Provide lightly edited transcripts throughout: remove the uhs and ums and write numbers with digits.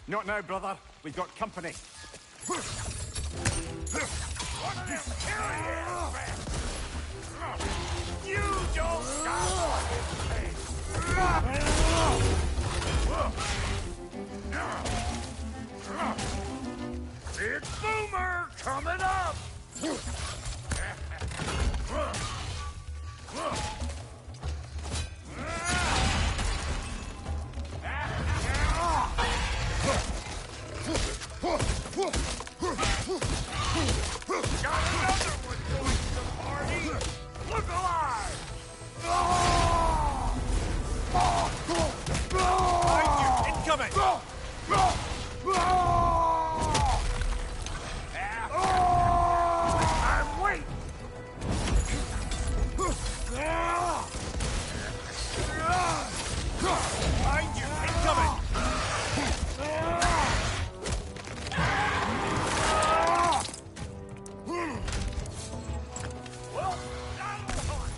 Not now, brother. We've got company. One of them carry-ass bastards! You don't got Big Boomer coming up! Got another one going to the party! Look alive! Behind you! Incoming! I'm waiting! Behind you! Incoming! Well, that'll hunt!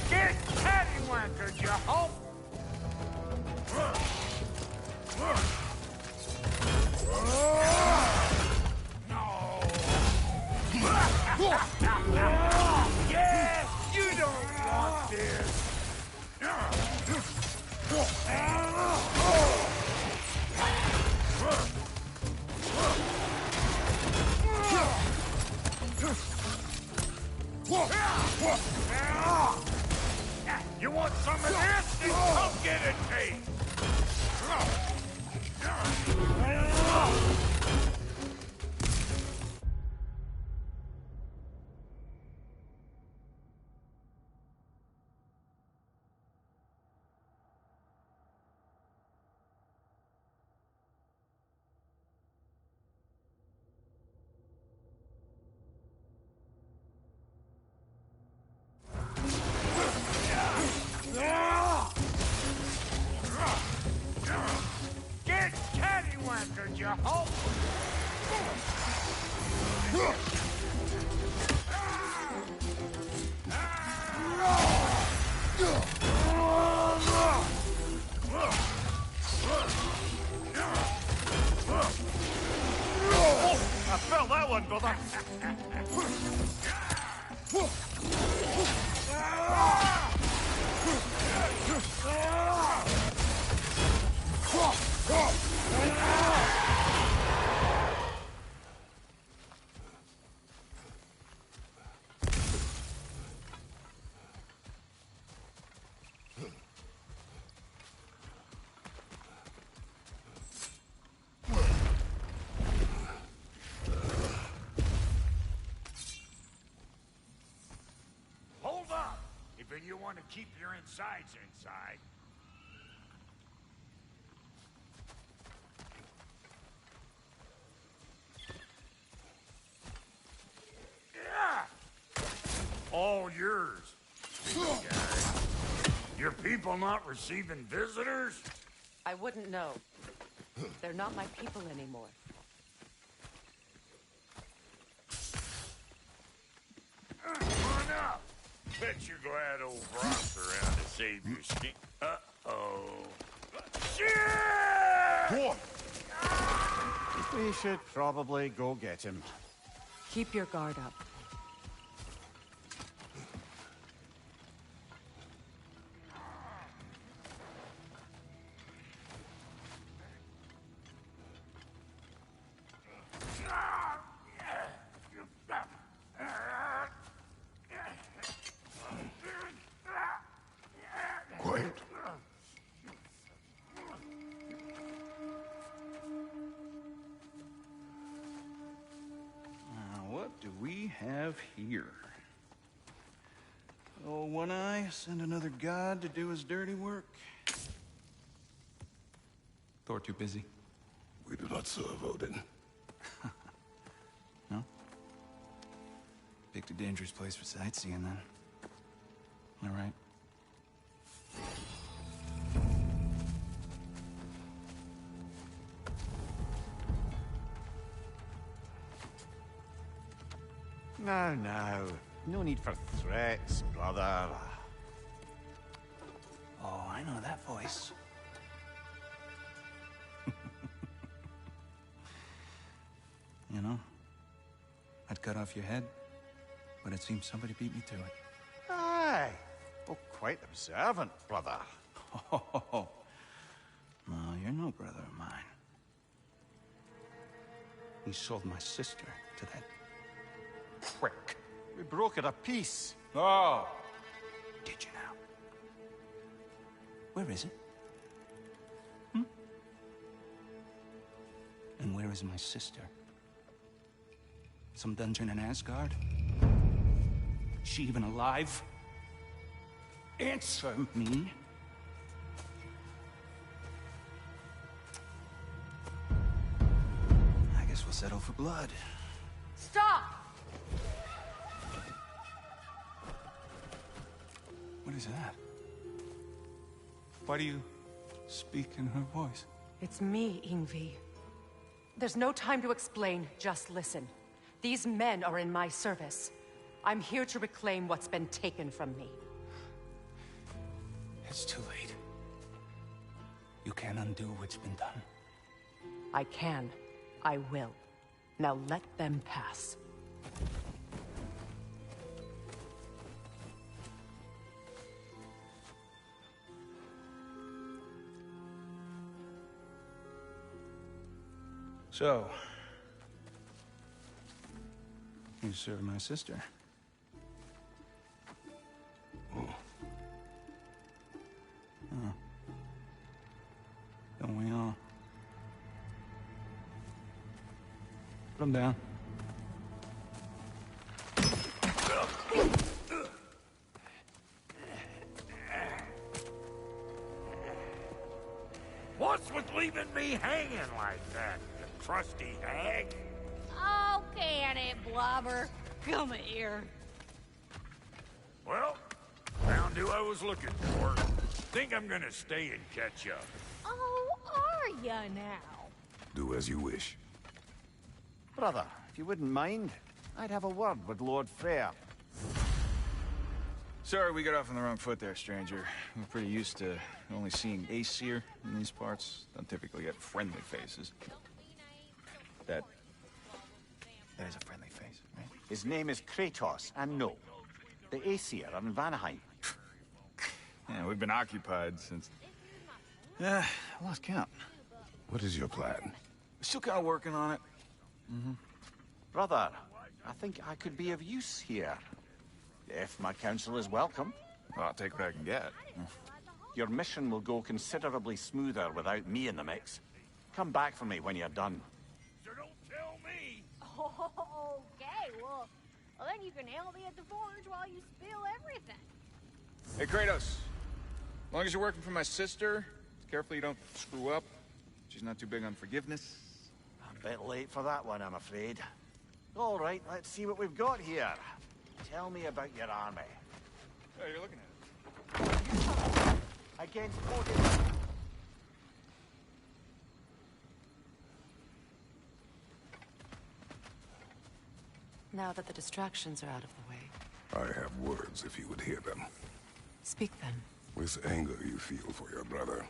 Get cattywankered, you hope! No! Yeah, you don't want this! You want some of this? Then come get a taste! Get cattywankered, you hope! I felt that one, brother. Hold up! If you want to keep your insides inside. Yeah! All yours. Guys. Your people not receiving visitors? I wouldn't know. They're not my people anymore. Run up! Bet you're glad old Brock's around to save your skin. Uh-oh. Shit! Go on. We should probably go get him. Keep your guard up. Quiet. What do we have here? Oh, One Eye, send another god to do his dirty work. Thor too busy? We do not serve Odin. No? Picked a dangerous place for sightseeing, then. All right. Now, now. No need for threats, brother. Oh, I know that voice. You know, I'd cut off your head, but it seems somebody beat me to it. Aye. Oh, quite observant, brother. Oh, no, you're no brother of mine. You sold my sister to that prick. We broke it a piece. Oh! Did you now? Where is it? And where is my sister? Some dungeon in Asgard? She even alive? Answer me. I guess we'll settle for blood. Stop! What is that? Why do you speak in her voice? It's me, Ingvi. There's no time to explain, just listen. These men are in my service. I'm here to reclaim what's been taken from me. It's too late. You can't undo what's been done. I can. I will. Now let them pass. So, you serve my sister. Oh. Don't we all? Put him down. What's with leaving me hanging like that, you trusty hag? Oh, can it, Blobber? Come here. Well, found who I was looking for. Think I'm gonna stay and catch up. Oh, are ya now? Do as you wish. Brother, if you wouldn't mind, I'd have a word with Lord Freyr. Sorry we got off on the wrong foot there, stranger. We're pretty used to only seeing Aesir in these parts. Don't typically get friendly faces. That is a friendly face, right? His name is Kratos, and no, the Aesir are in Vanaheim. Yeah, we've been occupied since... I lost count. What is your plan? We're still kind of working on it. Brother, I think I could be of use here. If my counsel is welcome. Well, I'll take what I can get. Your mission will go considerably smoother without me in the mix. Come back for me when you're done. So don't tell me. Okay, well, then you can help me at the forge while you spill everything. Hey, Kratos. As long as you're working for my sister, careful you don't screw up. She's not too big on forgiveness. A bit late for that one, I'm afraid. All right, let's see what we've got here. Tell me about your army. Oh, you're looking at it. Against Odin. Now that the distractions are out of the way, I have words if you would hear them. speak then. This anger you feel for your brother,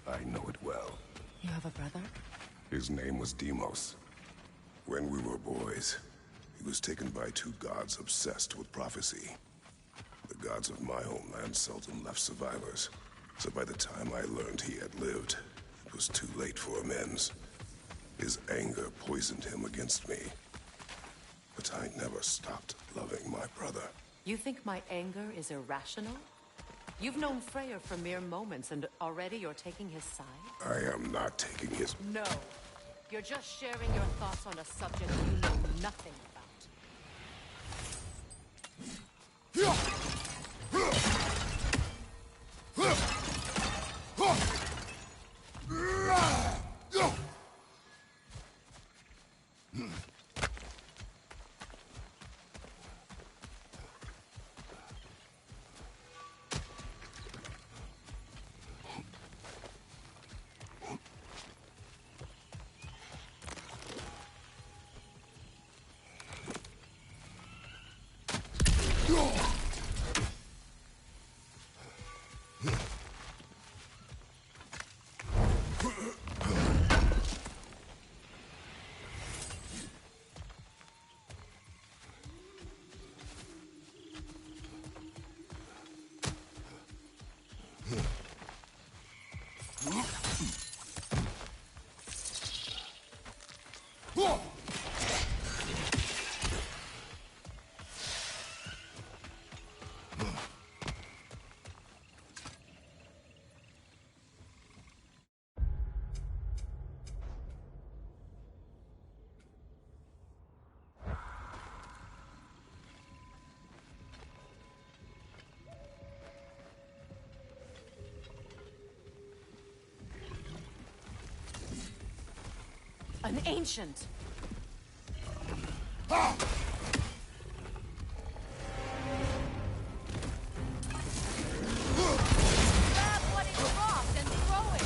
I know it well. You have a brother? His name was Deimos. When we were boys, he was taken by two gods obsessed with prophecy. The gods of my homeland seldom left survivors, so by the time I learned he had lived, it was too late for amends. His anger poisoned him against me. But I never stopped loving my brother. You think my anger is irrational? You've known Freyr for mere moments, and already you're taking his side? I am not taking his... No. You're just sharing your thoughts on a subject you know nothing about. An ancient! Grab what is dropped and throw it!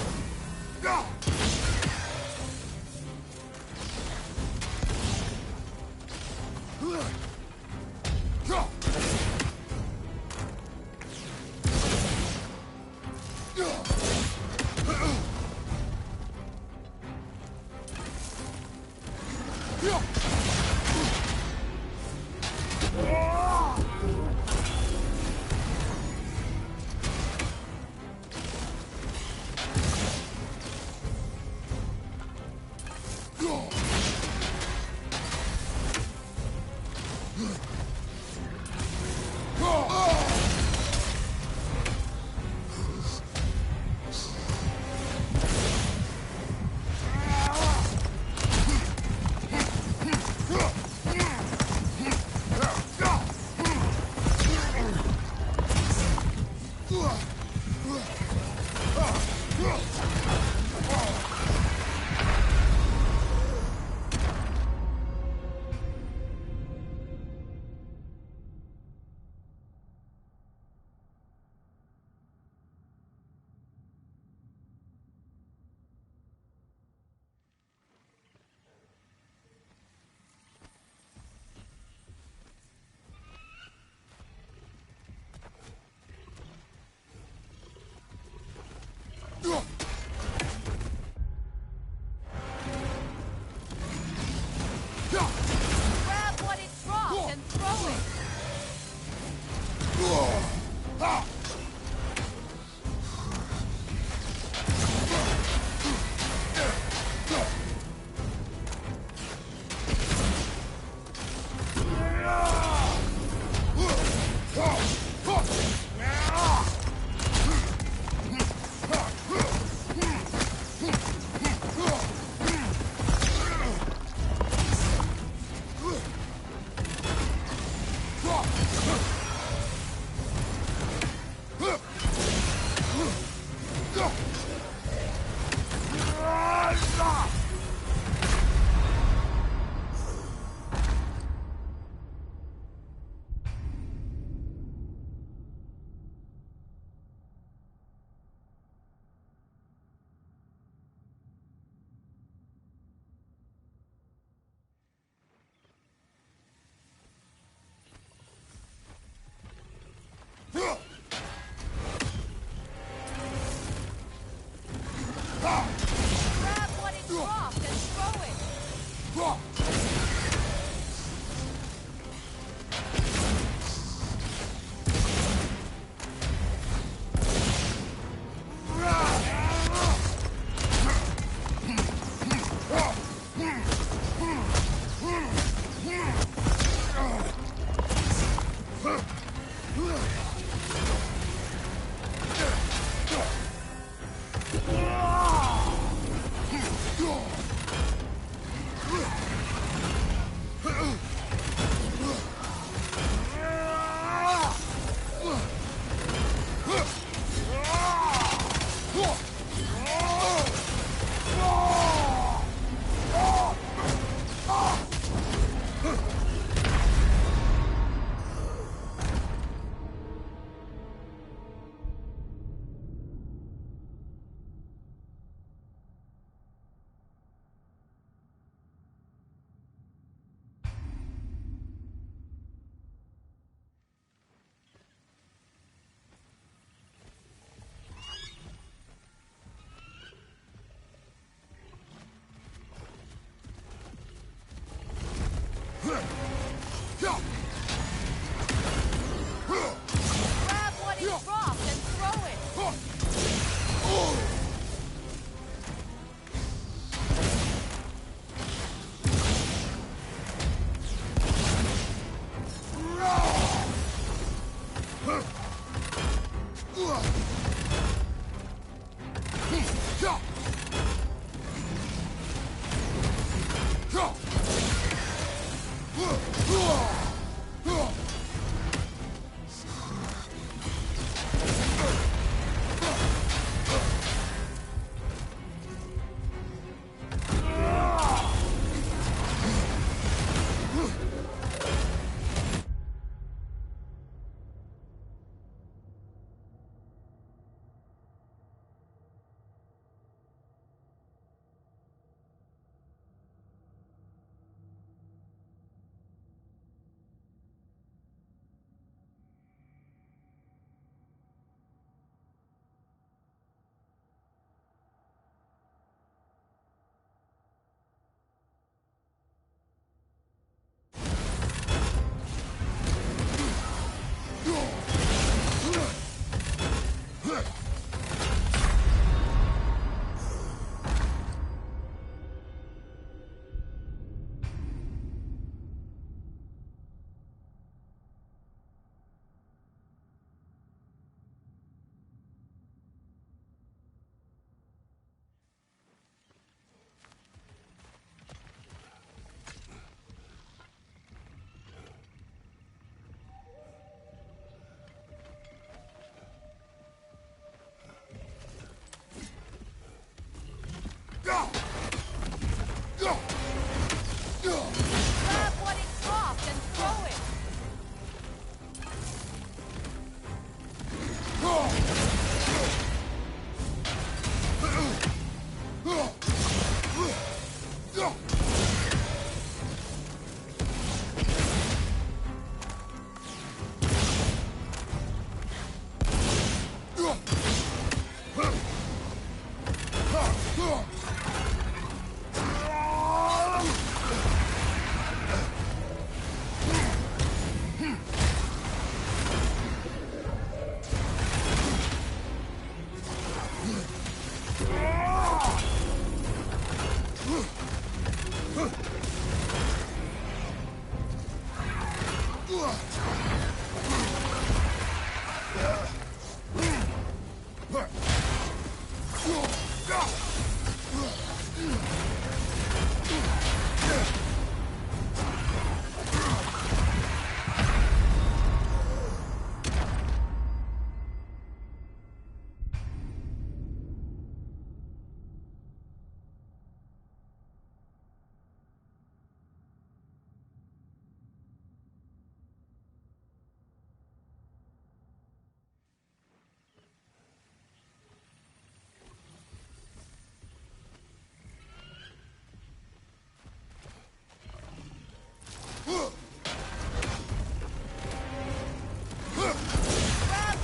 Grab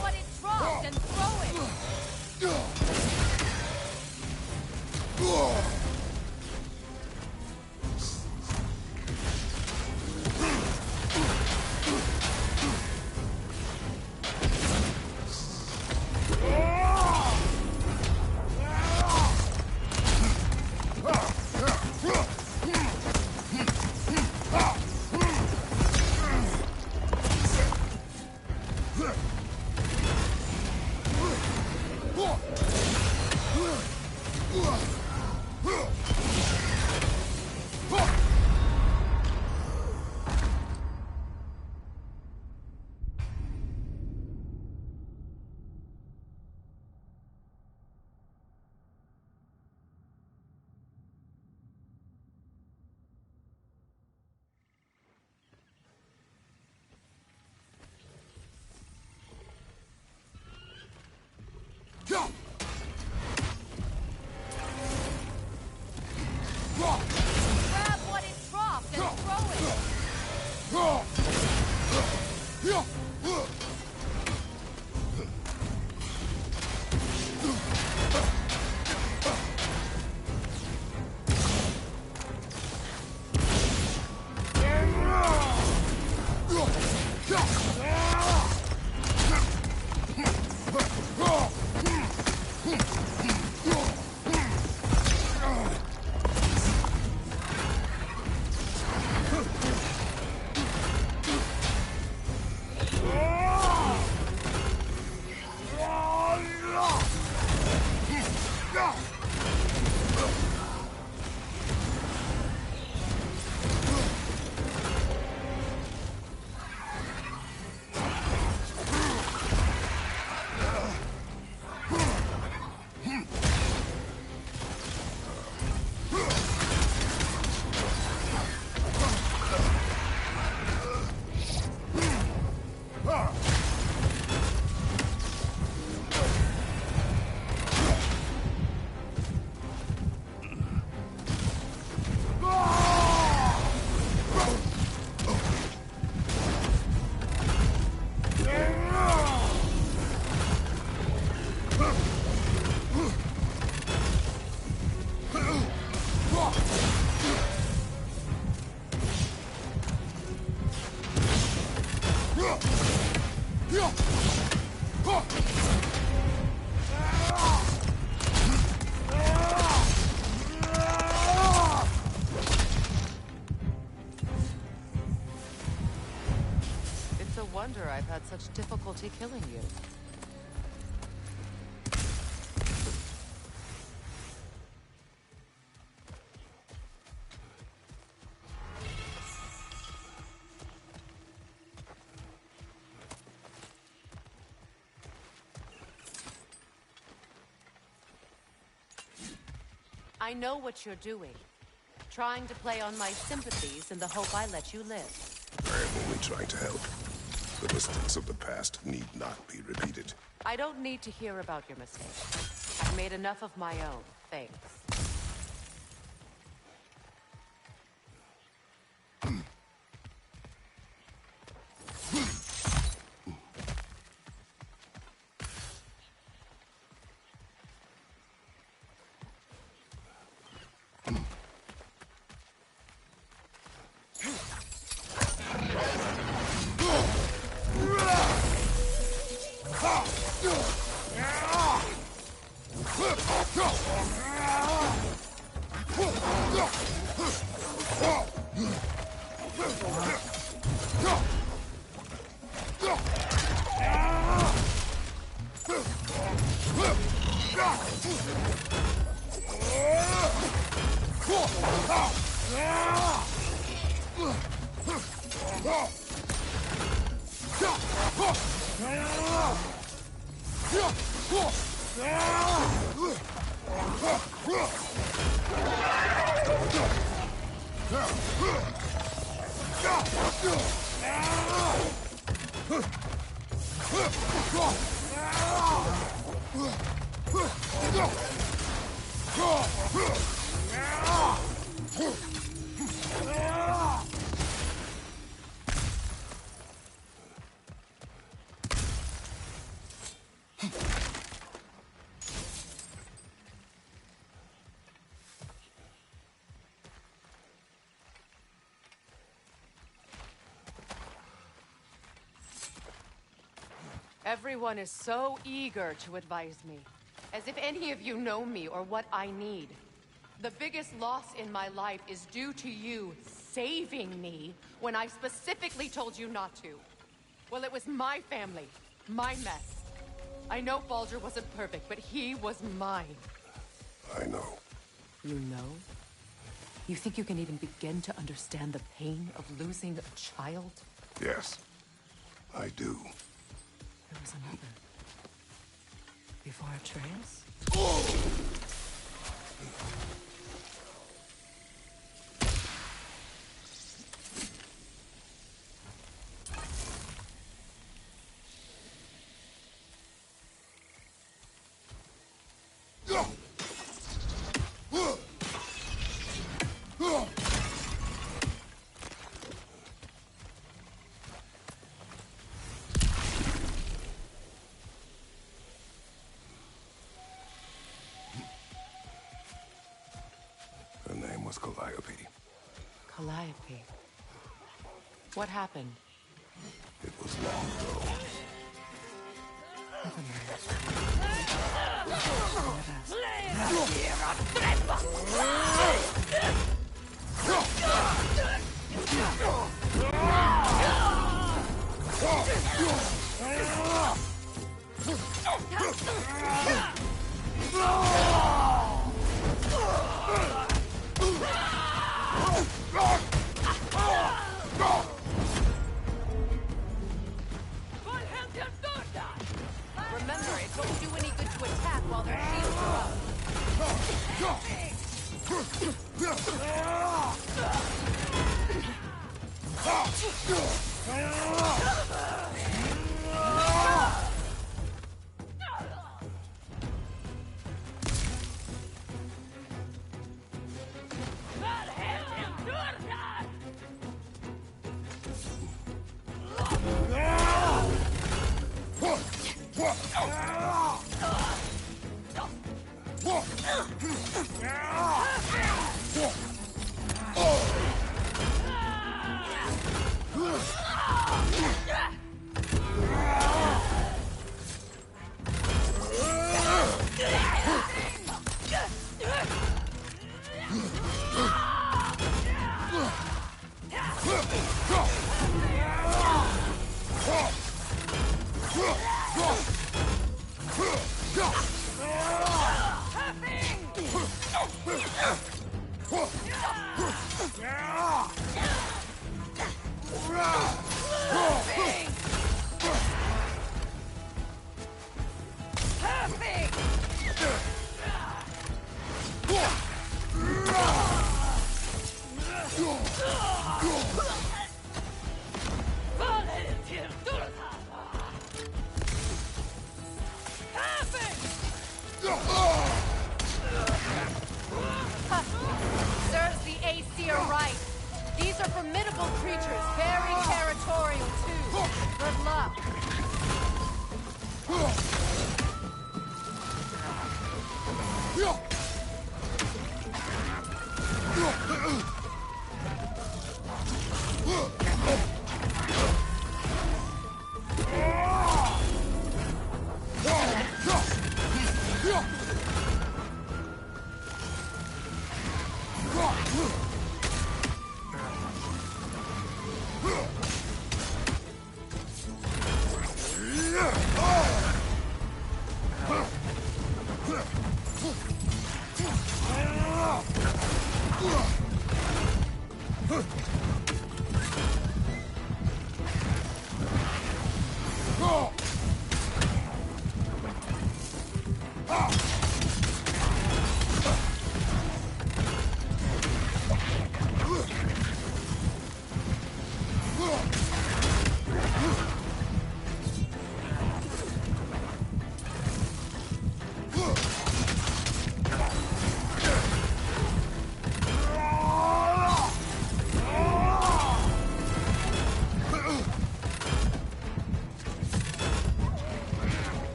what it dropped and throw it! Grab what it dropped and throw it! It's a wonder I've had such difficulty killing you. I know what you're doing. Trying to play on my sympathies in the hope I let you live. I am only trying to help. The mistakes of the past need not be repeated. I don't need to hear about your mistakes. I've made enough of my own, thanks. Everyone is so eager to advise me, as if any of you know me or what I need. The biggest loss in my life is due to you saving me when I specifically told you not to. Well, it was my family, my mess. I know Baldur wasn't perfect, but he was mine. I know. You know? You think you can even begin to understand the pain of losing a child? Yes, I do. There was another. Before Atreus? Her name was Calliope. Calliope. What happened? It was long ago. Never mind. Remember, it won't do any good to attack while their shields are up.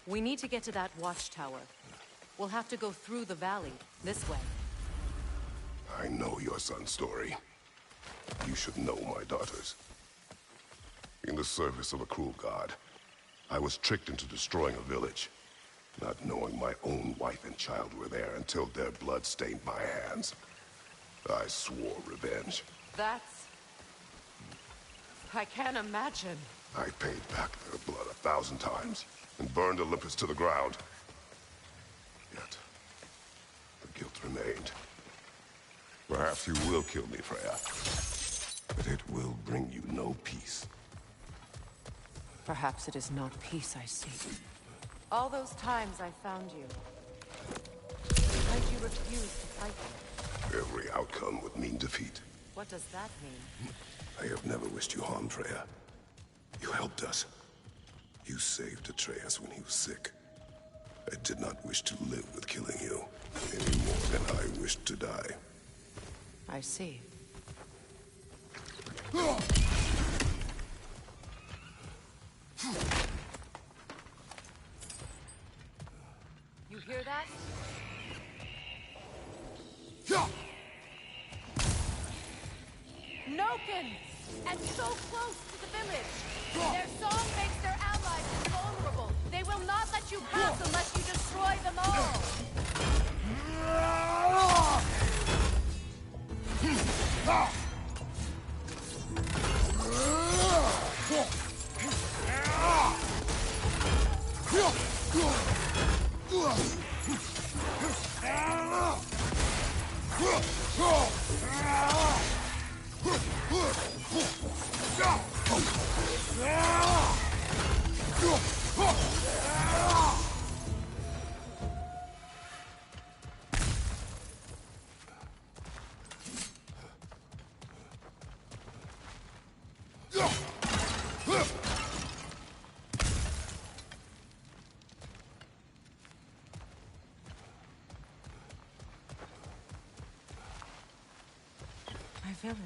We need to get to that watchtower. We'll have to go through the valley, this way. I know your son's story. You should know my daughter's. In the service of a cruel god, I was tricked into destroying a village, not knowing my own wife and child were there until their blood stained my hands. I swore revenge. I can't imagine. I paid back their blood 1,000 times and burned Olympus to the ground. Yet, the guilt remained. Perhaps you will kill me, Freya, but it will bring you no peace. Perhaps it is not peace I seek. All those times I found you, why did you refuse to fight me? Every outcome would mean defeat. What does that mean? I have never wished you harm, Freya. You helped us. You saved Atreus when he was sick. I did not wish to live with killing you, any more than I wished to die. I see. You hear that? Noken! And so close to the village! Their song makes their allies invulnerable. They will not let you pass unless you destroy them all! My village.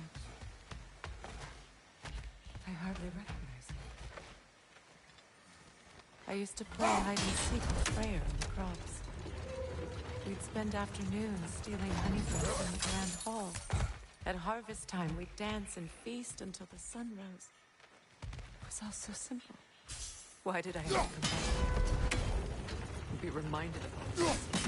I hardly recognize it. I used to play hide and seek with Freya in the crops. We'd spend afternoons stealing honeybees in the grand hall. At harvest time, we'd dance and feast until the sun rose. It was all so simple. Why did I ever come back? Be reminded of all this.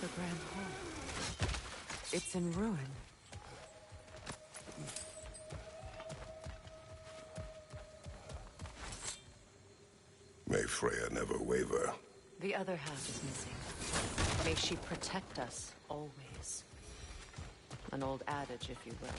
The Grand Hall. It's in ruin. May Freya never waver. The other half is missing. May she protect us, always. An old adage, if you will.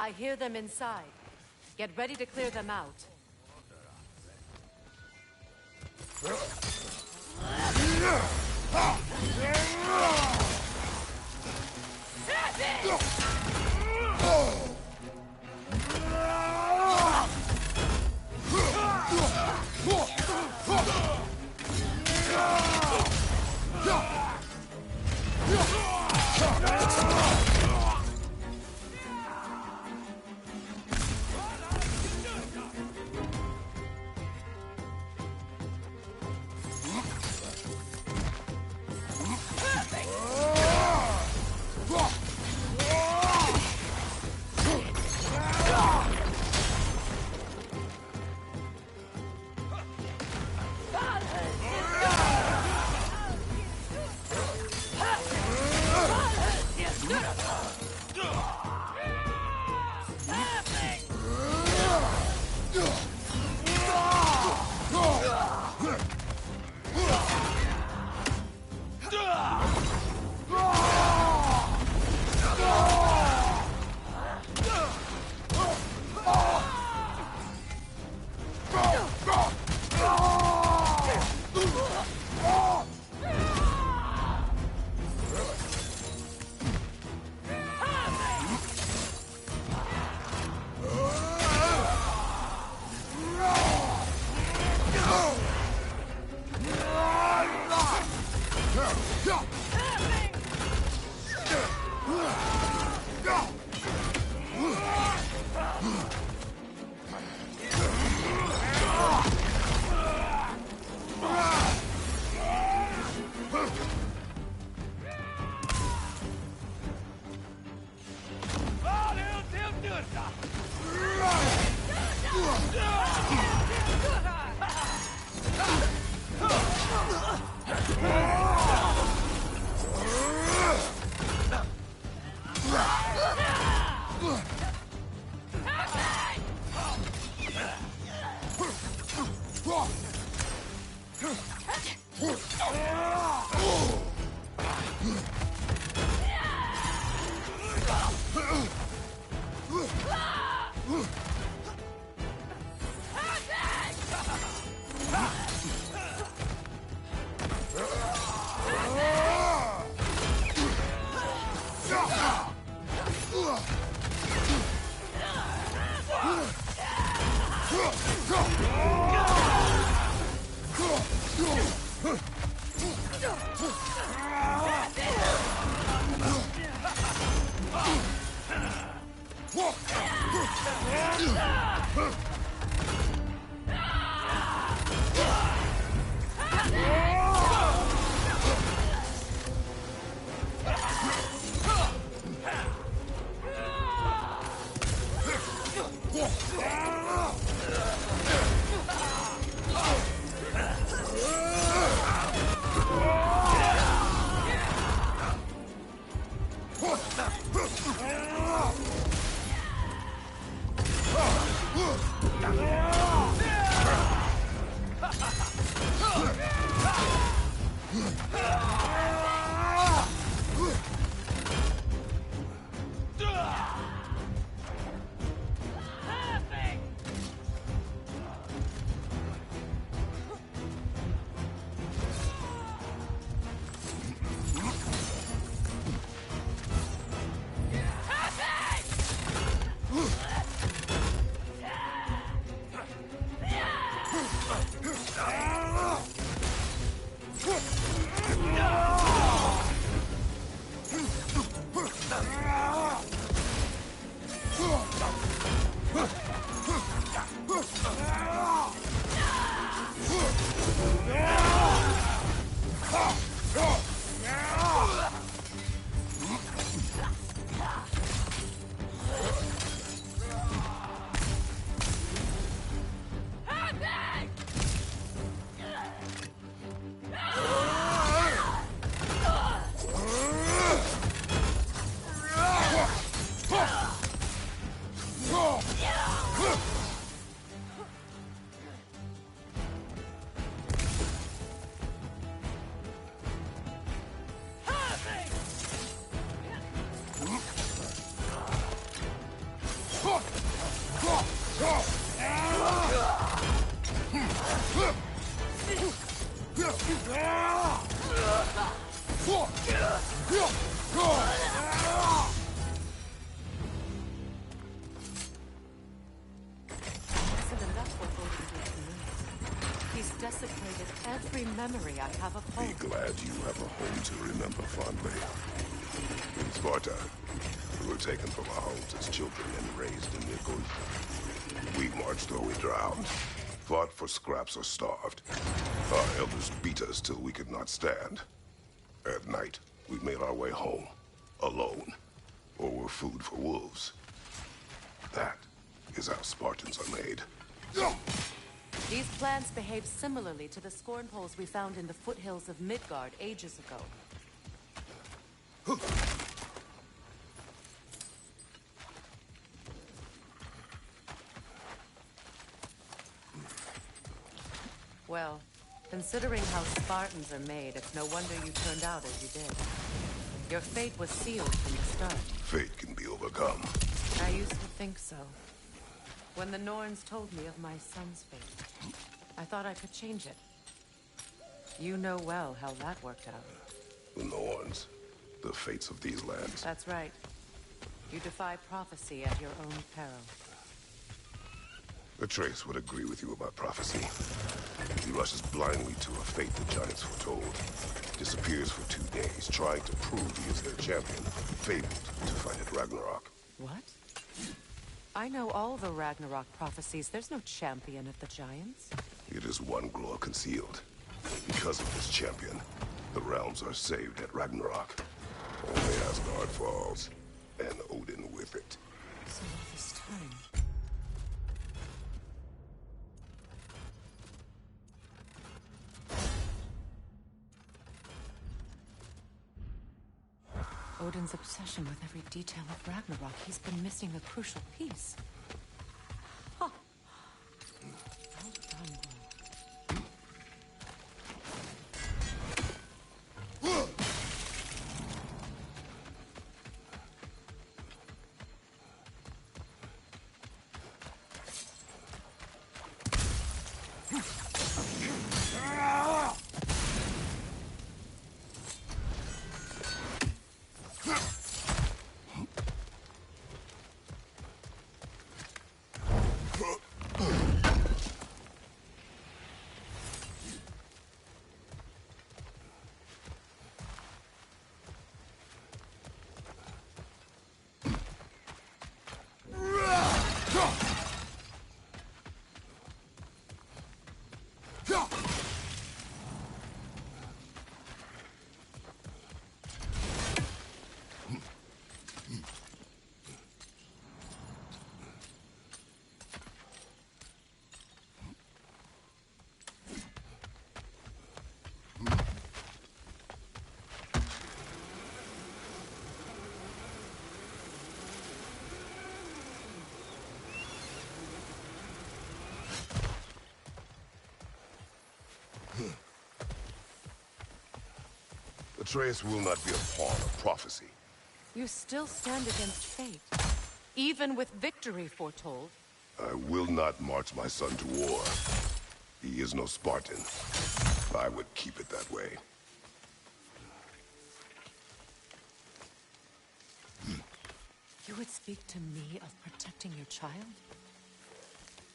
I hear them inside. Get ready to clear them out. Desecrated every memory I have of home. Be glad you have a home to remember fondly. Sparta, we were taken from our homes as children and raised in Nikon. We marched or we drowned, fought for scraps or starved. Our elders beat us till we could not stand. At night, we made our way home, alone, or were food for wolves. That is how Spartans are made. These plants behave similarly to the scorn poles we found in the foothills of Midgard ages ago. Well, considering how Spartans are made, it's no wonder you turned out as you did. Your fate was sealed from the start. Fate can be overcome. I used to think so. When the Norns told me of my son's fate, I thought I could change it. You know well how that worked out. The Norns, the fates of these lands. That's right. You defy prophecy at your own peril. Atreus would agree with you about prophecy. He rushes blindly to a fate the giants foretold. Disappears for 2 days, trying to prove he is their champion, fabled to fight at Ragnarok. What? I know all the Ragnarok prophecies. There's no champion of the giants. It is one glow concealed. Because of this champion, the realms are saved at Ragnarok. Only Asgard falls, and Odin with it. So all this time... Odin's obsession with every detail of Ragnarok. He's been missing a crucial piece. Huh. Well done, Will. Atreus will not be a pawn of prophecy. You still stand against fate, even with victory foretold. I will not march my son to war. He is no Spartan. I would keep it that way. You would speak to me of protecting your child?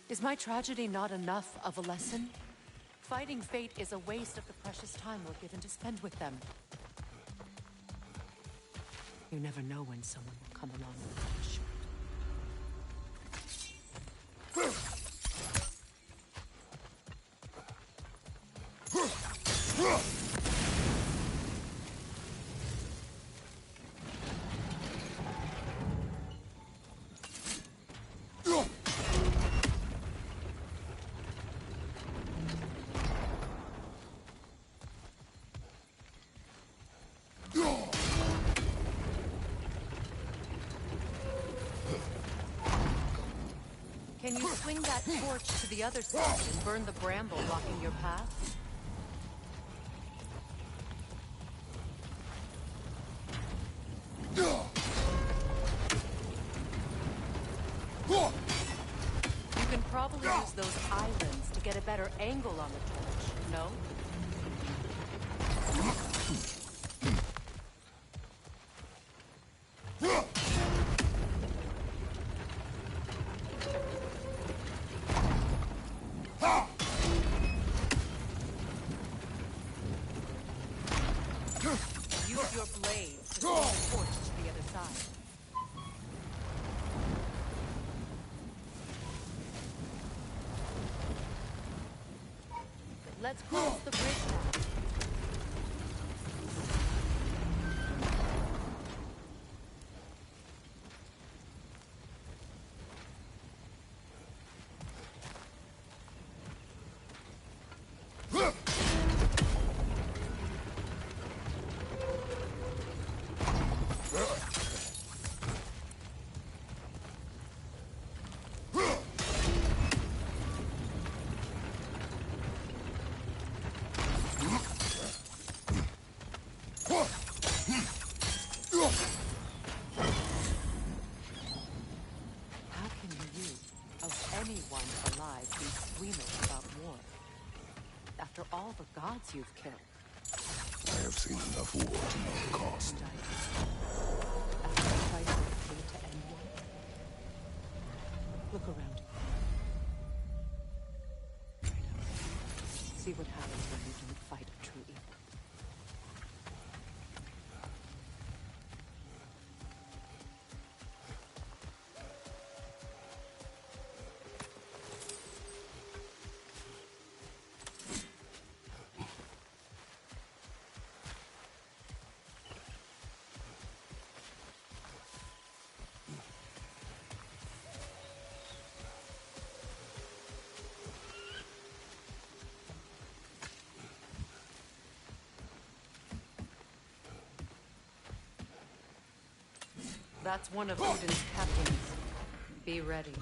Is my tragedy not enough of a lesson? Fighting fate is a waste of the precious time we're given to spend with them. You never know when someone will come along and cut us short. Can you swing that torch to the other side and burn the bramble blocking your path? You can probably use those islands to get a better angle on the torch, no? Use your blade to swing the torch to the other side. Let's cross the bridge now. Anyone alive be squeamish about war? After all the gods you've killed. I have seen enough war to know the cost. After the price I paid to end one. Look around. See what happens when you don't fight a true evil. That's one of Odin's captains. Be ready.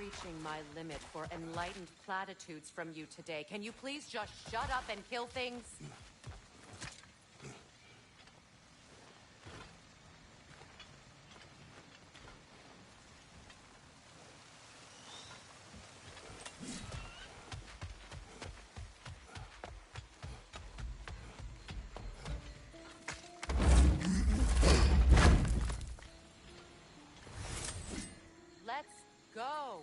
reaching my limit for enlightened platitudes from you today. Can you please just shut up and kill things? Let's go.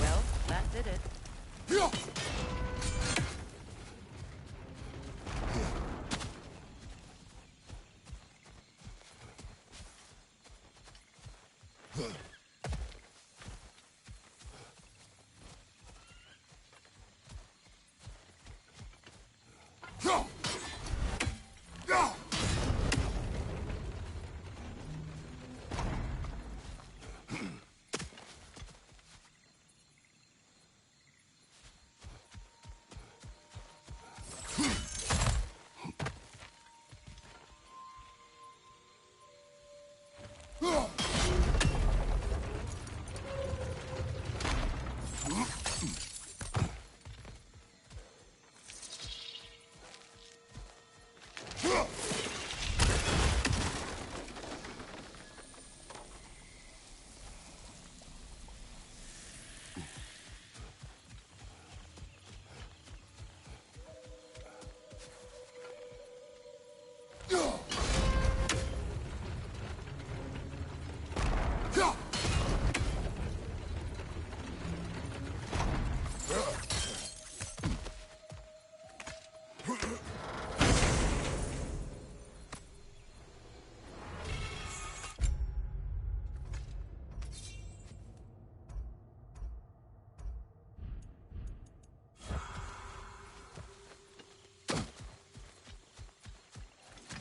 Well, that did it.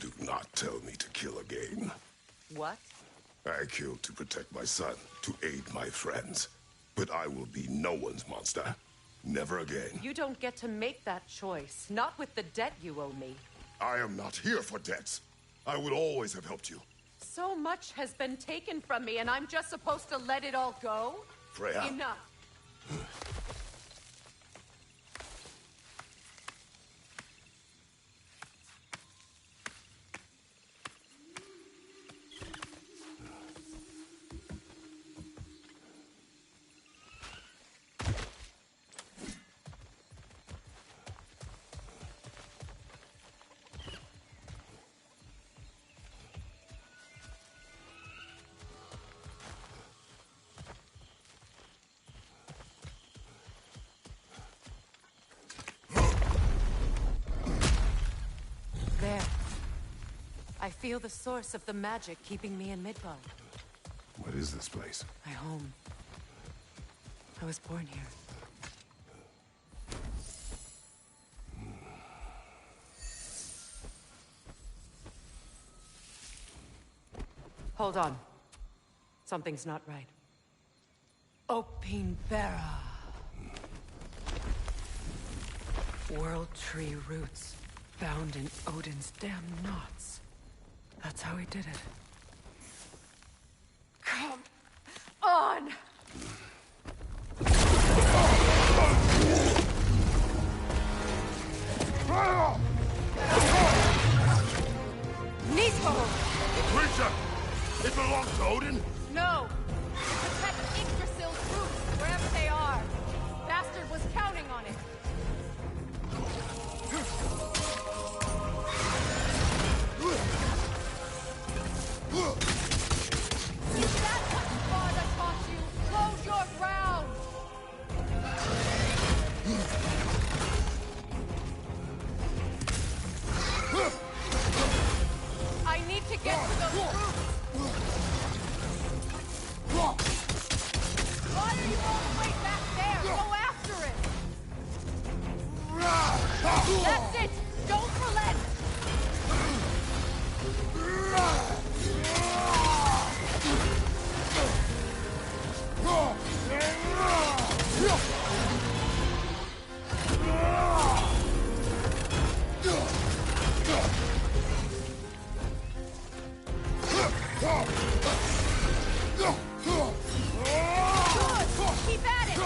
Do not tell me to kill again. What? I killed to protect my son, to aid my friends. But I will be no one's monster. Never again. You don't get to make that choice. Not with the debt you owe me. I am not here for debts. I would always have helped you. So much has been taken from me, and I'm just supposed to let it all go? Freya. Enough. I feel the source of the magic keeping me in Midgard. What is this place? My home. I was born here. Hold on. Something's not right. Opinbera. World tree roots bound in Odin's damn knots. That's how he did it. Come on! Nico! The creature! It belongs to Odin? No! Protect Yggdrasil's roots, wherever they are. Bastard was counting on it. Is that what Sparta taught you? Hold your ground! I need to get to those roots! Why are you all the way back there? Go after it! That's it! Don't relent! Good! Keep at it!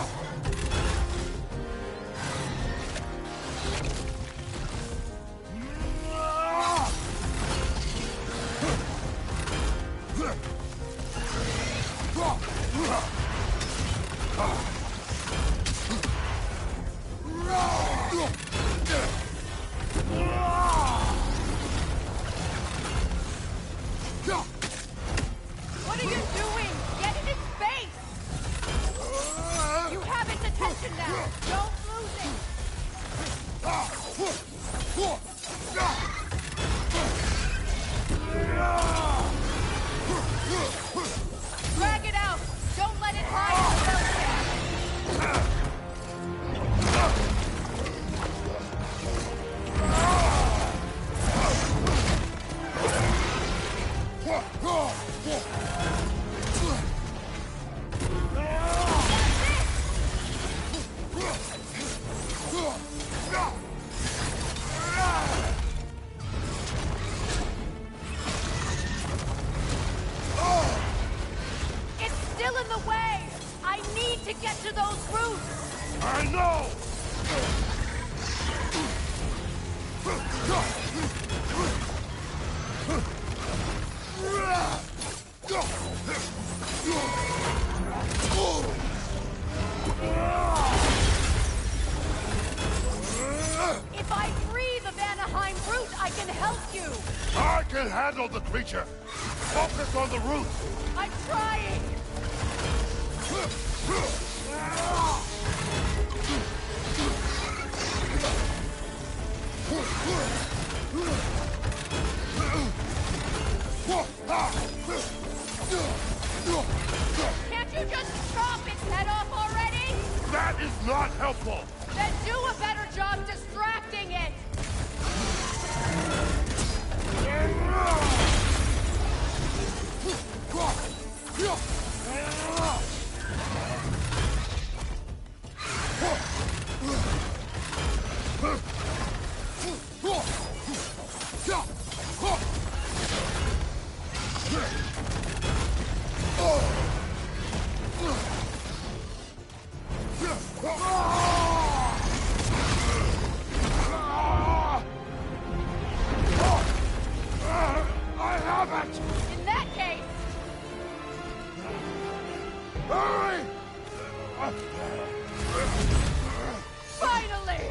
What are you doing? Get in its face! You have its attention now! Don't lose it! Drag it out! Don't let it hide in the wilderness. It's still in the way! I need to get to those roots! I know! If I free the Vanaheim root, I can help you! I can handle the creature! Focus on the roots! I'm trying! Can't you just chop its head off already? That is not helpful! Then do a better job distracting it! I have it! In that case, Hurry! finally!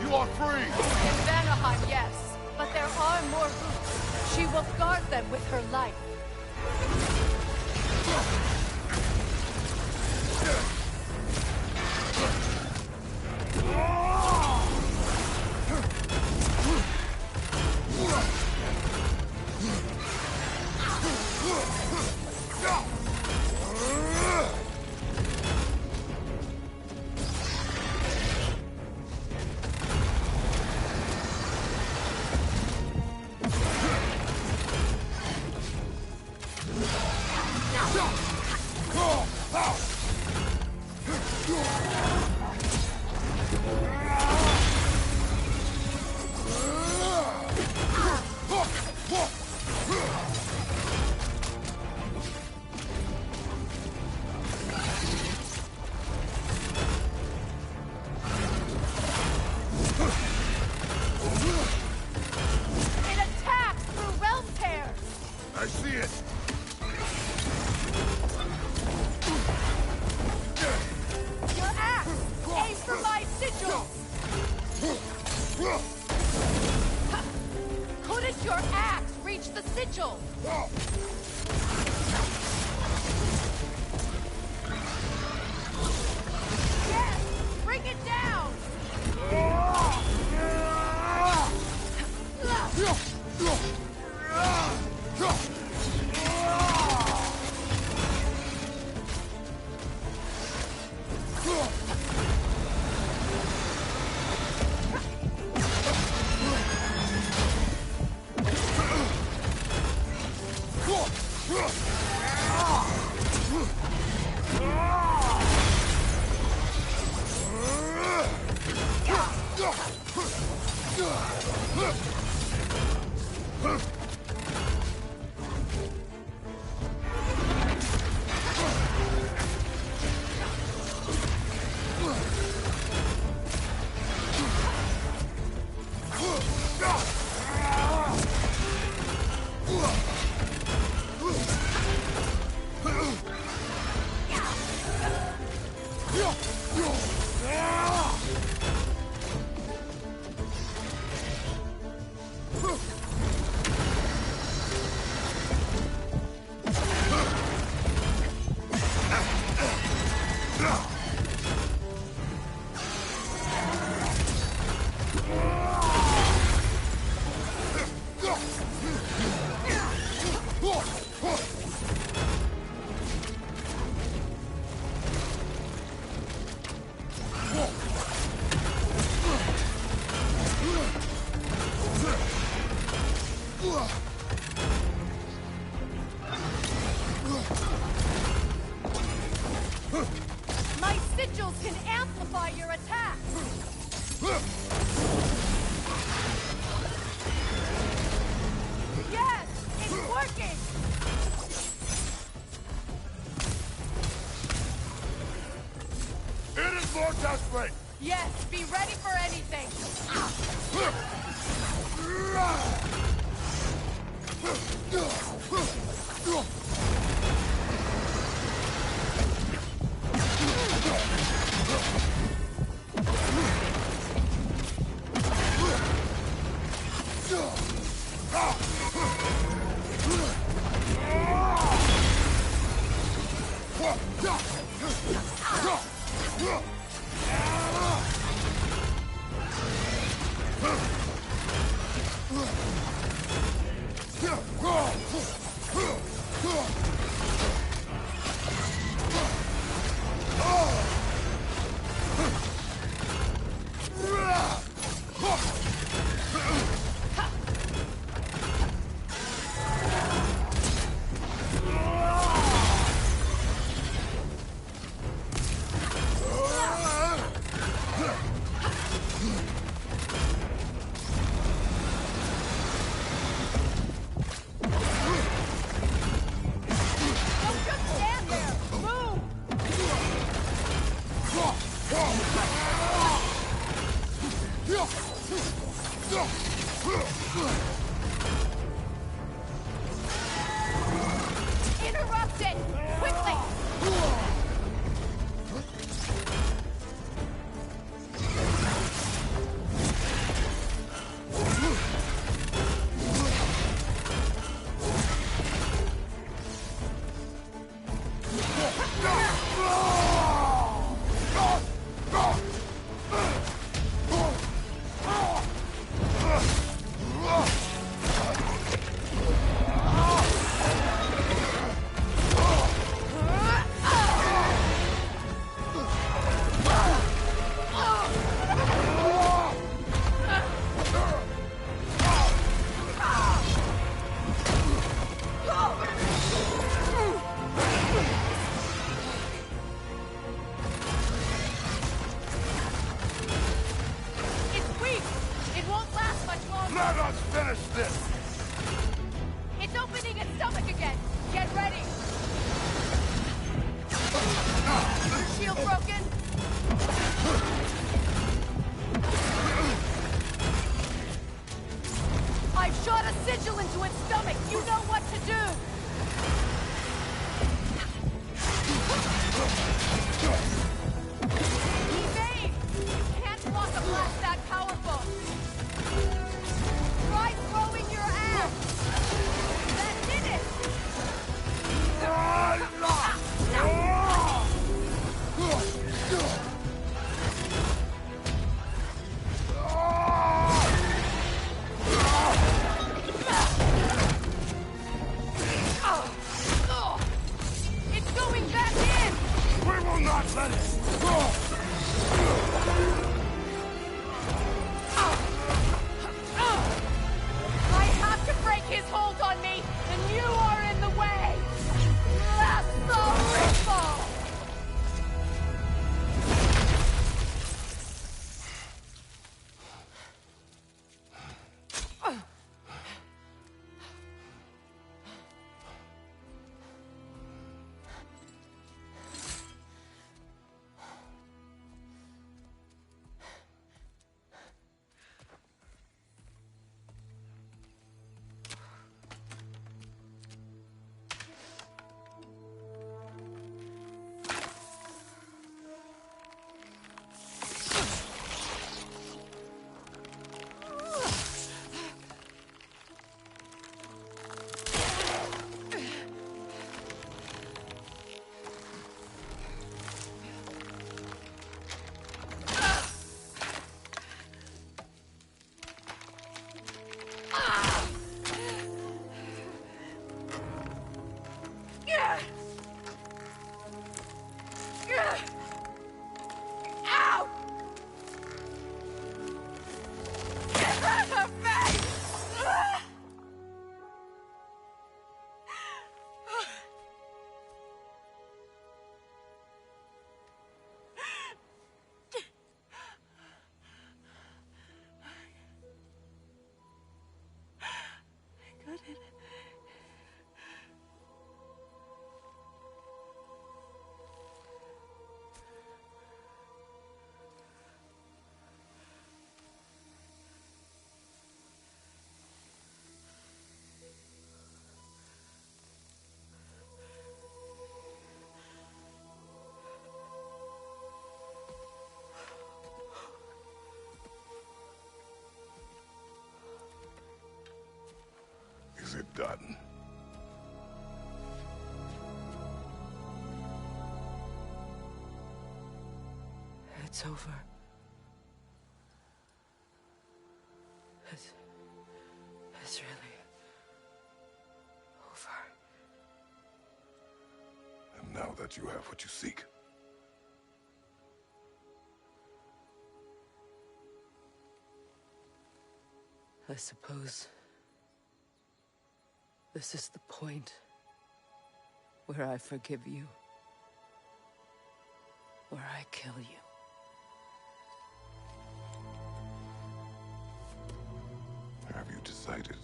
You are free! In Vanaheim, yes. But there are more roots. She will guard them with her life. It attacks through realm tears! I see it. Your axe! Aim for my sigil! Couldn't your axe reach the sigil? Yes! Bring it down! My sigils can amplify your attack! Yes! It's working! It is more desperate. Yes, be ready for anything! sigil into its stomach! You know what to do! Evade! You can't block a blast that powerful! Try throwing your axe! That did it! It's going back in! We will not let it! I have to break his hold on me, and you are in the way! That's the ripple! Ow! Is it done? It's over. It's really over. And now that you have what you seek, I suppose this is the point where I forgive you, where I kill you. have you decided?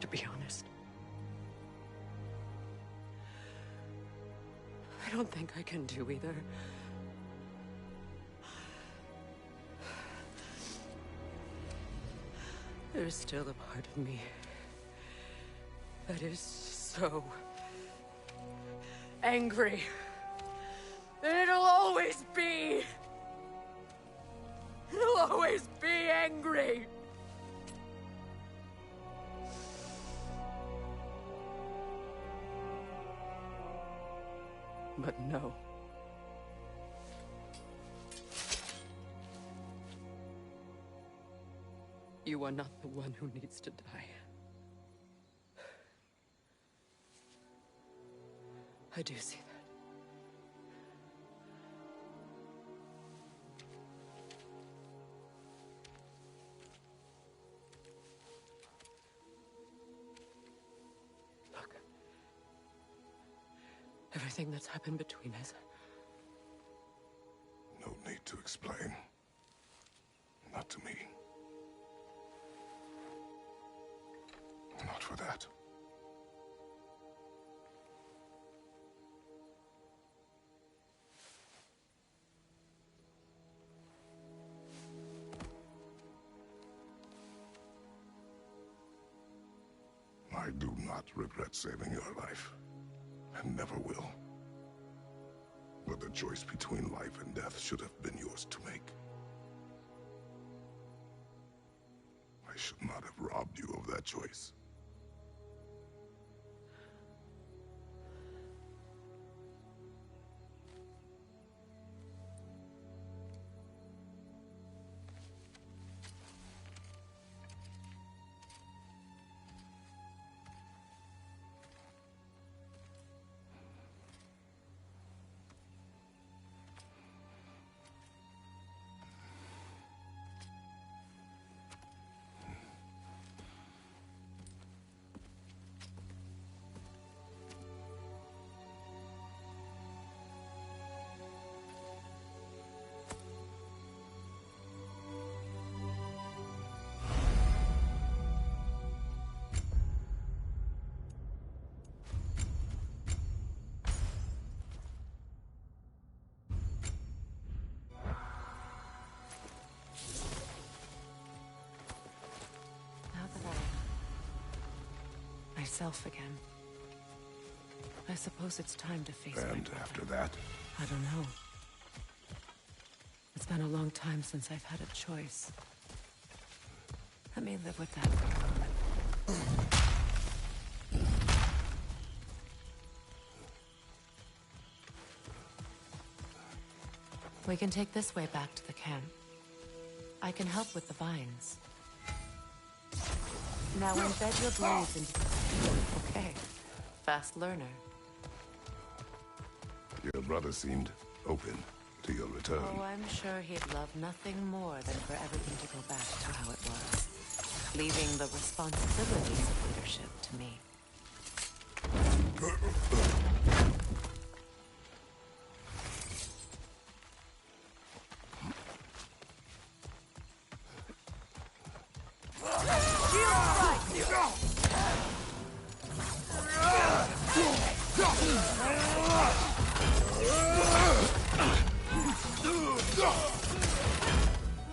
To be honest, I don't think I can do either. There's still a part of me that is so angry. And it'll always be. It'll always be angry. But no. You are not the one who needs to die. I do see that. Look. Everything that's happened between us. No need to explain. Not to me. Not for that. I do not regret saving your life, and never will. But the choice between life and death should have been yours to make. I should not have robbed you of that choice. Myself again. I suppose it's time to face my And brother. after that? I don't know. It's been a long time since I've had a choice. Let me live with that for a moment. We can take this way back to the camp. I can help with the vines. Now embed your blades into the steel. Okay. Fast learner. Your brother seemed open to your return. Oh, I'm sure he'd love nothing more than for everything to go back to how it was. Leaving the responsibilities of leadership to me.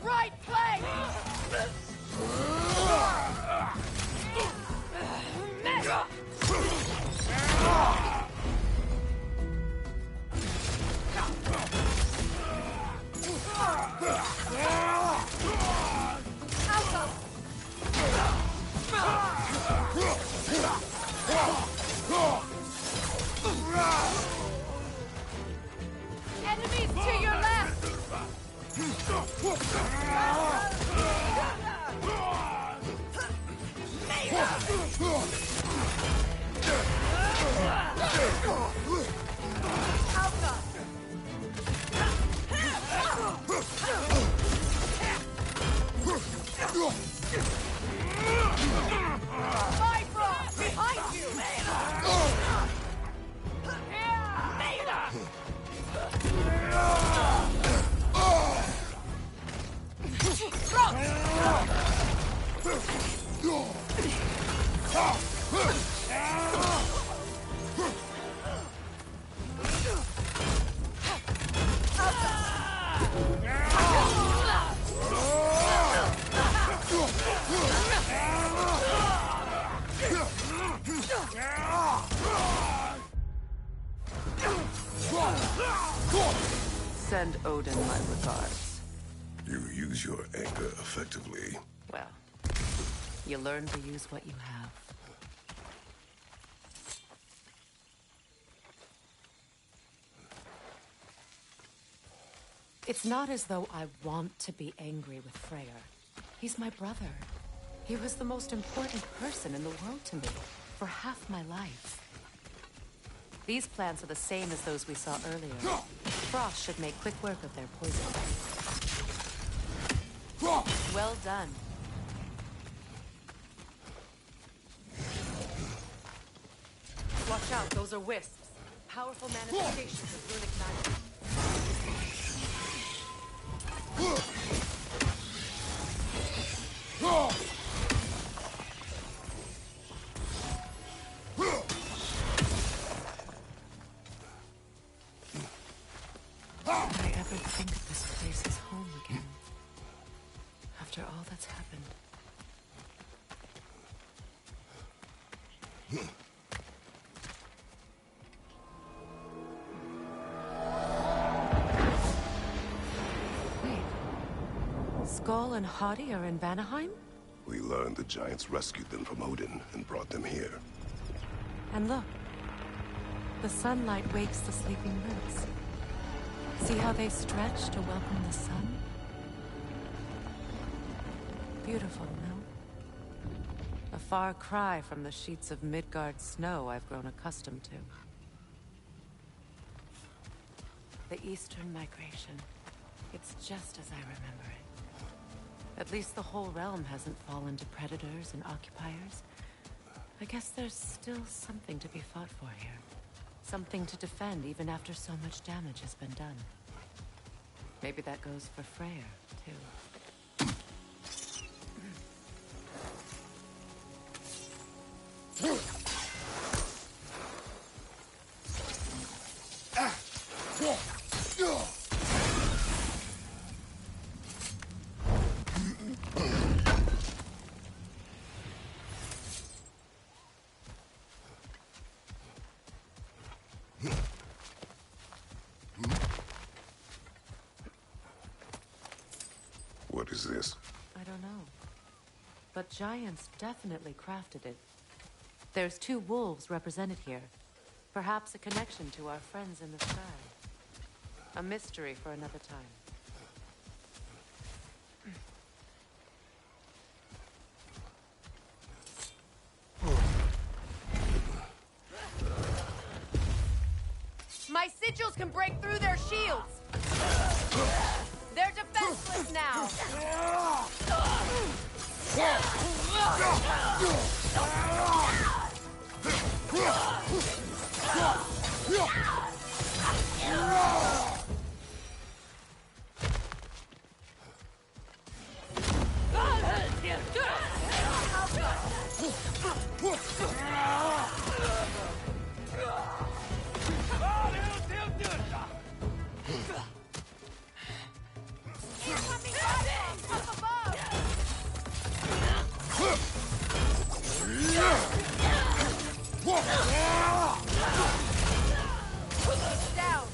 Right play! Enemies to your left! Bifrost! Behind you! Send Odin my regards. You use your anger effectively. Well, you learn to use what you have. It's not as though I want to be angry with Freyr. He's my brother. He was the most important person in the world to me for half my life. These plants are the same as those we saw earlier. Frost should make quick work of their poison. Well done. Watch out, those are wisps. Powerful manifestations of runic magic. all that's happened. Wait. Skull and Hadi are in Vanaheim? We learned the giants rescued them from Odin and brought them here. And look. The sunlight wakes the sleeping roots. See how they stretch to welcome the sun? Beautiful, no? A far cry from the sheets of Midgard snow I've grown accustomed to. The Eastern Migration. It's just as I remember it. At least the whole realm hasn't fallen to predators and occupiers. I guess there's still something to be fought for here. Something to defend even after so much damage has been done. Maybe that goes for Freyr, too. What is this? I don't know. But giants definitely crafted it. There's 2 wolves represented here. Perhaps a connection to our friends in the sky. A mystery for another time. My sigils can break through their shields! They're defenseless now! Down!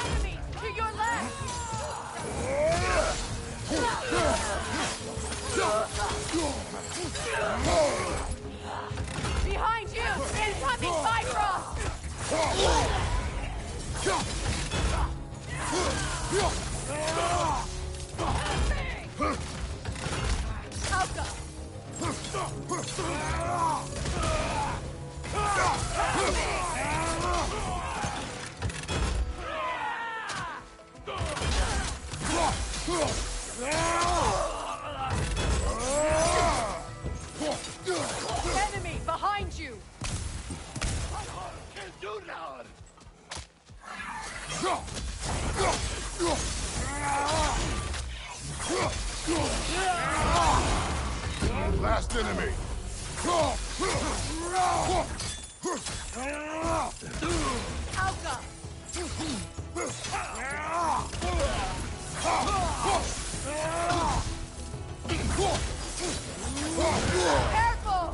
Enemy! To your left! Behind you! Incoming Bifrost! Alka! Enemy behind you! Last enemy! Alka! Careful!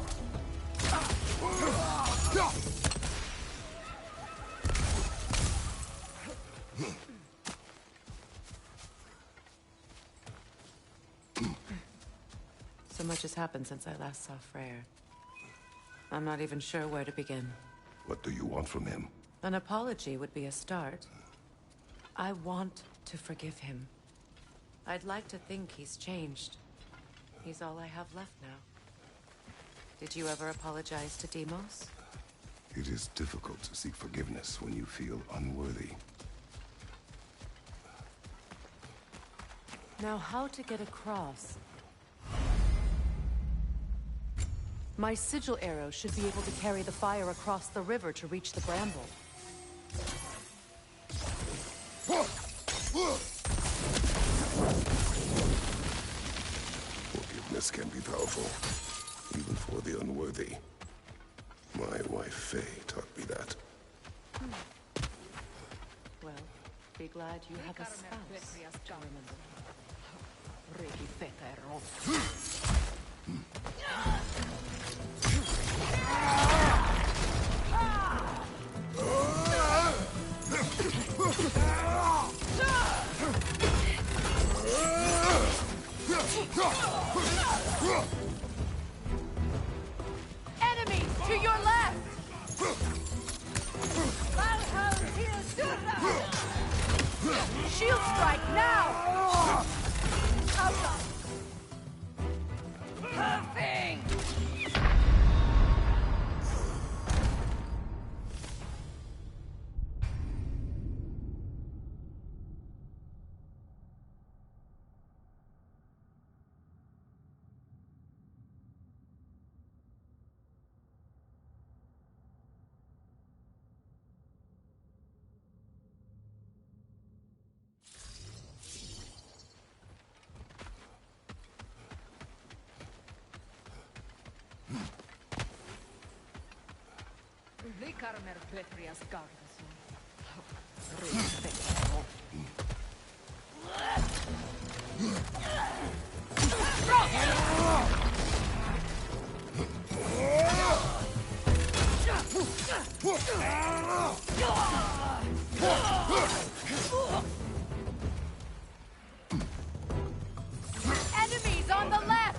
So much has happened since I last saw Freyr. I'm not even sure where to begin. What do you want from him? An apology would be a start. I want to forgive him. I'd like to think he's changed. He's all I have left now. Did you ever apologize to Deimos? It is difficult to seek forgiveness when you feel unworthy. Now, how to get across? My sigil arrow should be able to carry the fire across the river to reach the bramble. Forgiveness can be powerful, even for the unworthy. My wife Faye taught me that. Well, be glad you have a spouse to remember. Enemies to your left! Shield strike now! Enemies on the left!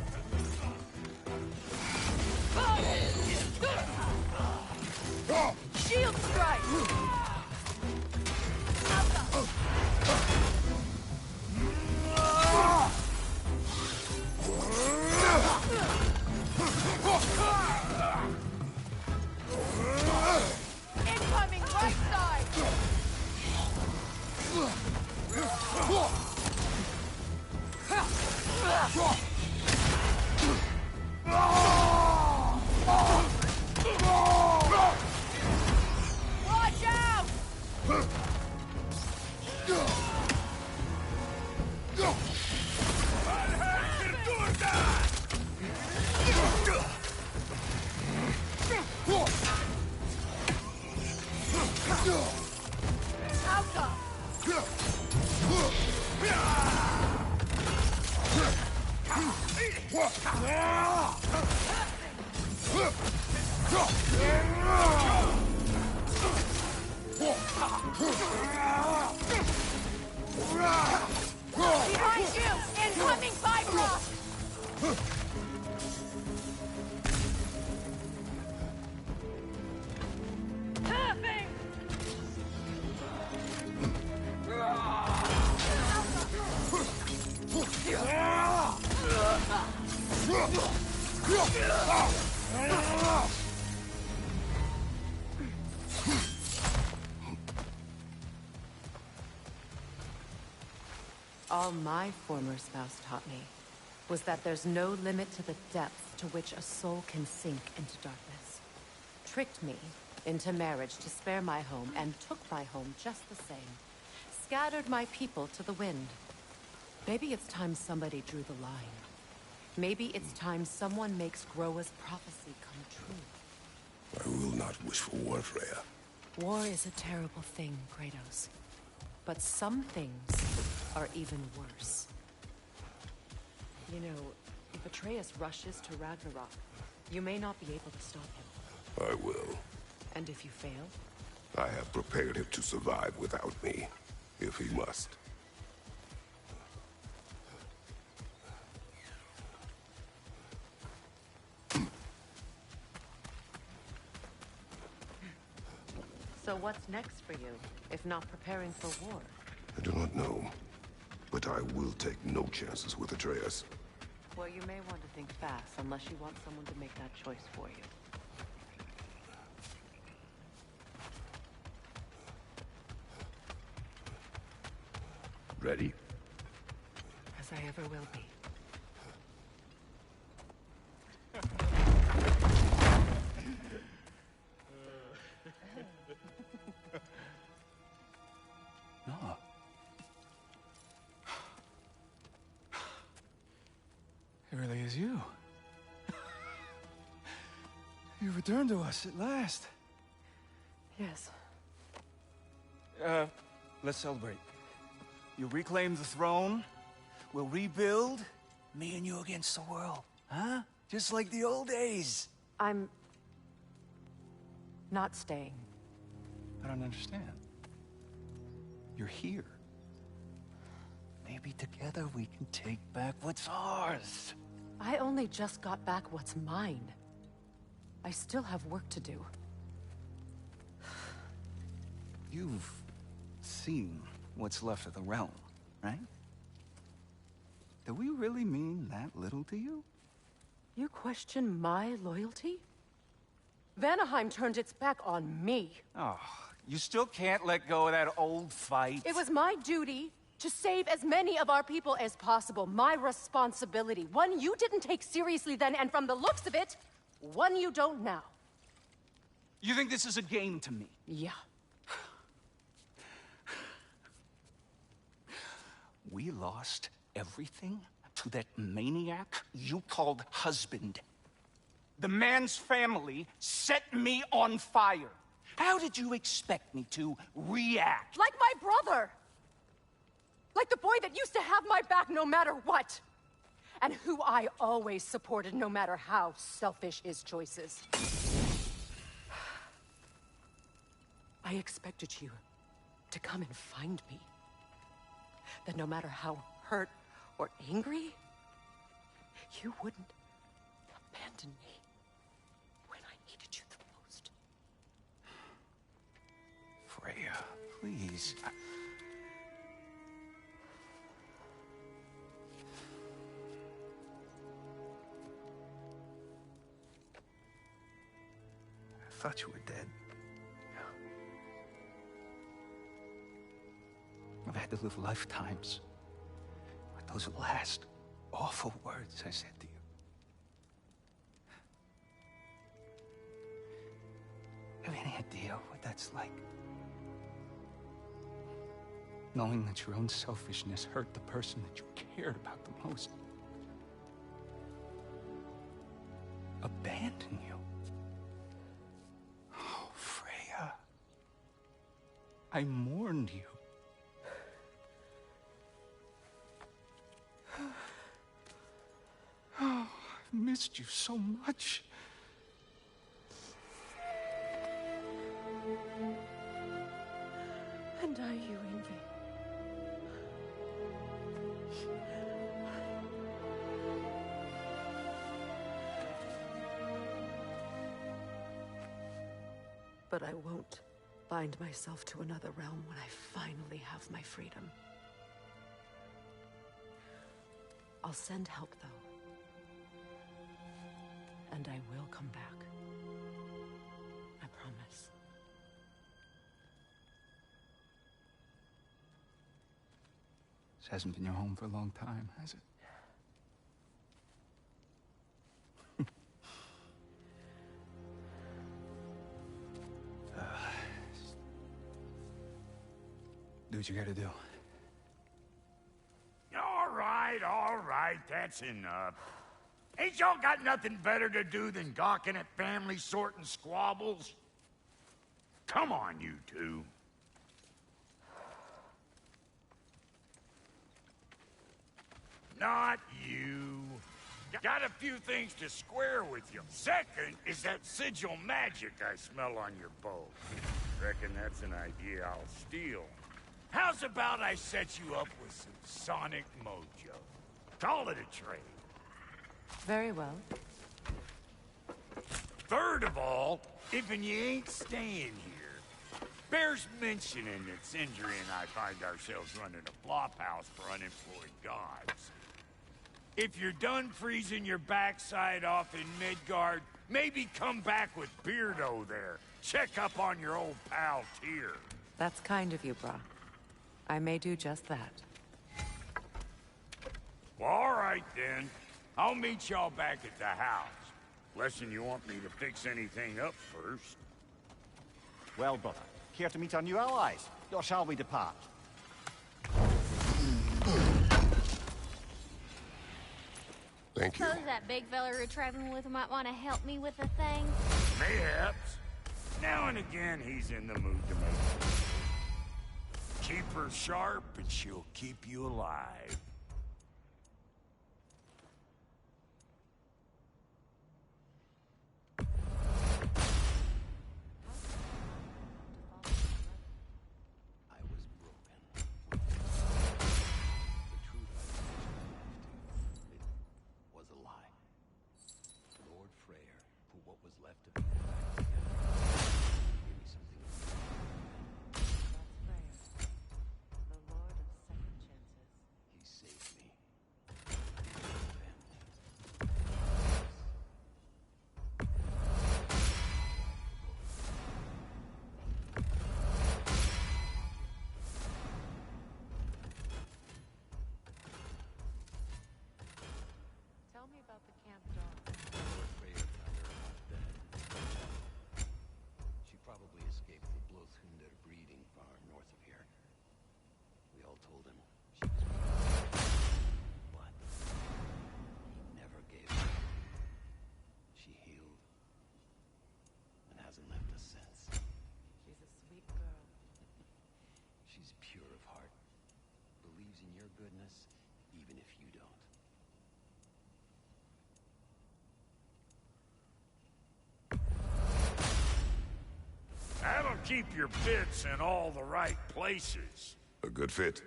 Shield strike! Incoming right side! Watch out! Behind you! Incoming Bifrost! All my former spouse taught me was that there's no limit to the depth to which a soul can sink into darkness. Tricked me into marriage to spare my home and took my home just the same. Scattered my people to the wind. Maybe it's time somebody drew the line. Maybe it's time someone makes Groa's prophecy come true. I will not wish for war, Freya. War is a terrible thing, Kratos. But some things are even worse. You know, if Atreus rushes to Ragnarok, you may not be able to stop him. I will. And if you fail? I have prepared him to survive without me, if he must. So what's next for you, if not preparing for war? I do not know, but I will take no chances with Atreus. Well, you may want to think fast, unless you want someone to make that choice for you. Ready? As I ever will be. No. It really is you. You returned to us at last. Yes. Let's celebrate. You reclaim the throne. We'll rebuild. Me and you against the world. Huh? Just like the old days. I'm not staying. I don't understand. You're here. Maybe together we can take back what's ours. I only just got back what's mine. I still have work to do. You've seen what's left of the realm, right? Do we really mean that little to you? You question my loyalty? Vanaheim turned its back on me. Oh, you still can't let go of that old fight? It was my duty to save as many of our people as possible. My responsibility. One you didn't take seriously then, and from the looks of it, one you don't now. You think this is a game to me? Yeah. We lost everything to that maniac you called husband. The man's family set me on fire. How did you expect me to react? Like my brother! Like the boy that used to have my back no matter what! And who I always supported no matter how selfish his choices. I expected you to come and find me. That no matter how hurt or angry, you wouldn't abandon me when I needed you the most. Freya, please. I thought you were dead. I've had to live lifetimes with those last awful words I said to you. Have any idea what that's like? Knowing that your own selfishness hurt the person that you cared about the most. Abandon you. Oh, Freya. I mourned you. Oh, I've missed you so much. And are you, Envy? But I won't bind myself to another realm when I finally have my freedom. I'll send help, though. And I will come back. I promise. This hasn't been your home for a long time, has it? Do what you gotta do. All right, that's enough. Ain't y'all got nothing better to do than gawking at family sorting squabbles? Come on, you two. Not you. Got a few things to square with you. Second is that sigil magic I smell on your bow. Reckon that's an idea I'll steal. How's about I set you up with some sonic mojo? Call it a trade. Very well. Third of all, if you ain't staying here, bears mentioning that Sindri and I find ourselves running a flop house for unemployed gods. If you're done freezing your backside off in Midgard, maybe come back with Beardo there. Check up on your old pal Tyr. That's kind of you, brah. I may do just that. Well, all right then. I'll meet y'all back at the house. Less'n you want me to fix anything up first. Well, brother, care to meet our new allies? Or shall we depart? Thank you. Suppose that big fella we're traveling with might want to help me with a thing. Mayhaps. Now and again, he's in the mood to make things. Keep her sharp, and she'll keep you alive. I was broken. The truth it was a lie. Lord Freyr put what was left of me back together. Give me something. That's Freya, the Lord of Second Chances. He saved me. Tell me about the camp dog. Lord Freyr found her half dead. She probably escaped the Blothhunder breeding farm north of here. We all told him she was weak. But he never gave up. She healed and hasn't left us since. She's a sweet girl. She's pure of heart. Believes in your goodness, even if you don't. That'll keep your bits in all the right places. A good fit.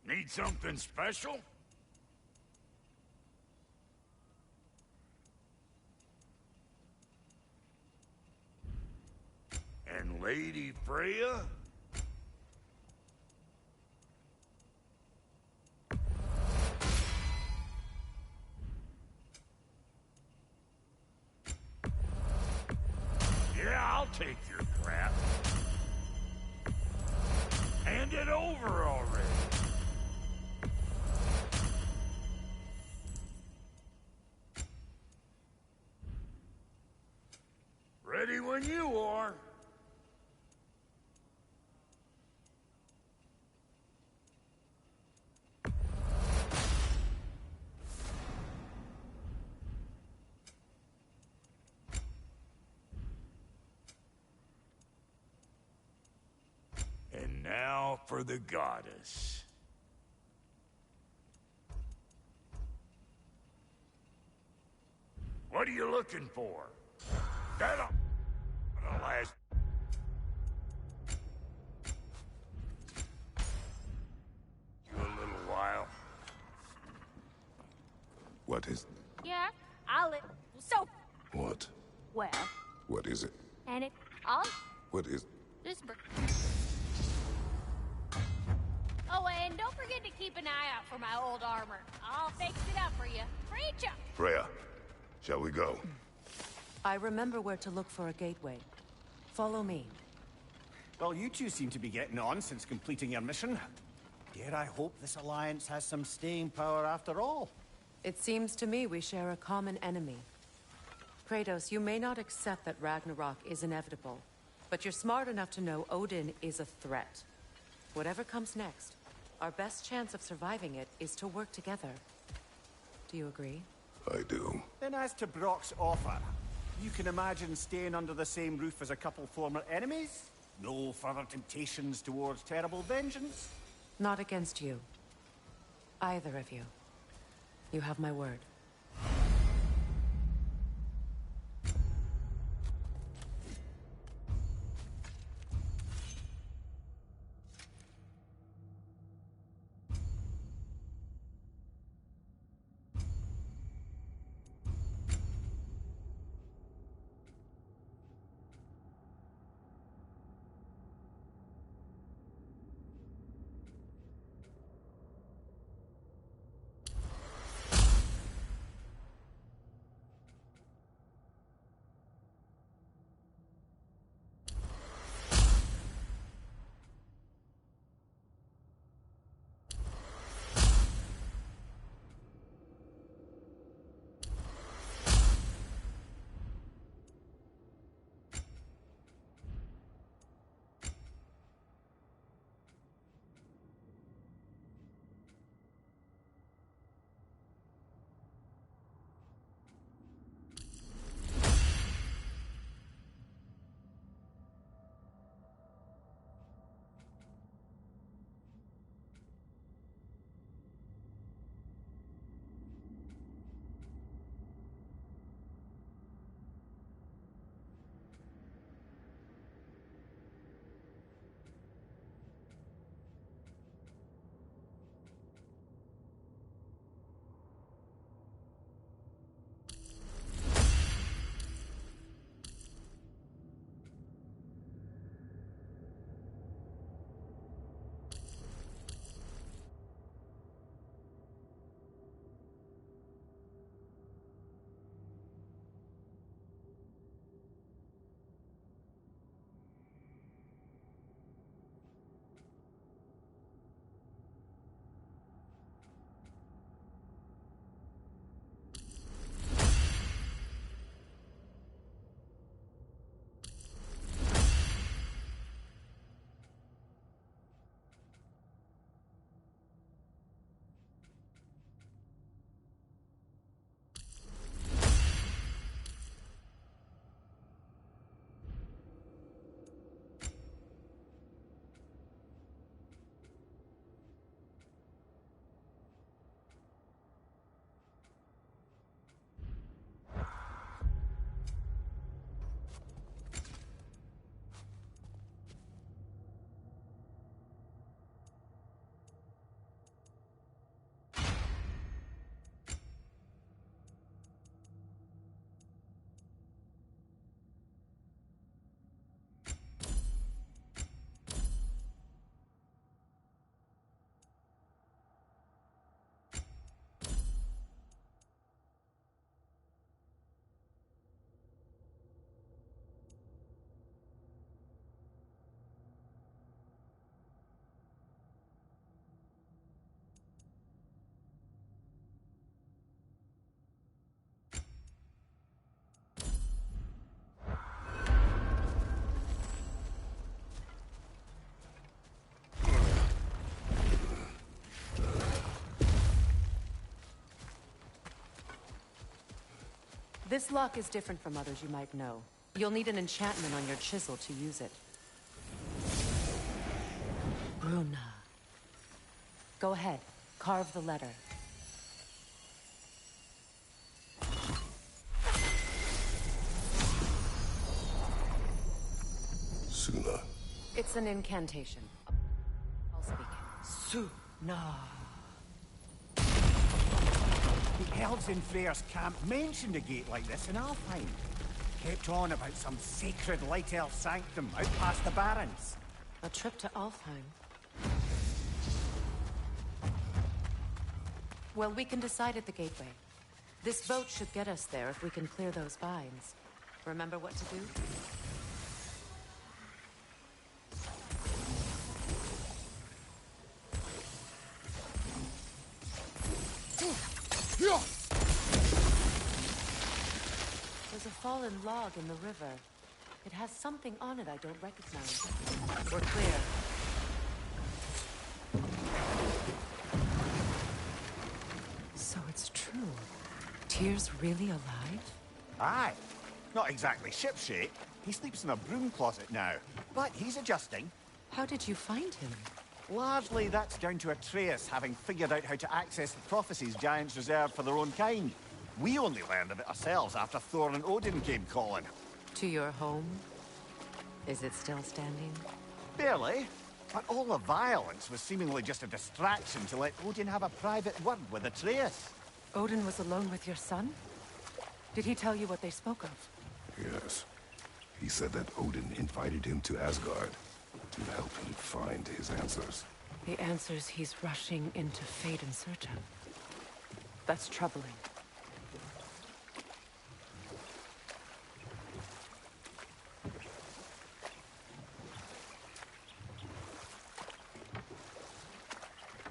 Need something special? And Lady Freya? Yeah, I'll take your crap. Hand it over already. Ready when you are. And now for the goddess. What are you looking for? That'll last. You a little while. What is... Yeah, I'll let. So, What? well, What is it? and it. I'll. What is... This. Oh, and don't forget to keep an eye out for my old armor. I'll fix it up for you. Reach up. Freya, shall we go? I remember where to look for a gateway. Follow me. Well, you two seem to be getting on since completing your mission. Dare I hope this alliance has some staying power after all? It seems to me we share a common enemy. Kratos, you may not accept that Ragnarok is inevitable, but you're smart enough to know Odin is a threat. Whatever comes next, our best chance of surviving it is to work together. Do you agree? I do. Then as to Brock's offer, you can imagine staying under the same roof as a couple former enemies? No further temptations towards terrible vengeance? Not against you. Either of you. You have my word. This lock is different from others you might know. You'll need an enchantment on your chisel to use it. Bruna. Go ahead. Carve the letter. Suna. It's an incantation. I'll speak it. Suna. The elves in Freyr's camp mentioned a gate like this in Alfheim. Kept on about some sacred light elf sanctum out past the Barrens. A trip to Alfheim. Well, we can decide at the gateway. This boat should get us there if we can clear those vines. Remember what to do? There's a fallen log in the river. It has something on it I don't recognize. We're clear. So it's true. Tyr's really alive? Aye. Not exactly shipshape. He sleeps in a broom closet now. But he's adjusting. How did you find him? Largely, that's down to Atreus having figured out how to access the prophecies giants reserved for their own kind. We only learned of it ourselves after Thor and Odin came calling. To your home? Is it still standing? Barely. But all the violence was seemingly just a distraction to let Odin have a private word with Atreus. Odin was alone with your son? Did he tell you what they spoke of? Yes. He said that Odin invited him to Asgard to help him find his answers. The answers he's rushing into fate in search of. That's troubling.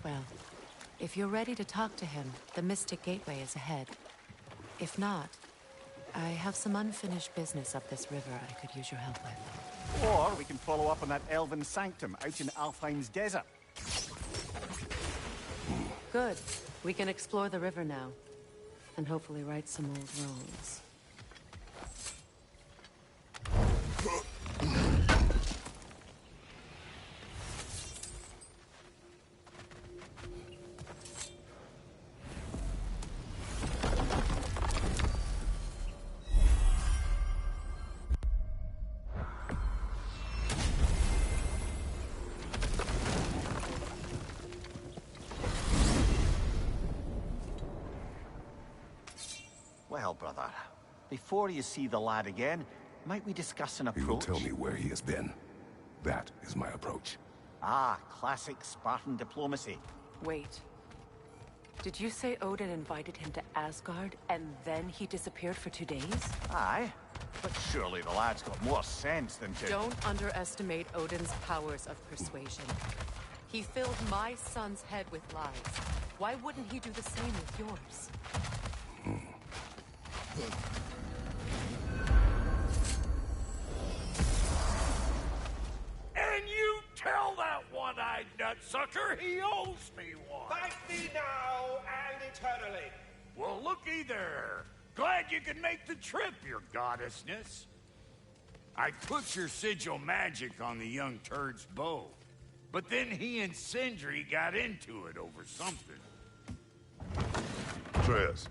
Well, if you're ready to talk to him, the Mystic Gateway is ahead. If not, I have some unfinished business up this river I could use your help with. Or we can follow up on that elven sanctum out in Alfheim's desert. Good. We can explore the river now. And hopefully right some old wrongs. Well, brother, before you see the lad again, might we discuss an approach? He will tell me where he has been. That is my approach. Ah, classic Spartan diplomacy. Wait. Did you say Odin invited him to Asgard, and then he disappeared for 2 days? Aye, but surely the lad's got more sense than to... Don't underestimate Odin's powers of persuasion. He filled my son's head with lies. Why wouldn't he do the same with yours? And you tell that one-eyed nutsucker he owes me one. Thank thee now and eternally. Well, looky there. Glad you can make the trip, your goddessness. I put your sigil magic on the young turd's bow, but then he and Sindri got into it over something. Atreus.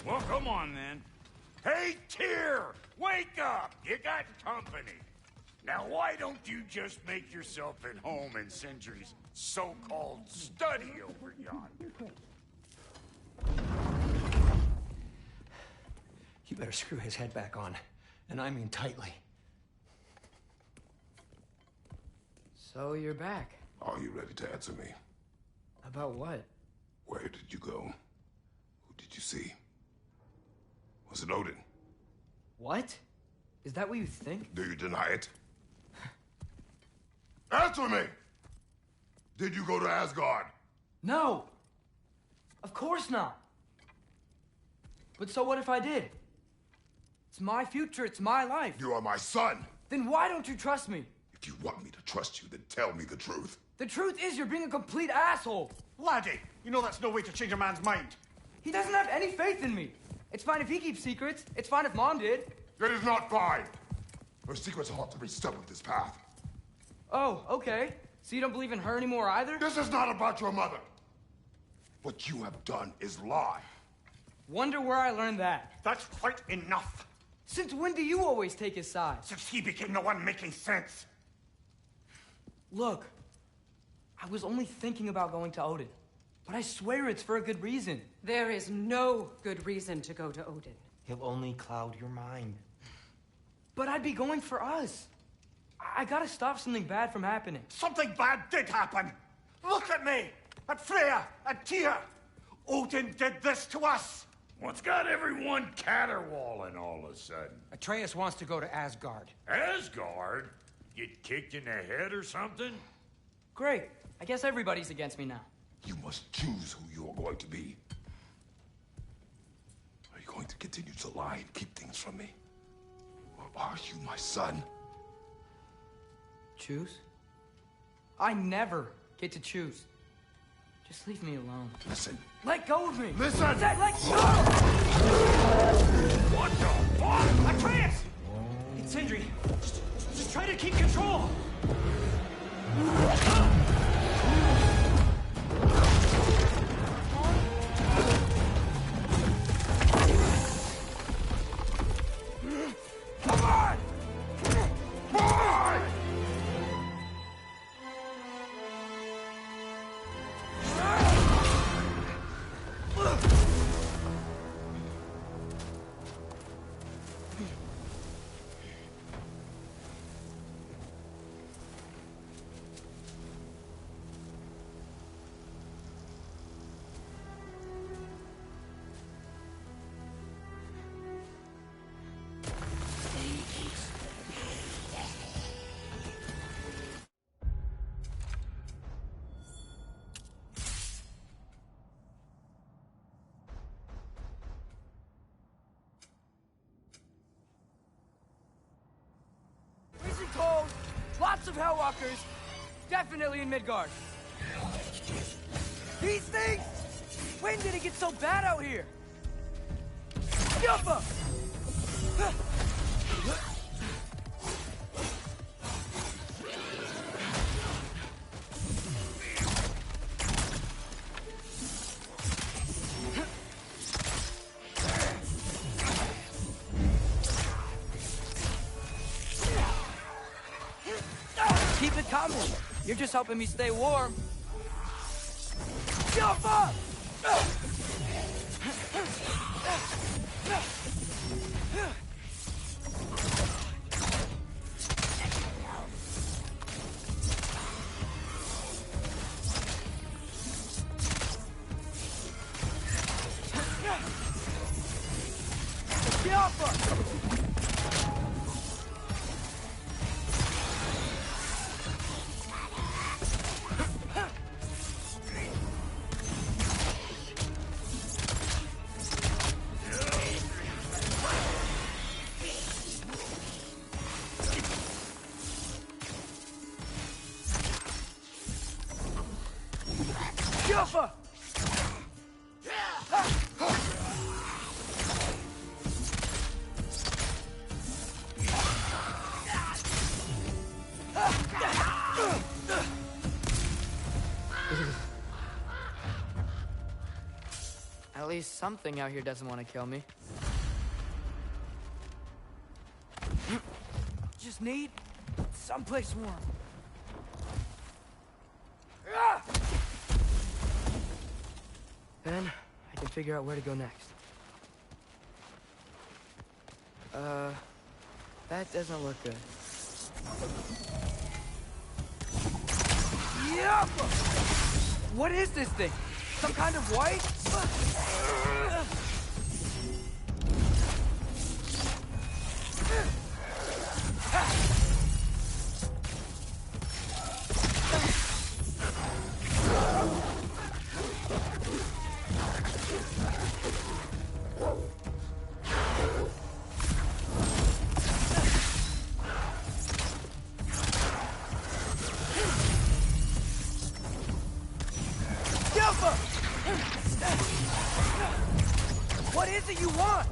Well, come on, then. Hey, Tyr! Wake up! You got company. Now, why don't you just make yourself at home in Sindri's so-called study over yonder? You better screw his head back on, and I mean tightly. So you're back. Are you ready to answer me? About what? Where did you go? Who did you see? Was it Odin? What? Is that what you think? Do you deny it? Answer me! Did you go to Asgard? No! Of course not! But so what if I did? It's my future, it's my life. You are my son! Then why don't you trust me? If you want me to trust you, then tell me the truth. The truth is you're being a complete asshole! Laddie, you know that's no way to change a man's mind. He doesn't have any faith in me! It's fine if he keeps secrets. It's fine if Mom did. It is not fine. Her secrets ought to be stuck with this path. Oh, okay. So you don't believe in her anymore either? This is not about your mother. What you have done is lie. Wonder where I learned that. That's quite enough. Since when do you always take his side? Since he became the one making sense. Look, I was only thinking about going to Odin. But I swear it's for a good reason. There is no good reason to go to Odin. He'll only cloud your mind. But I'd be going for us. I gotta stop something bad from happening. Something bad did happen. Look at me, at Freya, at Tyr. Odin did this to us. What's got everyone caterwauling all of a sudden? Atreus wants to go to Asgard. Asgard? Get kicked in the head or something? Great. I guess everybody's against me now. You must choose who you are going to be. Are you going to continue to lie and keep things from me? Or are you my son? Choose? I never get to choose. Just leave me alone. Listen. Let go of me! Listen! Let go! What the fuck? Atreus! It's Sindri. Just try to keep control. Come on! Boy! Cold, lots of Hellwalkers, definitely in Midgard. These things! When did it get so bad out here? Yuppa! Keep it coming. You're just helping me stay warm. Jump up! Jump up! Juffa! At least something out here doesn't want to kill me. Just need someplace warm. Then I can figure out where to go next. That doesn't look good. Yup! What is this thing? Some kind of white? What is it you want?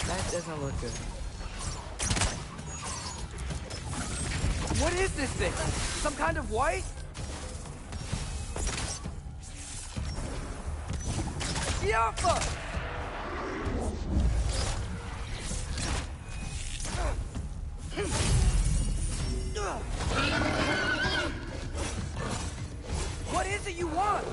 That doesn't look good. What is this thing? Some kind of white? Yaffa! What is it you want?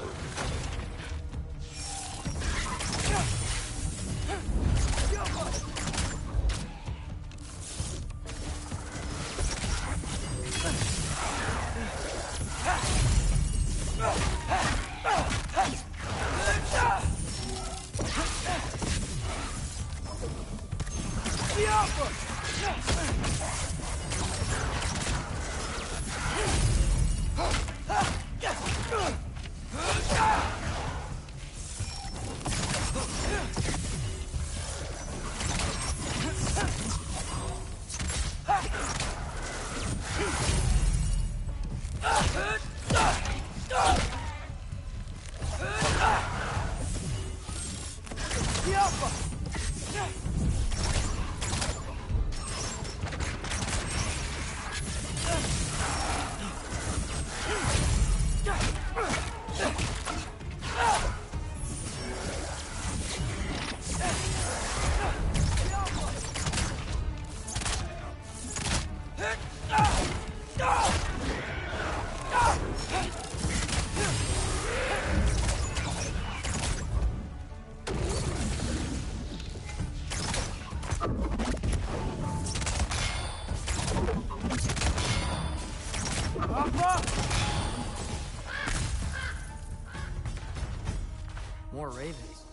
More ravens.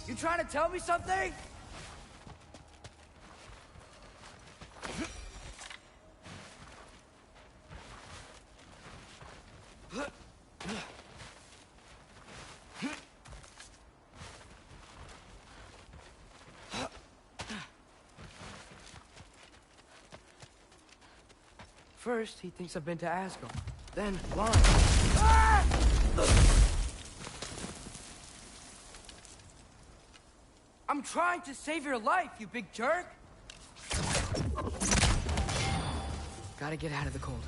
You trying to tell me something? First, he thinks I've been to Asgard. Then, blind. Ah! I'm trying to save your life, you big jerk! Gotta get out of the cold.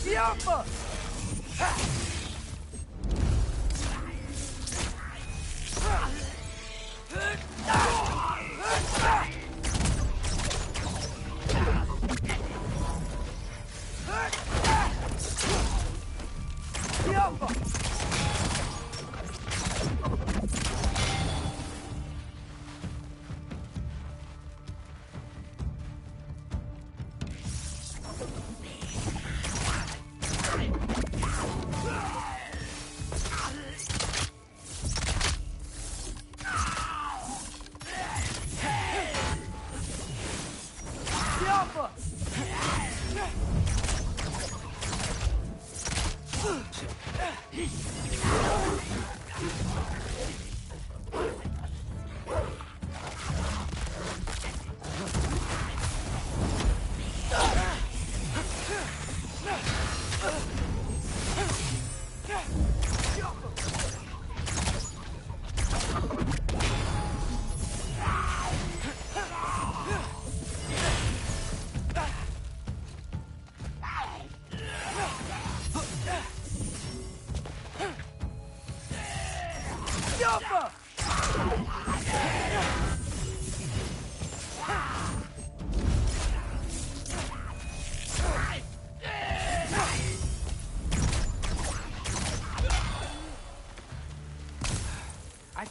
Yampa!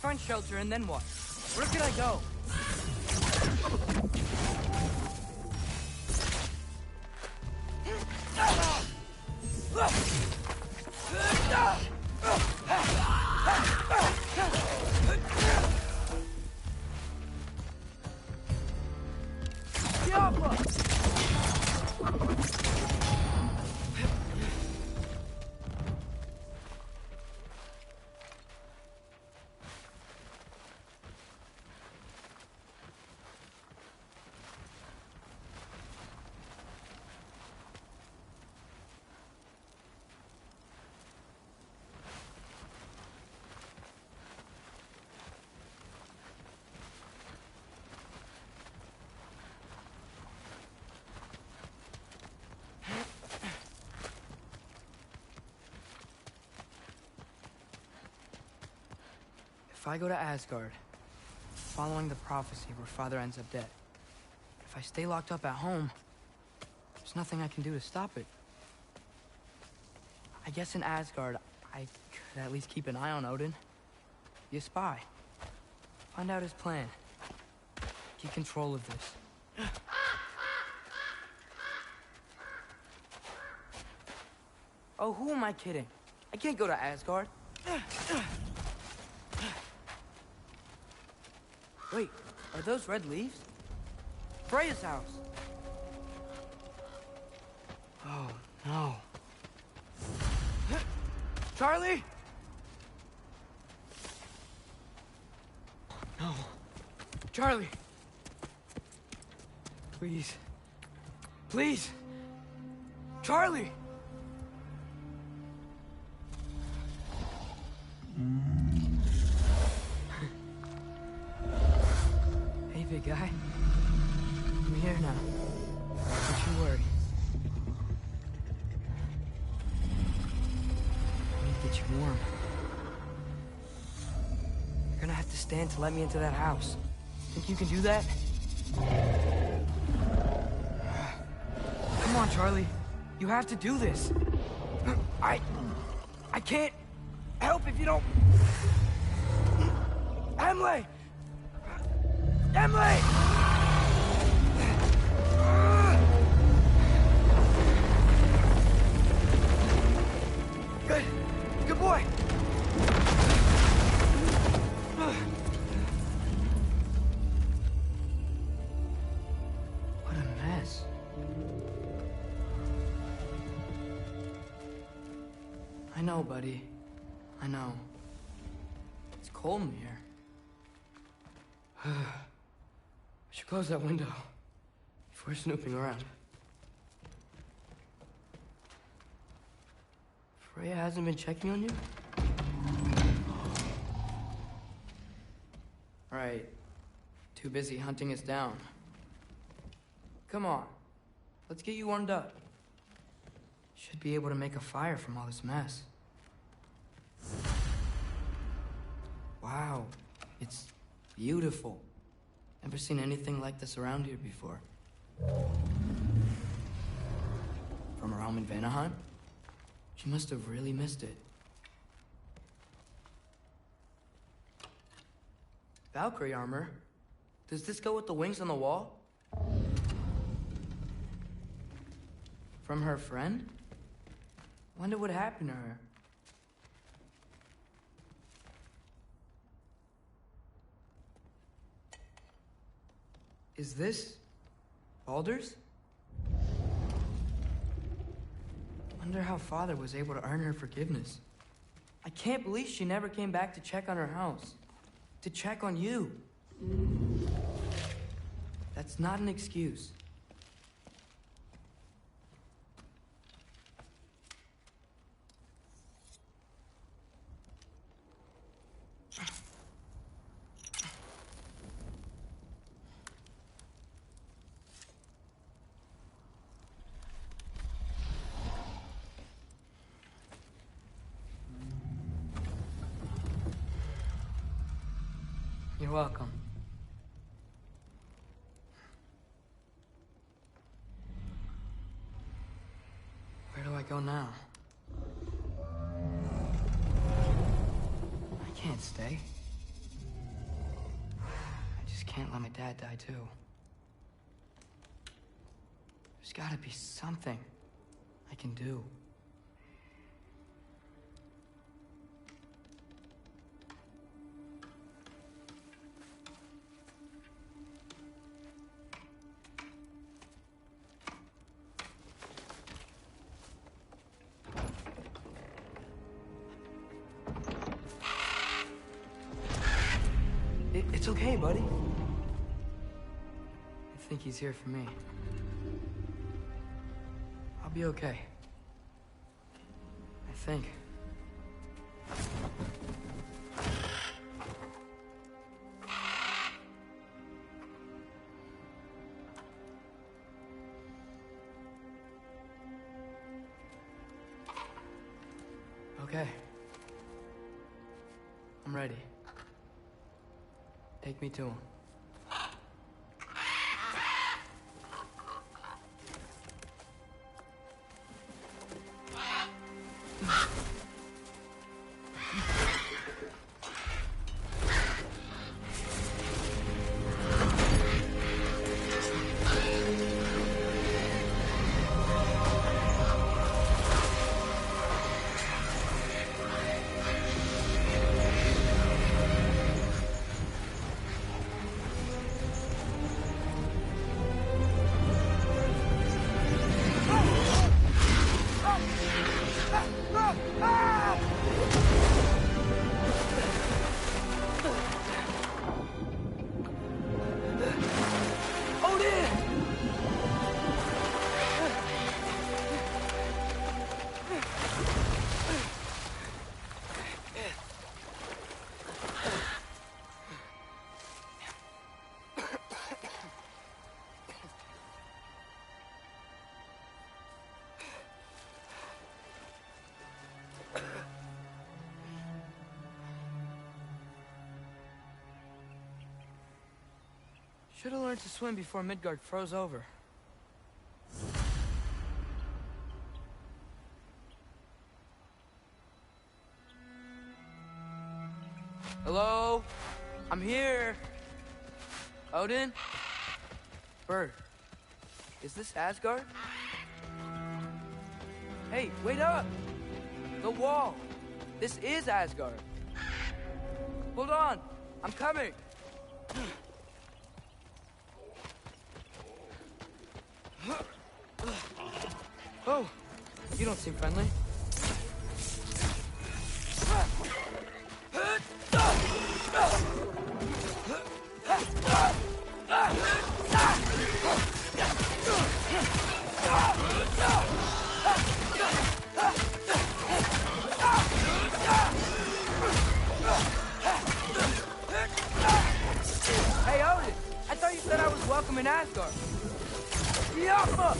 find shelter, and then what? Where can I go? If I go to Asgard, following the prophecy where Father ends up dead, if I stay locked up at home, there's nothing I can do to stop it. I guess in Asgard, I could at least keep an eye on Odin. Be a spy. Find out his plan. Get control of this. Oh, who am I kidding? I can't go to Asgard. Wait, are those red leaves? Freya's house! Oh, no. Charlie? No. Charlie! Please. Please! Charlie! Hey, big guy. I'm here now. Don't you worry. I need to get you warm. You're gonna have to stand to let me into that house. Think you can do that? Come on, Charlie. You have to do this. I can't help if you don't... Emily! Emily! Good. Good boy. What a mess. I know, buddy. I know. It's cold in here. I should close that window before snooping around. Freya hasn't been checking on you? Right. Too busy hunting us down. Come on. Let's get you warmed up. Should be able to make a fire from all this mess. Wow. It's beautiful. Never seen anything like this around here before. From her home in Vanaheim? She must have really missed it. Valkyrie armor? Does this go with the wings on the wall? From her friend? Wonder what happened to her. Is this Baldur's? Wonder how Father was able to earn her forgiveness. I can't believe she never came back to check on her house. To check on you. That's not an excuse. You're welcome. Where do I go now? I can't stay. can't let my dad die too. There's gotta be something I can do. It's okay, buddy. I think he's here for me. I'll be okay. I think. Okay. I'm ready. Take me to him. Should have learned to swim before Midgard froze over. Hello? I'm here. Odin? Bird. Is this Asgard? Hey, wait up! The wall! This is Asgard. Hold on! I'm coming! Oh, you don't seem friendly. Hey, Odin! I thought you said I was welcome in Asgard. Yappa!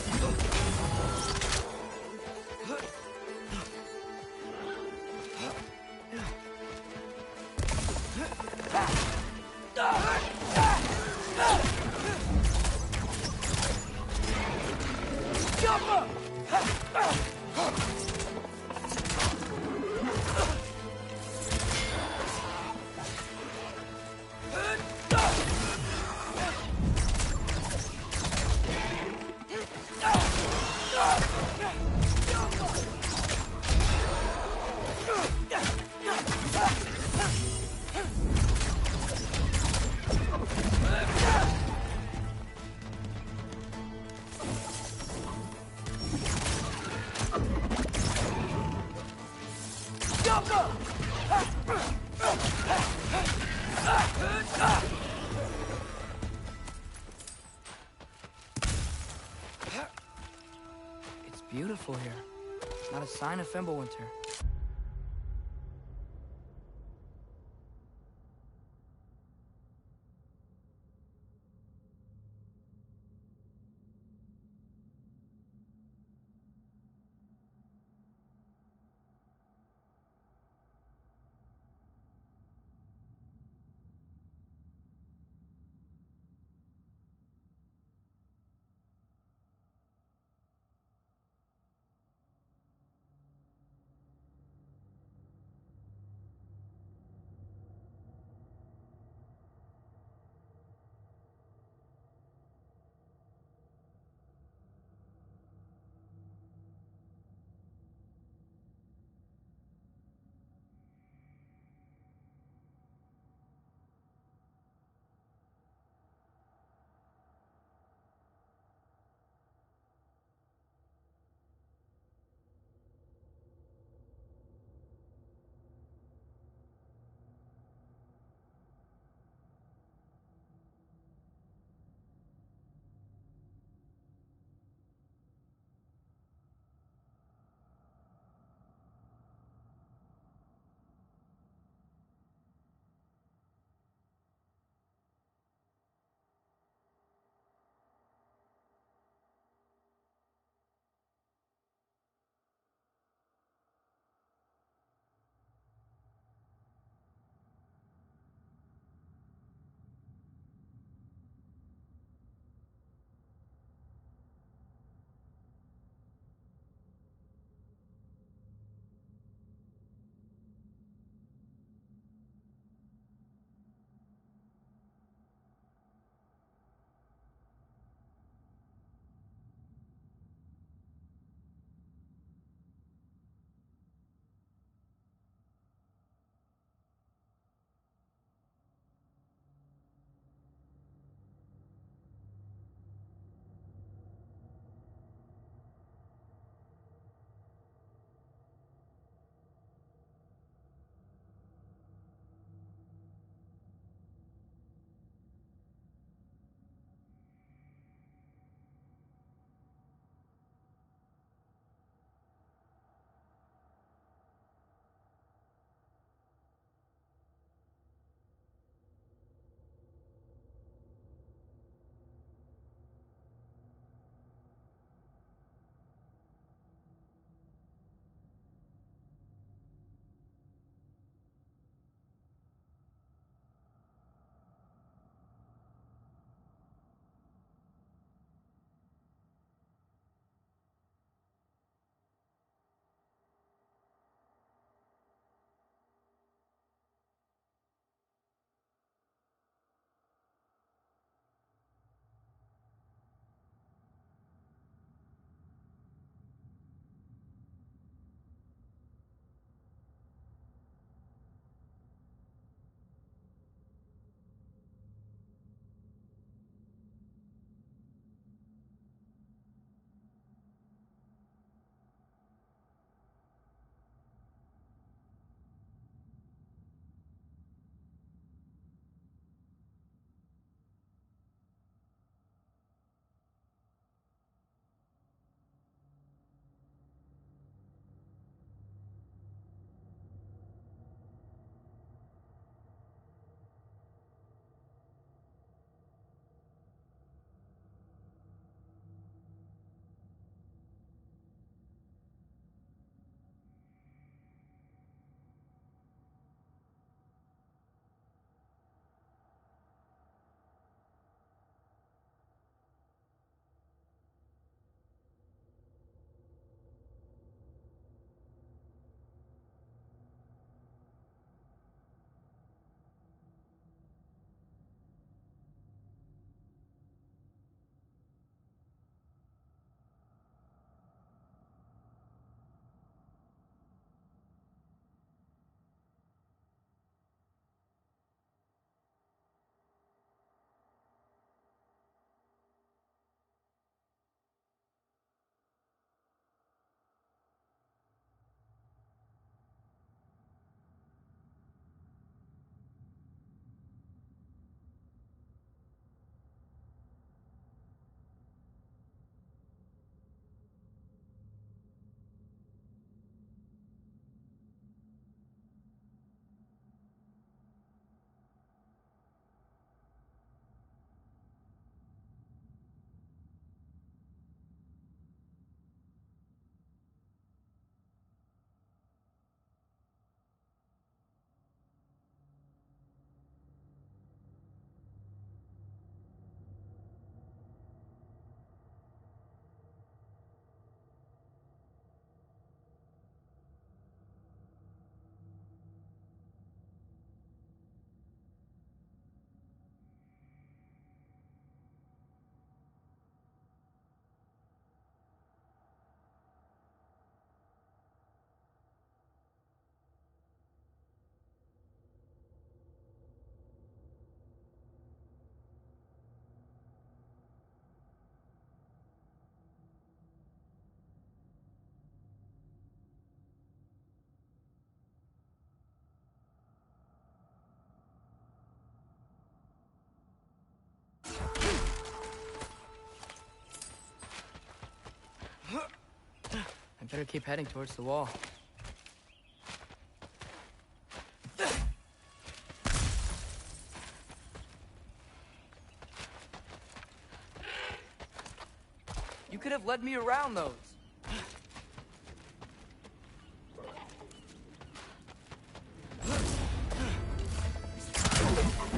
It's beautiful here. Not a sign of Fimbulwinter. Better keep heading towards the wall. You could have led me around those.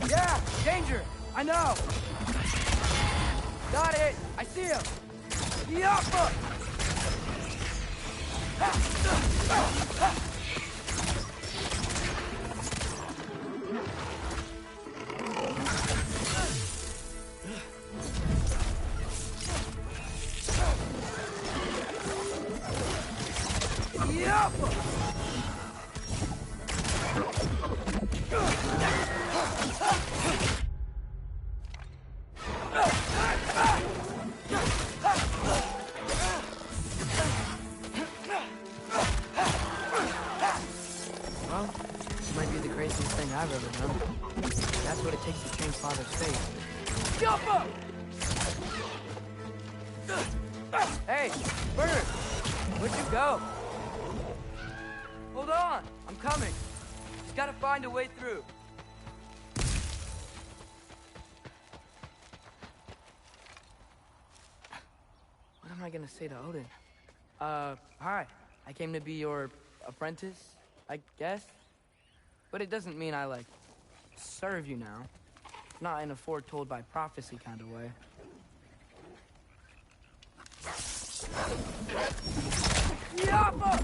Yeah, danger! I know! Got it! I see him! Yappa! Well, this might be the craziest thing I've ever done. That's what it takes to change Father's fate. Jump up! Hey, Bird! Where'd you go? Hold on! I'm coming! Just gotta find a way through. What am I gonna say to Odin? Hi. I came to be your apprentice, I guess? But it doesn't mean I, like, serve you now. Not in a foretold by prophecy kind of way. Yappa!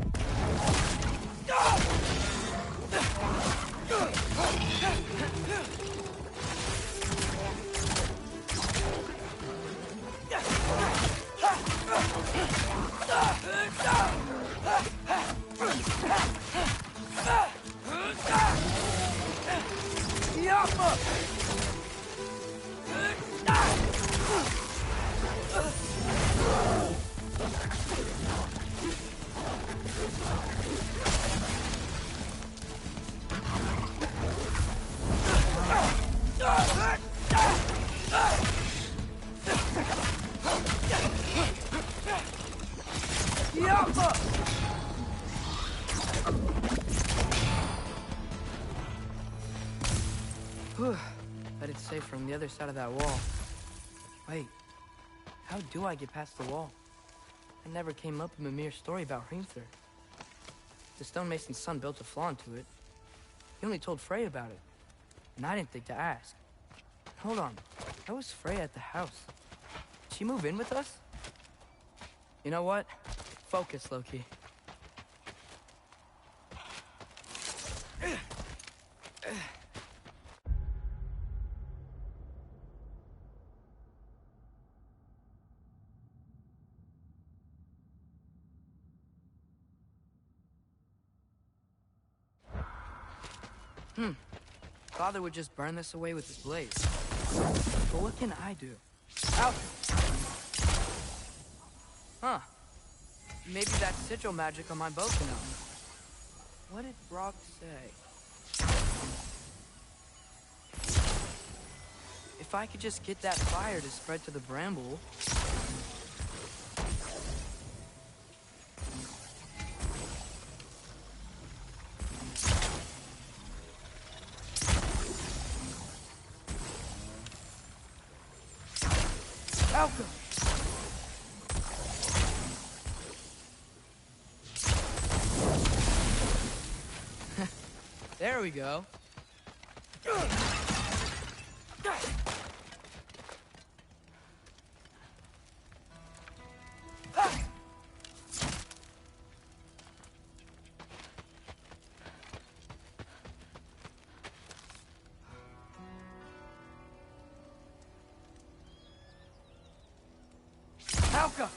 Bet it's safe from the other side of that wall. Wait, how do I get past the wall? I never came up with a mere story about Hrimthur. The stonemason's son built a flaw into it. He only told Frey about it, and I didn't think to ask. Hold on, how was Frey at the house? Did she move in with us? You know what? Focus, Loki. Father would just burn this away with his blaze. But what can I do? Out! Huh. Maybe that sigil magic on my bow can help. What did Brock say? If I could just get that fire to spread to the bramble... Falcon! There we go. Falcon!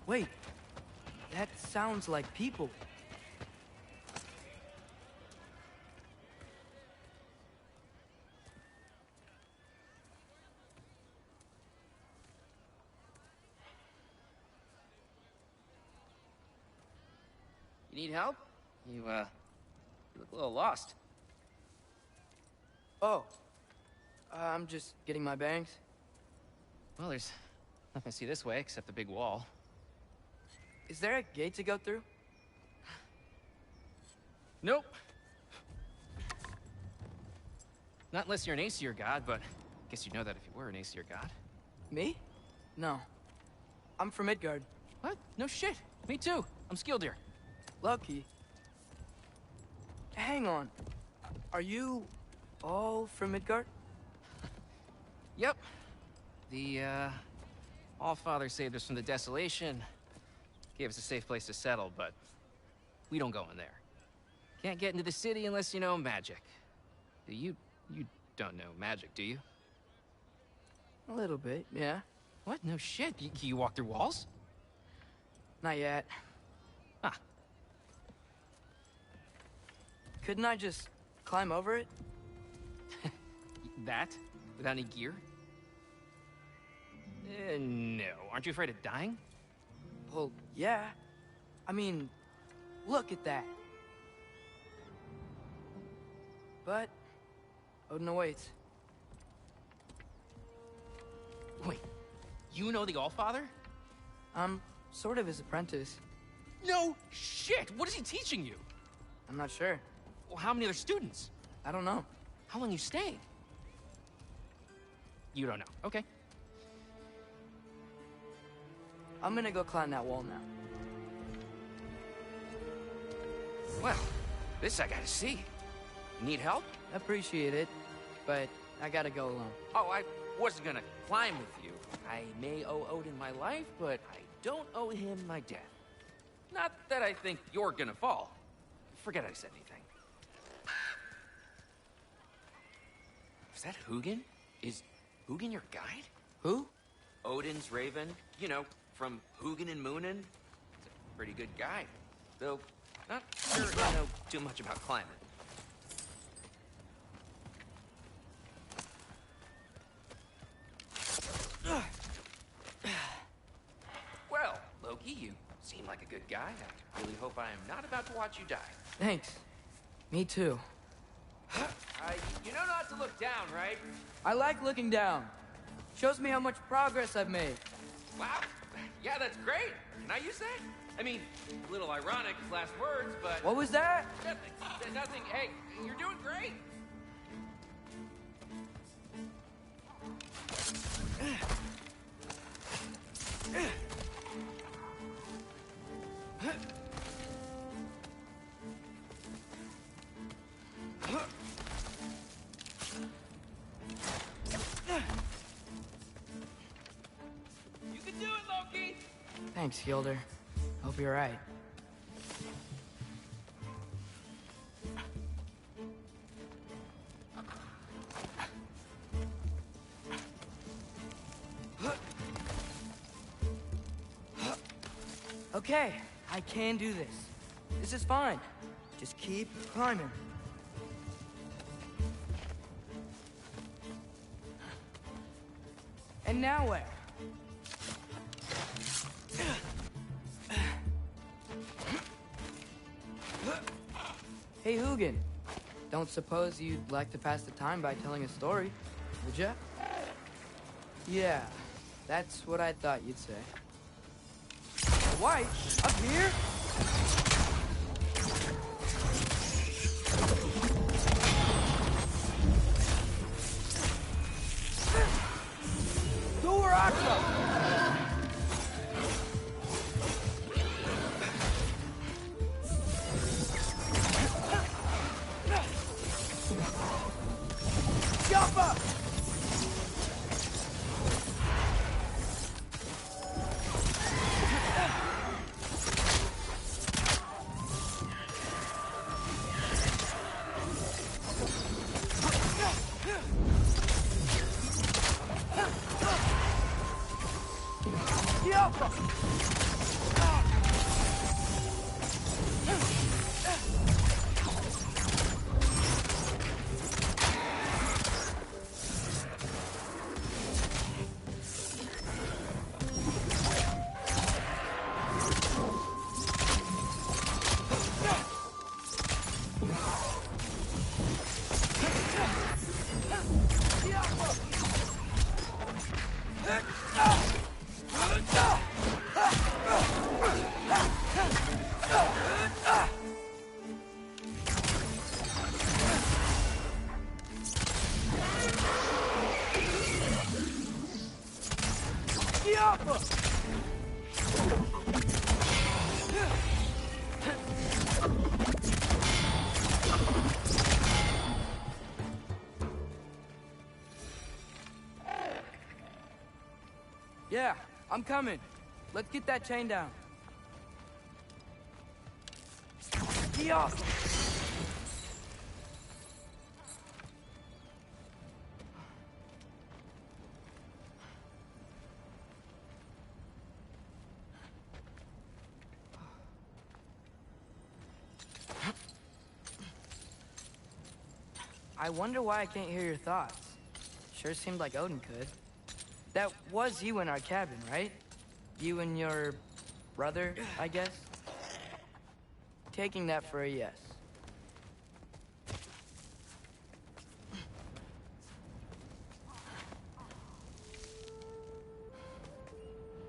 Wait, that sounds like people. You need help? You look a little lost. Oh, I'm just getting my bangs. Well, there's nothing to see this way except the big wall. Is there a gate to go through? Nope. Not unless you're an Aesir god, but I guess you'd know that if you were an Aesir god. Me? No. I'm from Midgard. What? No shit. Me too. I'm skilled here. Lucky. Hang on. Are you all from Midgard? Yep. The, Allfather saved us from the desolation. Gave us a safe place to settle, but we don't go in there. Can't get into the city unless you know magic. You don't know magic, do you? A little bit, yeah. What? No shit. You walk through walls? Not yet. Huh. Couldn't I just climb over it? That? Without any gear? No. Aren't you afraid of dying? Well, yeah. I mean, look at that. But Odin awaits. Wait, you know the Allfather? I'm sort of his apprentice. No shit! What is he teaching you? I'm not sure. Well, how many other students? I don't know. How long you stayed? You don't know. Okay. I'm gonna go climb that wall now. Well, this I gotta see. Need help? Appreciate it, but I gotta go alone. Oh, I wasn't gonna climb with you. I may owe Odin my life, but I don't owe him my death. Not that I think you're gonna fall. Forget I said anything. Is that Hugin? Is Hugin your guide? Who? Odin's raven. You know, from Hugin and Moonin. He's a pretty good guide. Though, not sure I know too much about climbing. Well, Loki, you seem like a good guy. I really hope I am not about to watch you die. Thanks. Me too. You know not to look down, right? I like looking down. Shows me how much progress I've made. Wow. Yeah, that's great. Can I use that? I mean, a little ironic, his last words, but... What was that? Nothing. Nothing. Hey, you're doing great. You can do it, Loki! Thanks, Gilder. Hope you're right. Okay, I can do this. This is fine. Just keep climbing. And now where? Hey, Hugin. Don't suppose you'd like to pass the time by telling a story, would ya? Yeah, that's what I thought you'd say. White, up here? Yeah, I'm coming. Let's get that chain down. Yeah. I wonder why I can't hear your thoughts. Sure seemed like Odin could. That was you in our cabin, right? You and your brother, I guess? Taking that for a yes.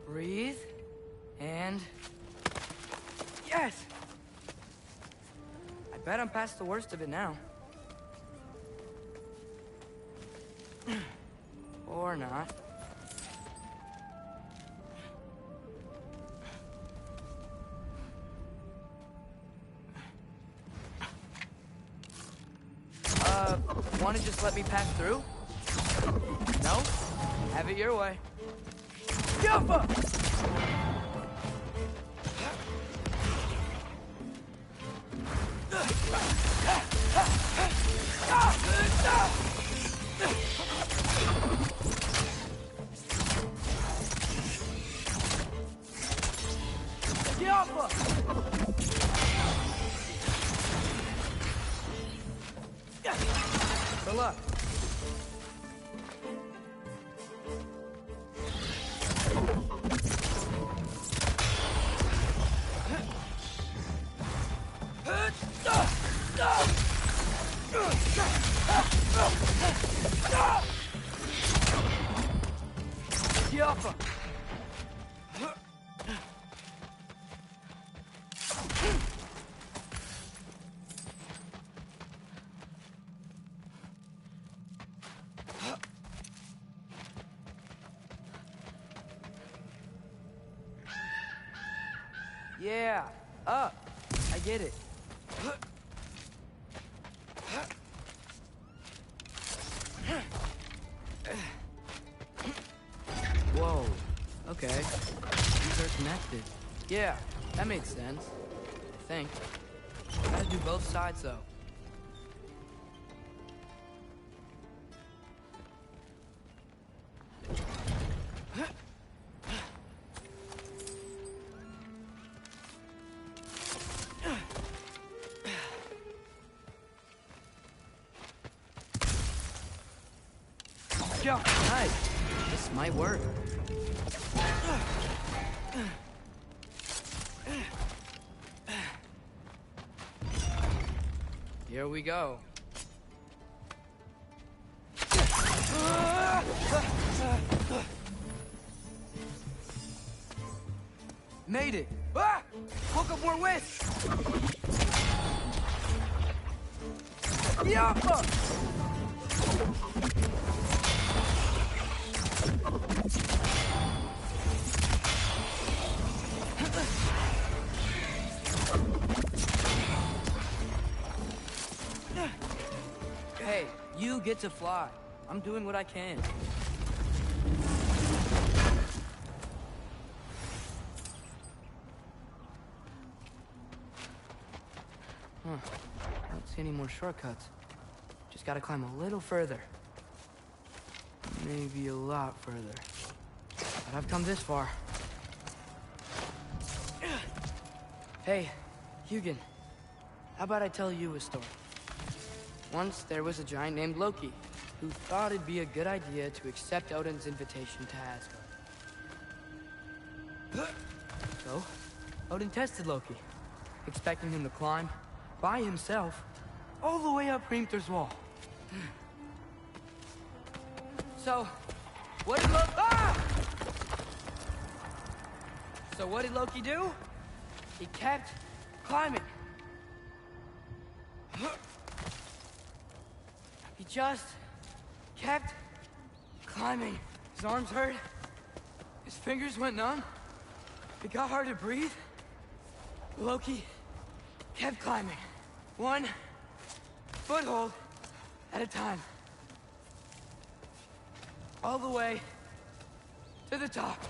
Breathe. And... yes! I bet I'm past the worst of it now. Or not. Wanna just let me pass through? No? Have it your way. Jumpa! Good luck. Yeah, up. I get it. Whoa. Okay. These are connected. Yeah, that makes sense. I think. Gotta do both sides, though. Nice. This might work. Here we go. Made it. Ah! Woke up more wits. Yeah. Hey, you get to fly. I'm doing what I can. Huh. I don't see any more shortcuts. Just gotta climb a little further. Maybe a lot further. But I've come this far. Hey, Hugin. How about I tell you a story? Once there was a giant named Loki who thought it'd be a good idea to accept Odin's invitation to Asgard. So, Odin tested Loki, expecting him to climb by himself all the way up Hrimthur's wall. So, what did Loki do? He kept climbing. He just kept climbing. His arms hurt. His fingers went numb. It got hard to breathe. Loki kept climbing. One foothold at a time. All the way to the top.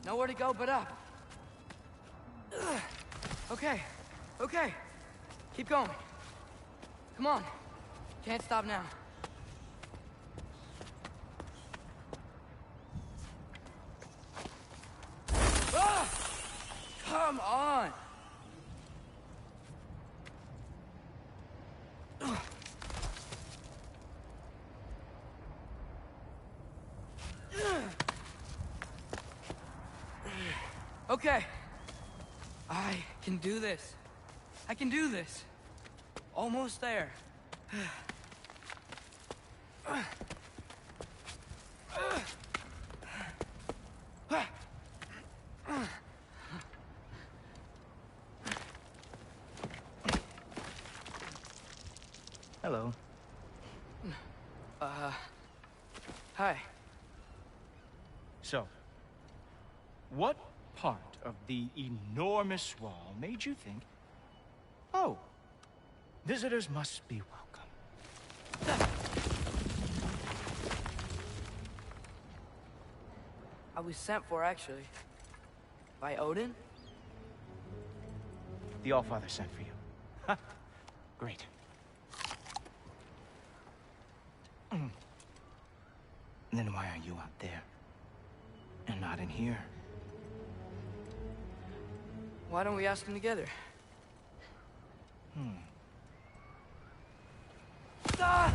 Nowhere to go but up. Okay, okay. Keep going. Come on. Can't stop now. Ah! Come on! Okay. I can do this. I can do this. Almost there. Hello. Hi. So, what part of the enormous wall made you think, oh, visitors must be welcome? I was sent for, actually. By Odin? The Allfather sent for you. Ha! Great. Then why are you out there? And not in here? Why don't we ask them together? Ah!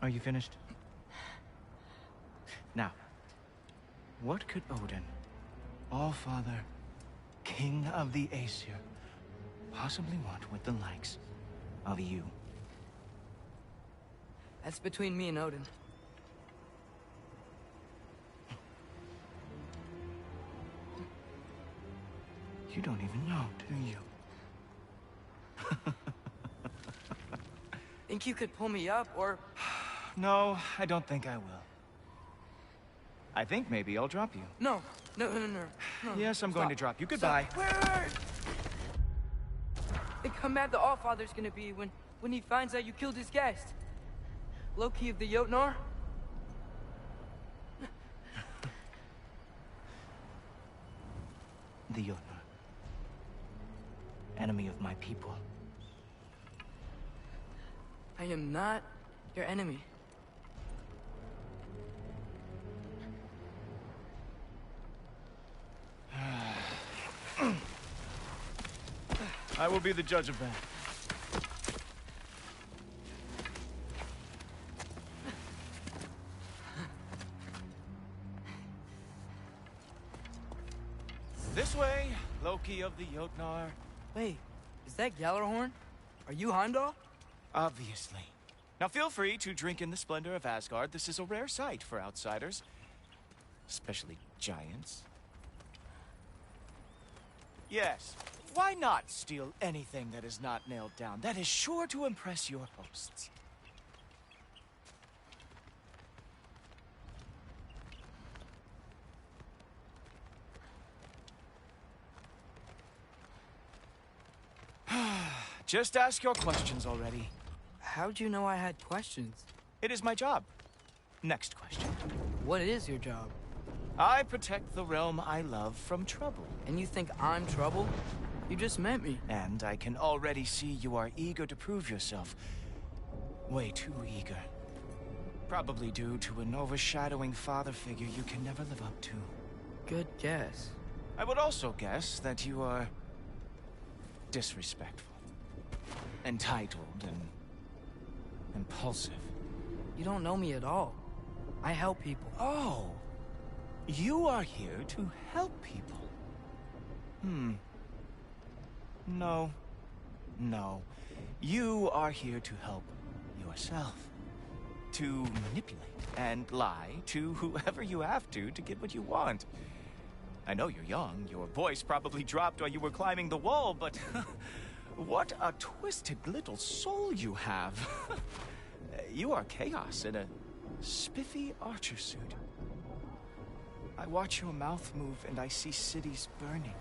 Are you finished? Now, what could Odin, Allfather, King of the Aesir, possibly want with the likes of you? That's between me and Odin. You don't even know, do you? Think you could pull me up, or... No, I don't think I will. I think maybe I'll drop you. No. Yes, I'm going to drop you. Goodbye. Wait. Think how mad the Allfather's gonna be when he finds out you killed his guest. Loki of the Jotnar? The Jotnar. Enemy of my people. I am not your enemy. I will be the judge of that. This way, Loki of the Jotnar. Wait, is that Gjallarhorn? Are you Heimdall? Obviously. Now feel free to drink in the splendor of Asgard. This is a rare sight for outsiders. Especially giants. Yes, why not steal anything that is not nailed down? That is sure to impress your hosts. Just ask your questions already. How'd you know I had questions? It is my job. Next question. What is your job? I protect the realm I love from trouble. And you think I'm trouble? You just met me. And I can already see you are eager to prove yourself. Way too eager. Probably due to an overshadowing father figure you can never live up to. Good guess. I would also guess that you are disrespectful, entitled, and impulsive. You don't know me at all. I help people. Oh, you are here to help people. No. You are here to help yourself. To manipulate and lie to whoever you have to get what you want. I know you're young. Your voice probably dropped while you were climbing the wall, but what a twisted little soul you have. You are chaos in a spiffy archer suit. I watch your mouth move and I see cities burning.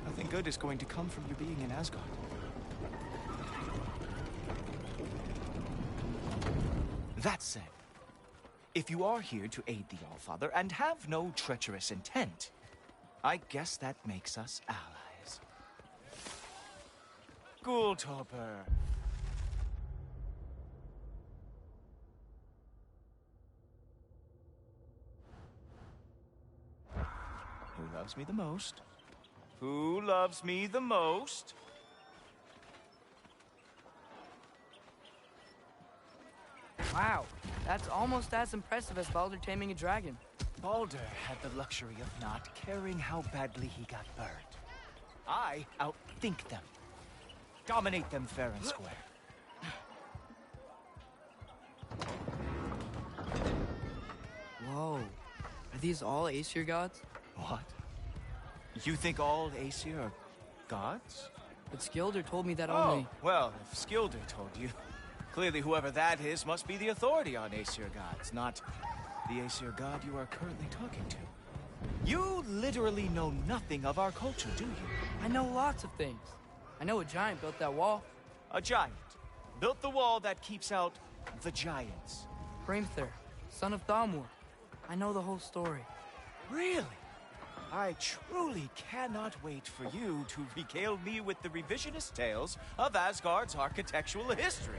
Nothing good is going to come from your being in Asgard. That said, if you are here to aid the Allfather and have no treacherous intent, I guess that makes us allies. Ghoultoper. Who loves me the most? Who loves me the most? Wow, that's almost as impressive as Baldur taming a dragon. Baldur had the luxury of not caring how badly he got burned. I outthink them. Dominate them fair and square. Whoa. Are these all Aesir gods? What? You think all Aesir are gods? But Skilder told me that Oh, only... well, if Skilder told you, clearly whoever that is must be the authority on Aesir gods, not the Aesir god you are currently talking to. You literally know nothing of our culture, do you? I know lots of things. I know a giant built that wall. A giant built the wall that keeps out the giants. Hrimthur, son of Thamur. I know the whole story. Really? I truly cannot wait for you to regale me with the revisionist tales of Asgard's architectural history.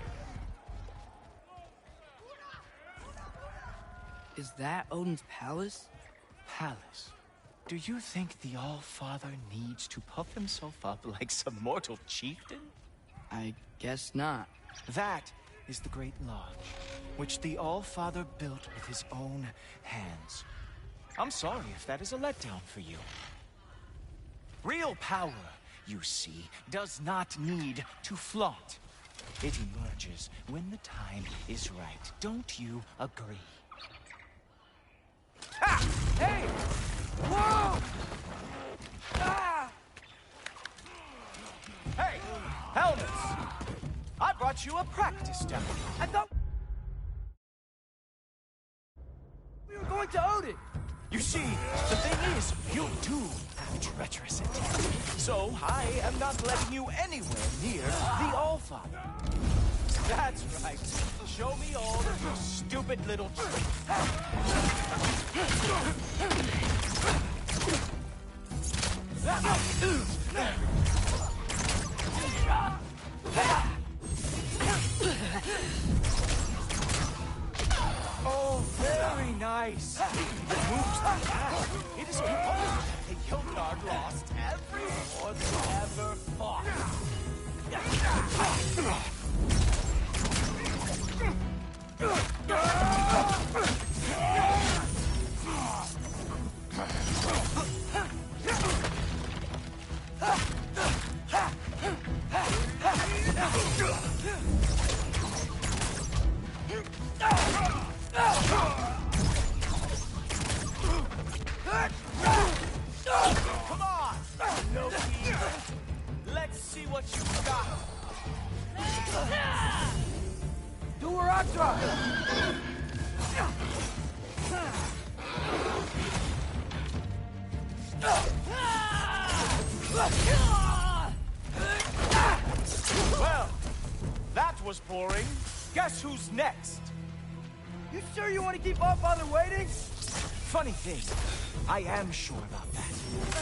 Is that Odin's palace? Palace? Do you think the All-Father needs to puff himself up like some mortal chieftain? I guess not. That is the Great Lodge, which the All-Father built with his own hands. I'm sorry if that is a letdown for you. Real power, you see, does not need to flaunt. It emerges when the time is right. Don't you agree? Ha! Hey! Whoa! Ah! Hey! Helmets! I brought you a practice demo. I thought... we were going to Odin! You see, the thing is, you do have treacherous intent. So I am not letting you anywhere near the Allfather. That's right. Show me all of your stupid little tricks. Oh, very nice. It moves the cat. It is proposed that the Yogard lost every war they ever fought. Come on, Loki. Let's see what you've got. Do where I'm talking. Well, that was boring. Guess who's next? You sure you want to keep Allfather waiting? Funny thing, I am sure about that.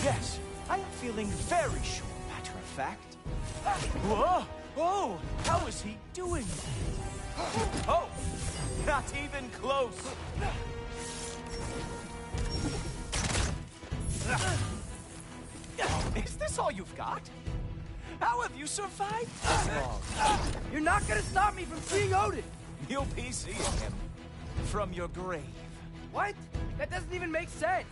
Yes, I am feeling very sure, matter of fact. Whoa! Whoa! How is he doing? Oh! Not even close! Is this all you've got? How have you survived this long? You're not gonna stop me from seeing Odin! You'll be seeing him from your grave. What? That doesn't even make sense!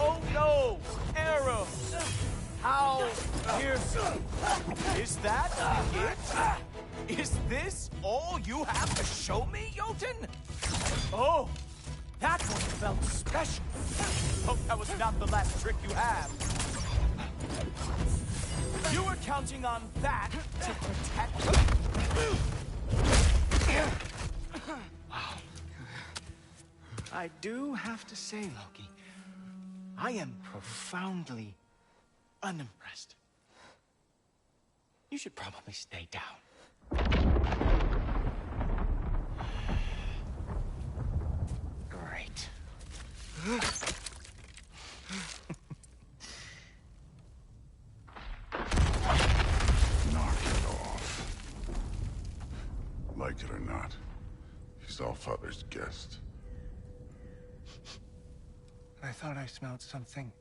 Oh no! Arrow! How piercing! Is that it? Is this all you have to show me, Jotun? Oh! That one felt special! Hope that was not the last trick you have. You were counting on that to protect me? Wow. I do have to say, Loki, I am profoundly unimpressed. You should probably stay down. Great. Knock it off. Like it or not, he's Allfather's guest. I thought I smelled something.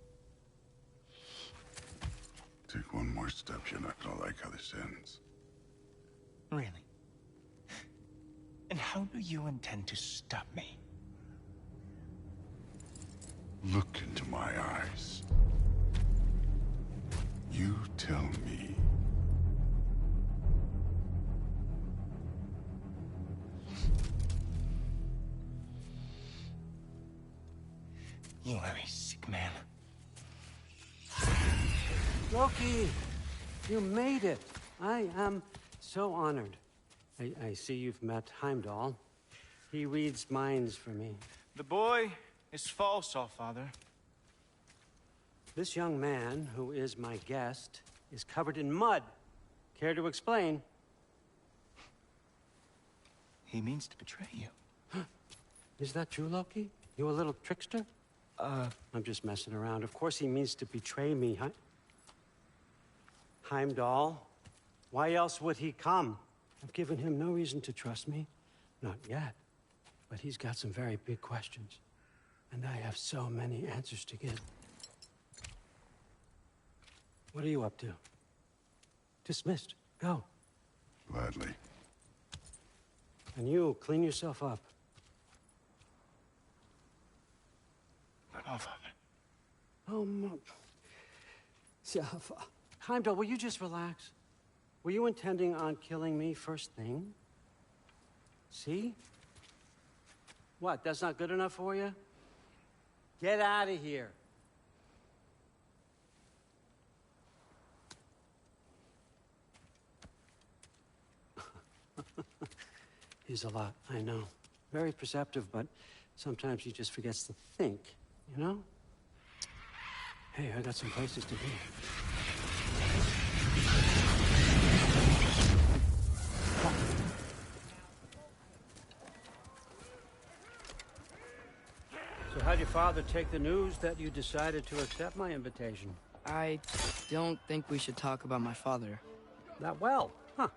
Take one more step, you're not gonna like how this ends. Really? And how do you intend to stop me? Look into my eyes. You tell me. You are a sick man. Loki, you made it. I am so honored. I see you've met Heimdall. He reads minds for me. The boy is false, Allfather. This young man, who is my guest, is covered in mud. Care to explain? He means to betray you. Is that true, Loki? You a little trickster? I'm just messing around. Of course he means to betray me, huh? Heimdall? Why else would he come? I've given him no reason to trust me. Not yet. But he's got some very big questions. And I have so many answers to give. What are you up to? Dismissed. Go. Gladly. And you, clean yourself up. But Allfather. Oh, Heimdall, will you just relax? Were you intending on killing me first thing? See? What, that's not good enough for you? Get out of here. He's a lot, I know. Very perceptive, but sometimes he just forgets to think, you know? Hey, I got some places to be. So how'd your father take the news that you decided to accept my invitation? I don't think we should talk about my father. Not well, huh?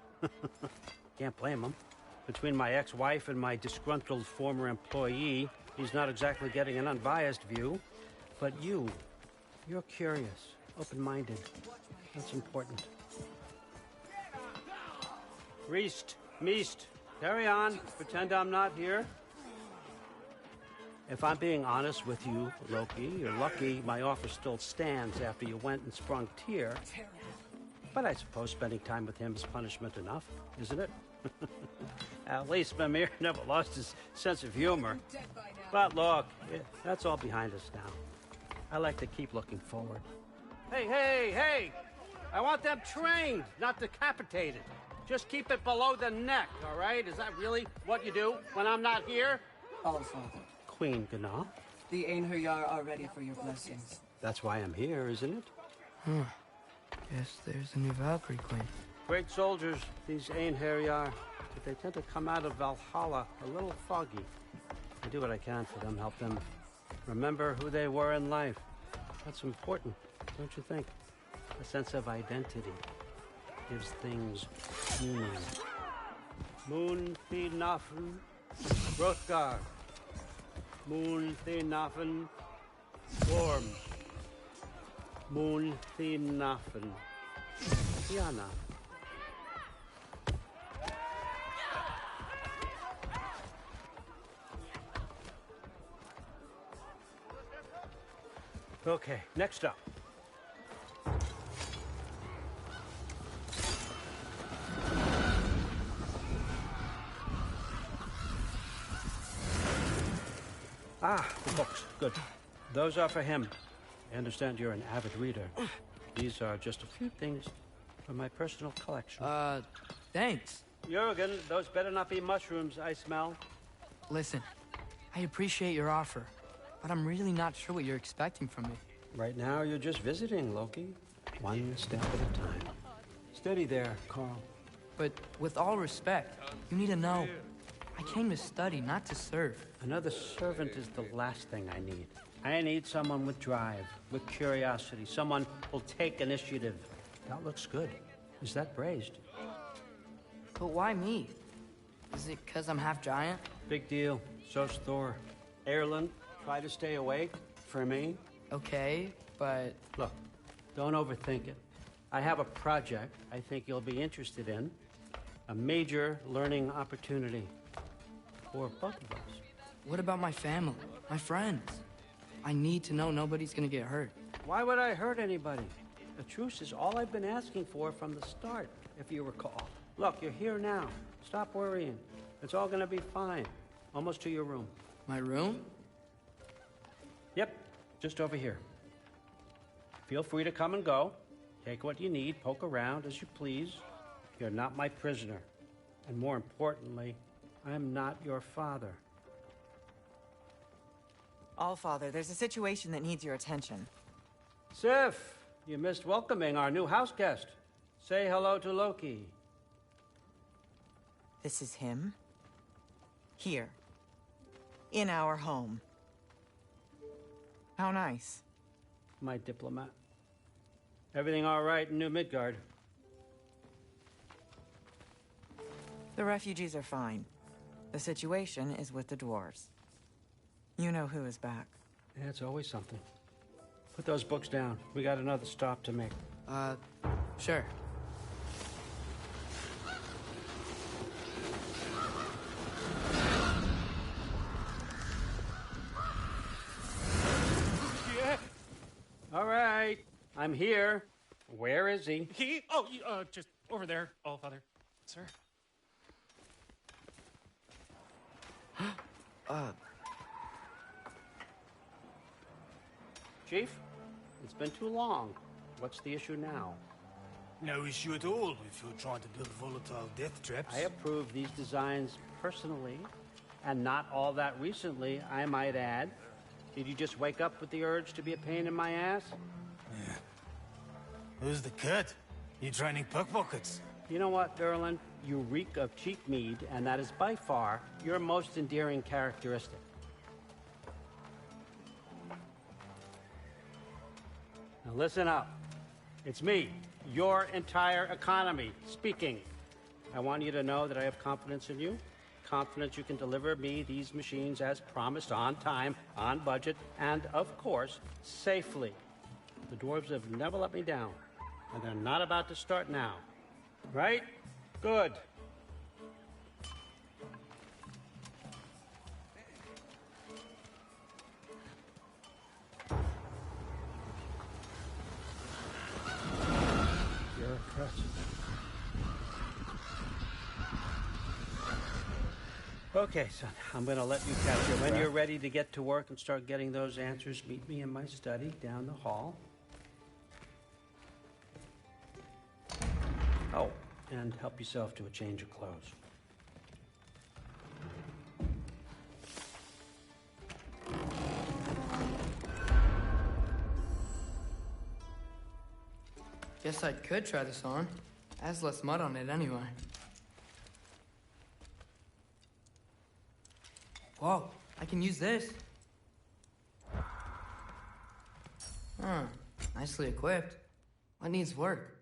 Can't blame him. Between my ex-wife and my disgruntled former employee, he's not exactly getting an unbiased view. But you're curious, open-minded. That's important. Meest, carry on. Pretend I'm not here. If I'm being honest with you, Loki, you're lucky my offer still stands after you went and sprung Tyr. But I suppose spending time with him is punishment enough, isn't it? At least Mimir never lost his sense of humor. But look, that's all behind us now. I like to keep looking forward. Hey! I want them trained, not decapitated. Just keep it below the neck, all right? Is that really what you do when I'm not here? Allfather. Queen Gná. The Einherjar are ready for your blessings. That's why I'm here, isn't it? Huh. Guess there's a new Valkyrie Queen. Great soldiers, these Einherjar, but they tend to come out of Valhalla a little foggy. I do what I can for them, help them remember who they were in life. That's important, don't you think? A sense of identity gives things meaning. Moon Thinafen, Hrothgar. Moon Thinafen, Worm. Moon Thinafen, Tiana. Okay, next up. Ah, the books. Good. Those are for him. I understand you're an avid reader. These are just a few things from my personal collection. Thanks. Jurgen, those better not be mushrooms I smell. Listen, I appreciate your offer, but I'm really not sure what you're expecting from me. Right now, you're just visiting, Loki. One step at a time. Steady there, Carl. But with all respect, you need to know, I came to study, not to serve. Another servant is the last thing I need. I need someone with drive, with curiosity, someone who'll take initiative. That looks good. Is that braised? But why me? Is it because I'm half giant? Big deal. So's Thor. Erlen, try to stay awake for me. Okay, but... Look, don't overthink it. I have a project I think you'll be interested in. A major learning opportunity for both of us. What about my family, my friends? I need to know nobody's gonna get hurt. Why would I hurt anybody? A truce is all I've been asking for from the start, if you recall. Look, you're here now. Stop worrying. It's all gonna be fine. Almost to your room. My room? Yep, just over here. Feel free to come and go. Take what you need, poke around as you please. You're not my prisoner. And more importantly, I'm not your father. Allfather, there's a situation that needs your attention. Sif, you missed welcoming our new house guest. Say hello to Loki. This is him? Here. In our home. How nice. My diplomat. Everything all right in New Midgard? The refugees are fine. The situation is with the dwarves. You know who is back. Yeah, it's always something. Put those books down. We got another stop to make. Sure. Yeah. All right. I'm here. Where is he? He? Oh, just over there, Allfather. Sir? Chief, it's been too long. What's the issue now? No issue at all if you're trying to build volatile death traps. I approve these designs personally, and not all that recently, I might add. Did you just wake up with the urge to be a pain in my ass? Yeah. Who's the cut? You training pickpockets? You know what, Erlen? You reek of cheap mead, and that is by far your most endearing characteristic. Now listen up. It's me, your entire economy, speaking. I want you to know that I have confidence in you. Confidence you can deliver me these machines as promised, on time, on budget, and, of course, safely. The dwarves have never let me down, and they're not about to start now. Right? Good. Bureaucrats. Okay, son, I'm gonna let you catch it. When you're ready to get to work and start getting those answers, meet me in my study down the hall. Oh, and help yourself to a change of clothes. Guess I could try this on. Has less mud on it anyway. Whoa, I can use this. Huh, nicely equipped. What needs work?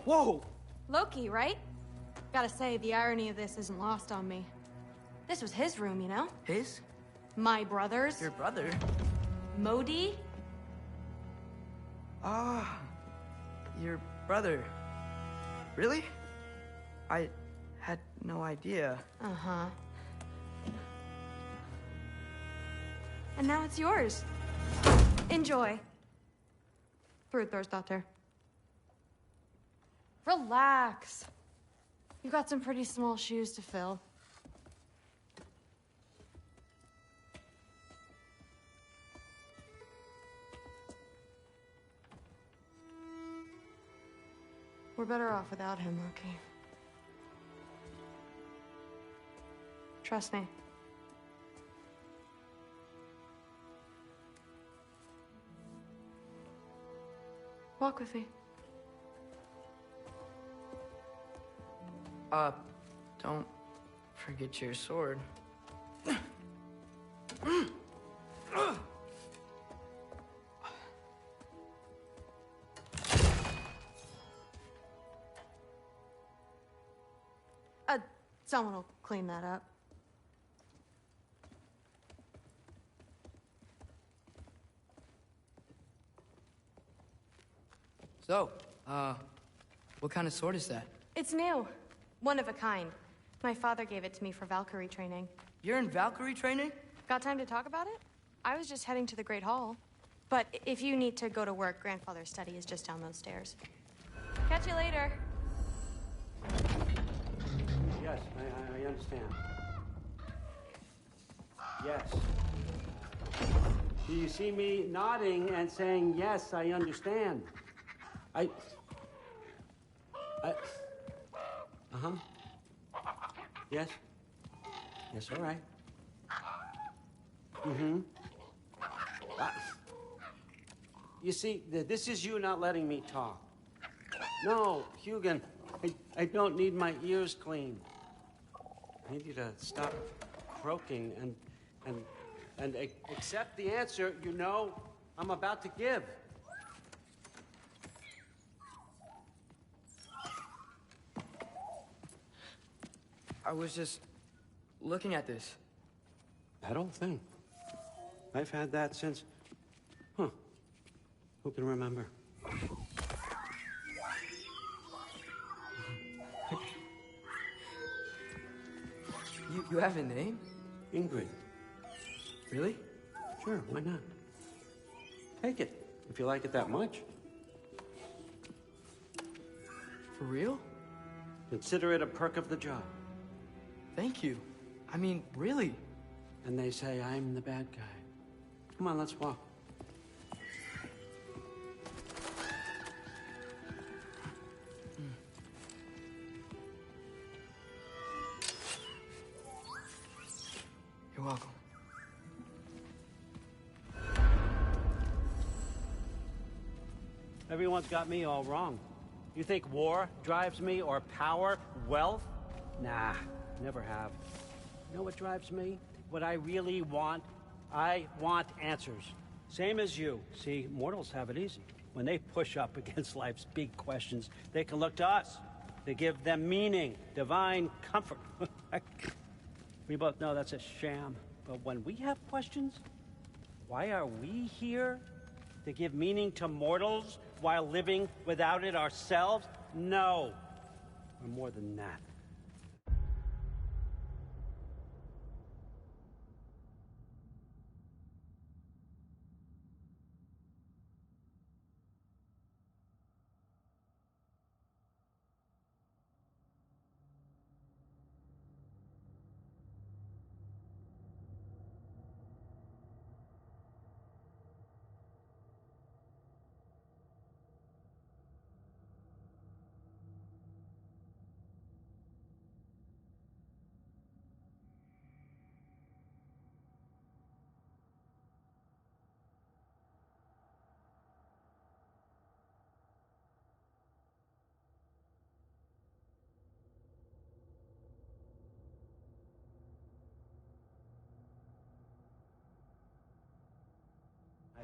Whoa! Loki, right? Gotta say, the irony of this isn't lost on me. This was his room, you know? His? My brother's. Your brother? Modi? Ah, your brother. Really? I had no idea. Uh-huh. And now it's yours. Enjoy. Brudthorstdotter. Relax. You've got some pretty small shoes to fill. We're better off without him, Loki. Trust me. Walk with me. Don't forget your sword. Someone will clean that up. So, what kind of sword is that? It's new. One of a kind. My father gave it to me for Valkyrie training. You're in Valkyrie training? Got time to talk about it? I was just heading to the Great Hall. But if you need to go to work, Grandfather's study is just down those stairs. Catch you later. Yes, I understand. Yes. Do you see me nodding and saying, yes, I understand? Uh-huh. Yes? Yes, all right. Mm-hmm. You see, this is you not letting me talk. No, Hugin, I don't need my ears cleaned. I need you to stop croaking and accept the answer you know I'm about to give. I was just looking at this. That old thing. I've had that since... Huh. Who can remember? You have a name? Ingrid. Really? Sure, why not? Take it, if you like it that much. For real? Consider it a perk of the job. Thank you. I mean, really. And they say I'm the bad guy. Come on, let's walk. You're welcome. Everyone's got me all wrong. You think war drives me, or power, wealth? Nah, never have. You know what drives me? What I really want? I want answers. Same as you. See, mortals have it easy. When they push up against life's big questions, they can look to us. They give them meaning, divine comfort. We both know that's a sham. But when we have questions, why are we here? To give meaning to mortals while living without it ourselves? No. We're more than that.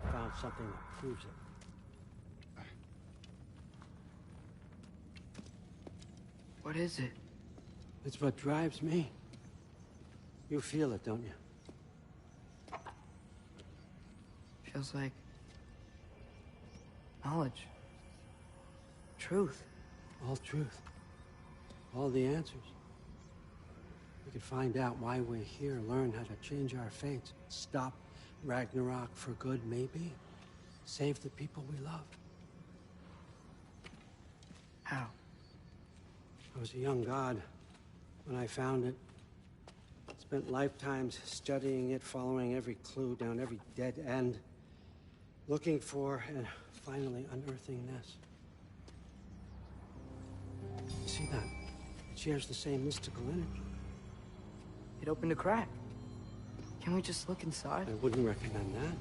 I found something that proves it. What is it? It's what drives me. You feel it, don't you? Feels like knowledge. Truth. All truth. All the answers. We could find out why we're here, learn how to change our fates, stop Ragnarok for good, maybe. Save the people we love. How? I was a young god when I found it. Spent lifetimes studying it, following every clue down every dead end, looking for and finally unearthing this. See that? It shares the same mystical energy. It opened a crack. Can we just look inside? I wouldn't recommend that.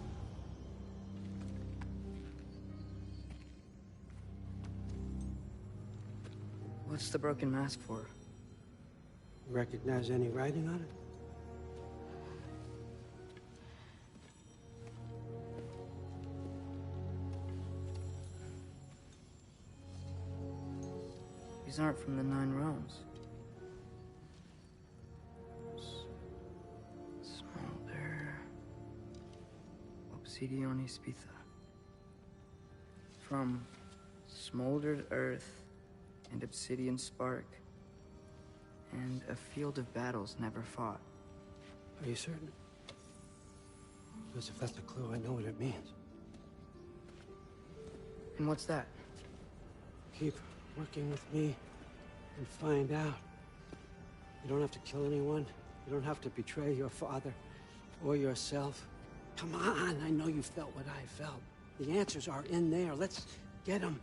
What's the broken mask for? Recognize any writing on it? These aren't from the Nine Realms. Smolder. Obsidion Ispitha. From smoldered earth and obsidian spark, and a field of battles never fought. Are you certain? Because if that's a clue, I know what it means. And what's that? Keep working with me and find out. You don't have to kill anyone. You don't have to betray your father or yourself. Come on, I know you felt what I felt. The answers are in there. Let's get them.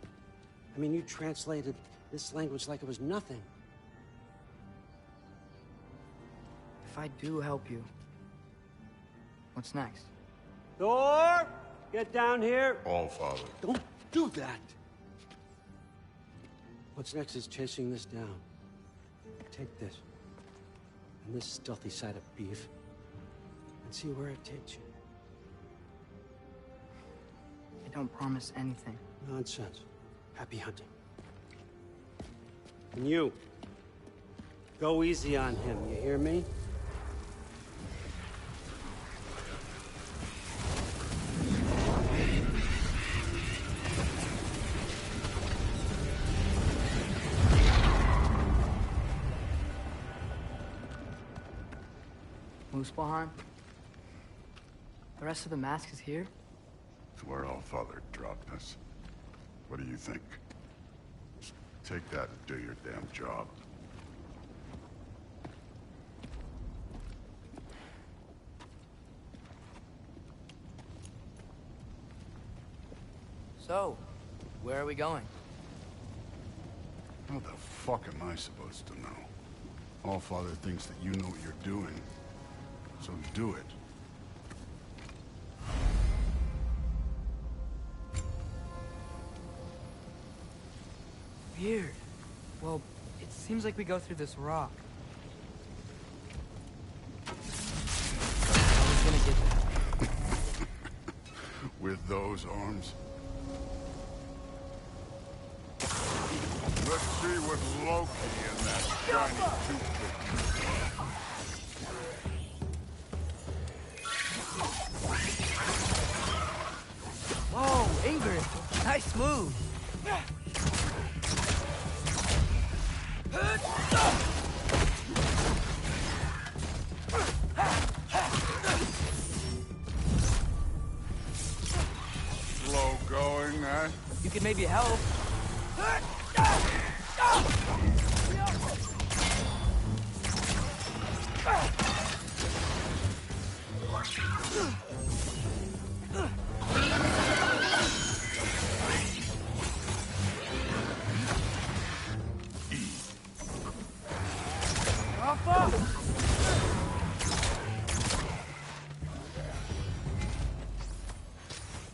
I mean, you translated this language like it was nothing. If I do help you, what's next? Thor! Get down here! All Father. Don't do that! What's next is chasing this down. Take this, and this stealthy side of beef, and see where it takes you. I don't promise anything. Nonsense. Happy hunting. And you, go easy on him, you hear me? Muspelheim? The rest of the mask is here? It's where All Father dropped us. What do you think? Just take that and do your damn job. So, where are we going? How the fuck am I supposed to know? All Father thinks that you know what you're doing. So do it. Weird. Well, it seems like we go through this rock. I was gonna get that. With those arms? Let's see what Loki and that shiny toothpick. Whoa, Ingrid! Nice move! Slow going, eh? You could maybe help.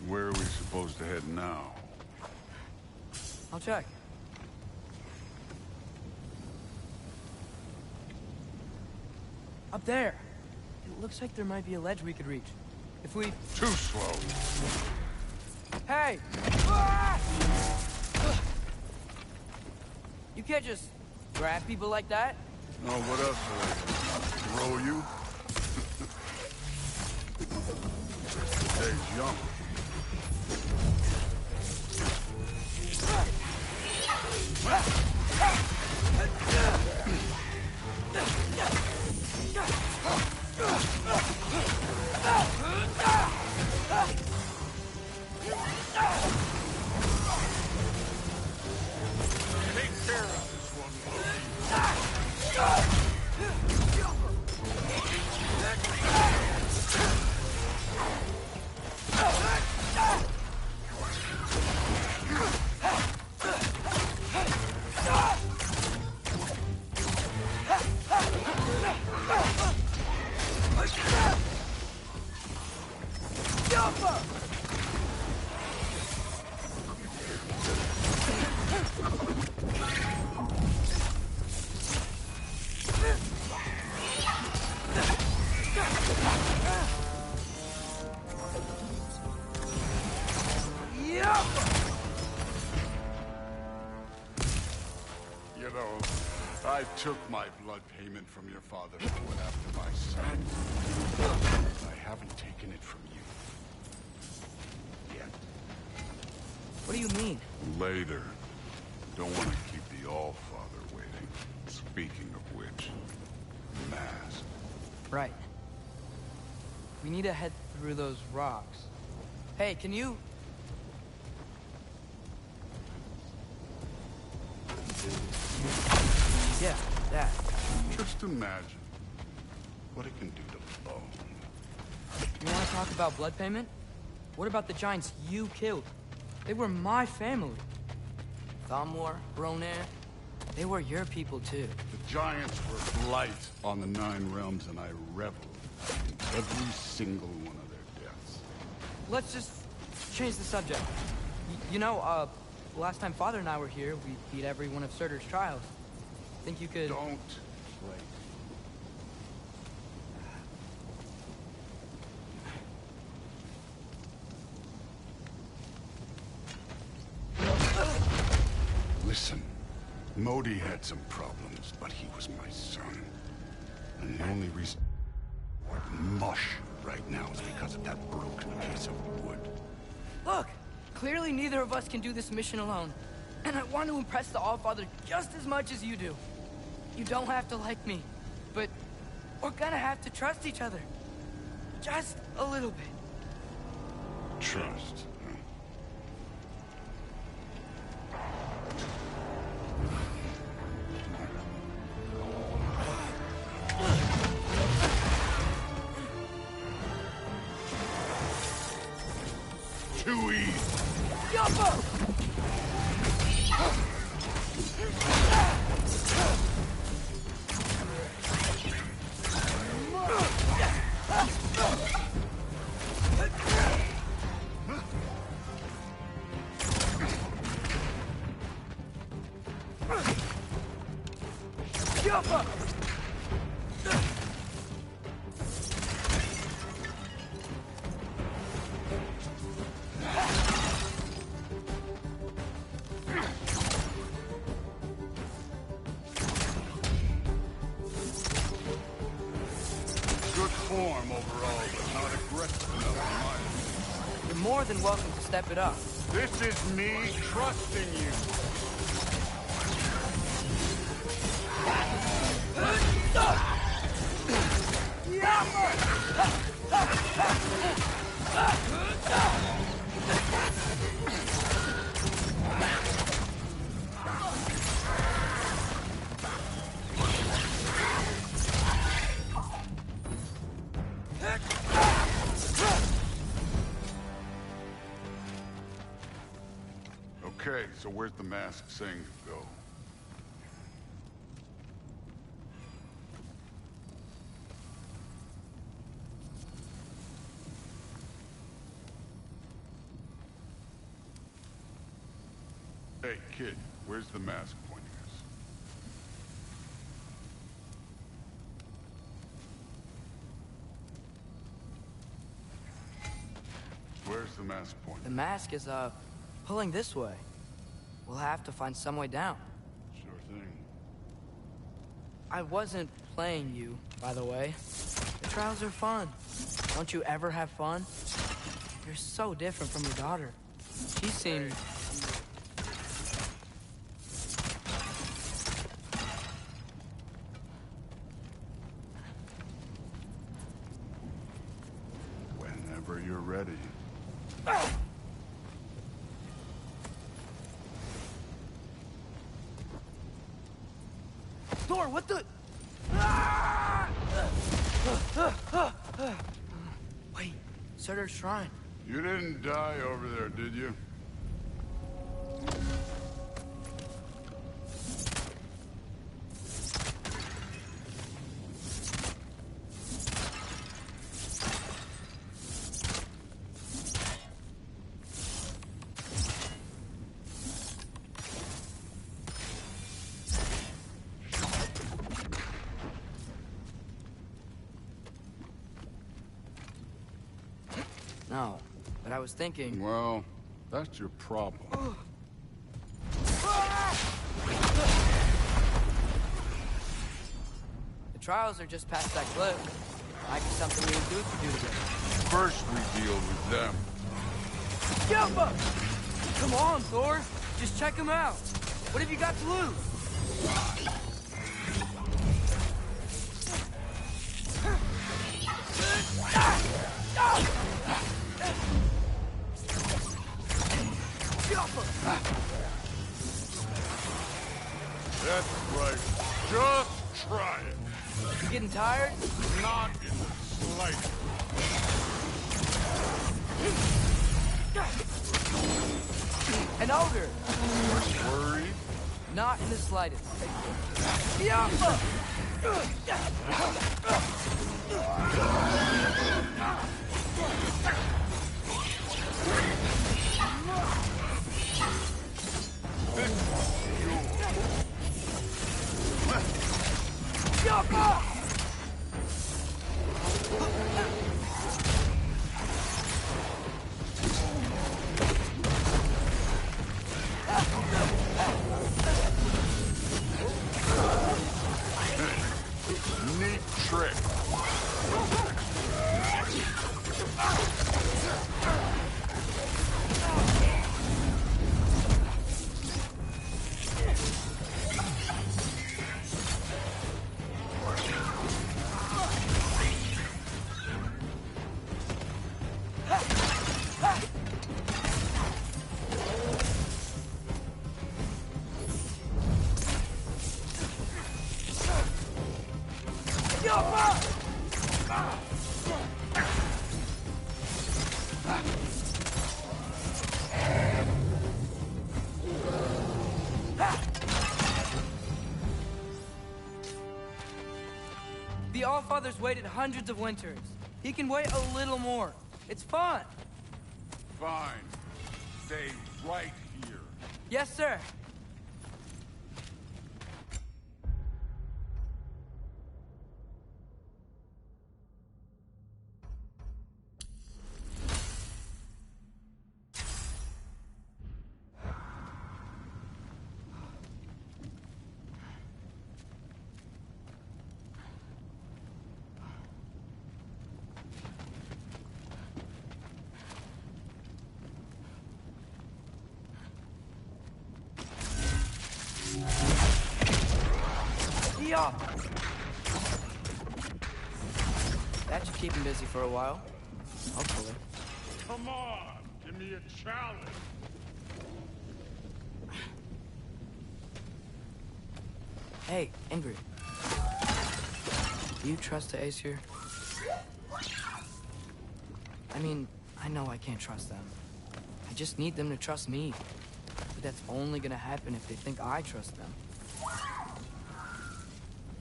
Where are we supposed to head now? I'll check. Up there. It looks like there might be a ledge we could reach. If we... Too slow. Hey! You can't just grab people like that. Oh, what else will I throw you? Stay young. Take care of this You know, I took my blood payment from your father and went after my son. I haven't taken it from you. Yet. What do you mean? Later. Don't want to keep the All-Father waiting. Speaking of which, mask. Right. We need to head through those rocks. Hey, can you... Yeah, that. Just imagine what it can do to bone. You want to talk about blood payment? What about the giants you killed? They were my family. Thamor, Ronair, they were your people too. The giants were blight on the Nine Realms, and I reveled in every single one of their deaths. Let's just change the subject. You know, last time Father and I were here, we beat every one of Surtur's trials. Think you could... Don't play. Listen, Modi had some problems, but he was my son. And the only reason we're mush right now is because of that broken piece of wood. Look! Clearly neither of us can do this mission alone. And I want to impress the All-Father just as much as you do. You don't have to like me, but we're gonna have to trust each other. Just a little bit. Trust. Too easy. Yoppa! Good form overall, but not aggressive enough in my opinion. You're more than welcome to step it up. This is me trusting you. Okay, so where's the mask saying to go? Hey, kid, where's the mask pointing us? Where's the mask pointing? The mask is, pulling this way. We'll have to find some way down. Sure thing. I wasn't playing you, by the way. The trials are fun. Don't you ever have fun? You're so different from your daughter. She seemed... Whenever you're ready. Thor, what the... Wait, Surtur's shrine. You didn't die over there, did you? No, but I was thinking... Well, that's your problem. The trials are just past that cliff. Might be something we would do if we do together. First we deal with them. Yelpa! Come on, Thor. Just check them out. What have you got to lose? That's right. Just try it. You getting tired? Not in the slightest. An ogre. Worried? Not in the slightest. Neat trick. The Allfather's waited hundreds of winters. He can wait a little more. It's fun. Fine. Stay right here. Yes, sir. off. That should keep him busy for a while. Hopefully. Come on, give me a challenge. Hey, Ingrid. Do you trust the Aesir? I mean, I know I can't trust them. I just need them to trust me. But that's only gonna happen if they think I trust them.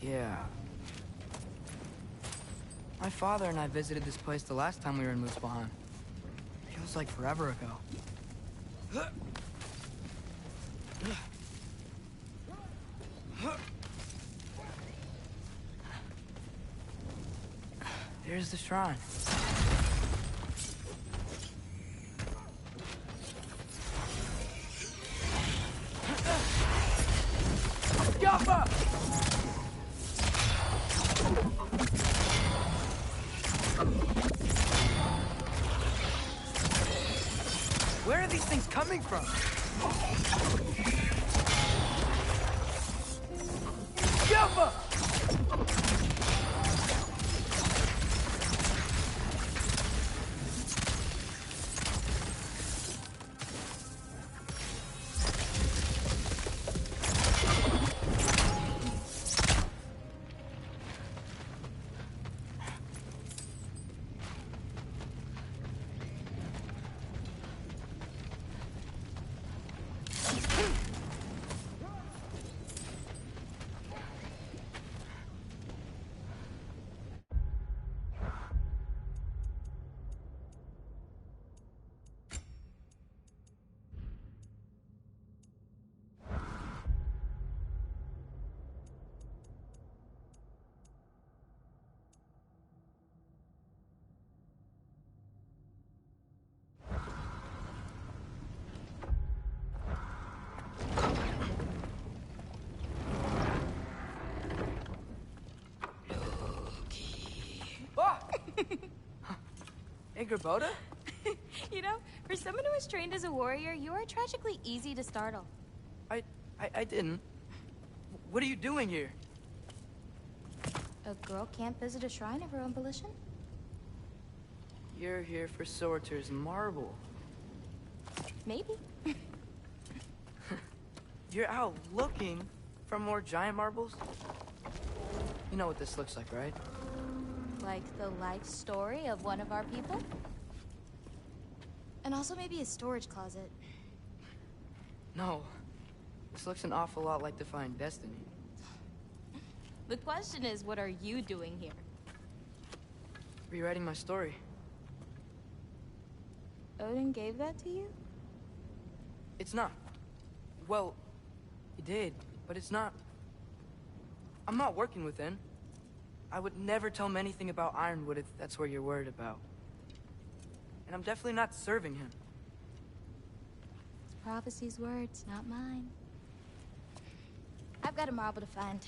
Yeah. My father and I visited this place the last time we were in Muspelheim. Feels like forever ago. Here's the shrine. Yappa! Where are these things coming from? Yappa! Boda? You know, for someone who was trained as a warrior, you are tragically easy to startle. I didn't. What are you doing here? A girl can't visit a shrine of her own volition? You're here for Sorter's marble. Maybe. You're out looking for more giant marbles? You know what this looks like, right? Like the life story of one of our people? And also maybe a storage closet. No. This looks an awful lot like Defying Destiny. The question is, what are you doing here? Rewriting my story. Odin gave that to you? It's not. Well, he did, but it's not. I'm not working with him. I would never tell him anything about Ironwood if that's what you're worried about. And I'm definitely not serving him. It's prophecy's words, not mine. I've got a marble to find.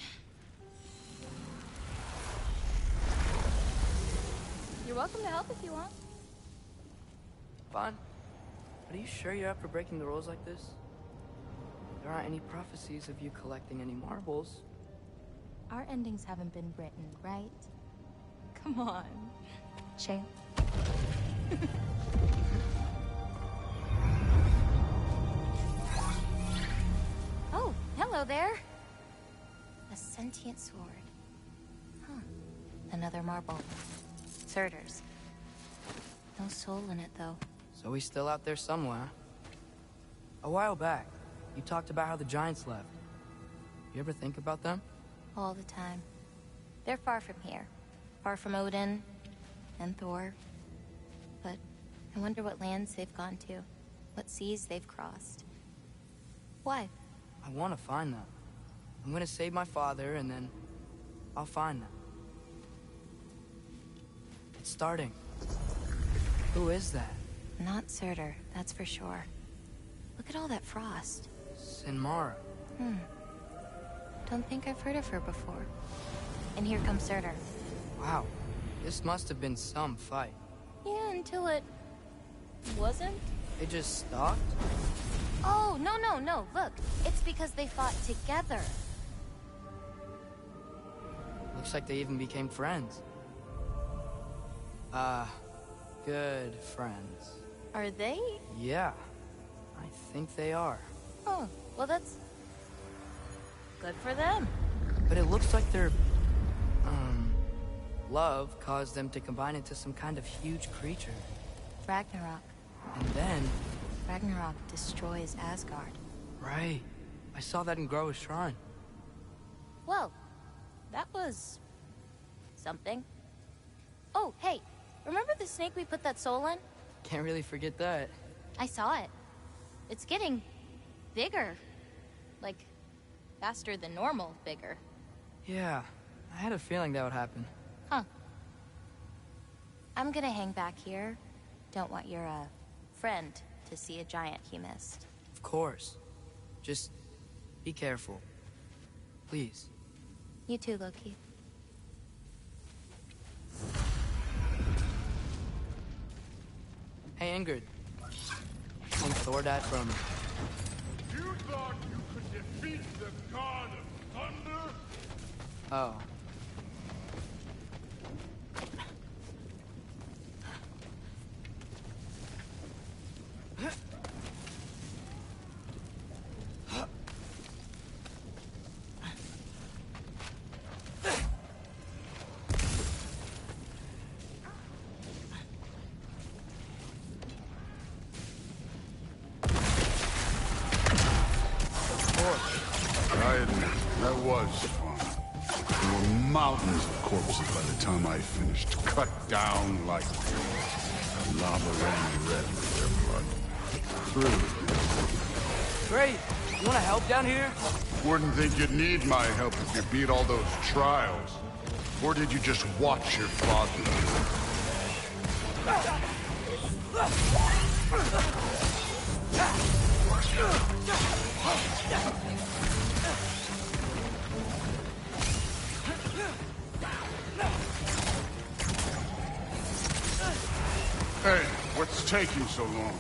You're welcome to help if you want. Fine. But are you sure you're up for breaking the rules like this? There aren't any prophecies of you collecting any marbles. Our endings haven't been written, right? Come on, champ. Oh, hello there. A sentient sword. Huh. Another marble. Surtur's. No soul in it, though. So he's still out there somewhere. A while back, you talked about how the giants left. You ever think about them? All the time. They're far from here. Far from Odin and Thor. But I wonder what lands they've gone to. What seas they've crossed. Why? I want to find them. I'm gonna save my father, and then I'll find them. It's starting. Who is that? Not Surtur, that's for sure. Look at all that frost. Sinmara. Don't think I've heard of her before. And here comes Surtur. Wow. This must have been some fight. Yeah, until it... wasn't? They just stopped? Oh, no. Look, it's because they fought together. Looks like they even became friends. Good friends. Are they? Yeah, I think they are. Oh, well that's... good for them. But it looks like their, love caused them to combine into some kind of huge creature. Ragnarok. And then... Ragnarok destroys Asgard. Right. I saw that in Groa's shrine. Well, that was... something. Oh, hey, remember the snake we put that soul in? Can't really forget that. I saw it. It's getting... bigger. Like, faster than normal bigger. Yeah, I had a feeling that would happen. Huh. I'm gonna hang back here. Don't want your, friend to see a giant he missed. Of course. Just be careful. Please. You too, Loki. Hey, Ingrid. Think Thor died from... You thought you could defeat the god of thunder? Oh. I admit, that was fun. There were mountains of corpses by the time I finished, cut down like lava ran red with their blood. True. Great! You wanna help down here? Wouldn't think you'd need my help if you beat all those trials. Or did you just watch your father? Hey, what's taking so long?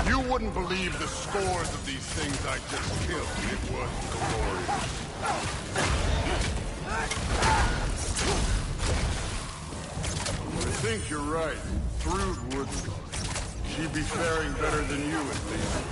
You wouldn't believe the scores of these things I just killed. It was glorious. I think you're right. Thrud would... she'd be faring better than you, at least.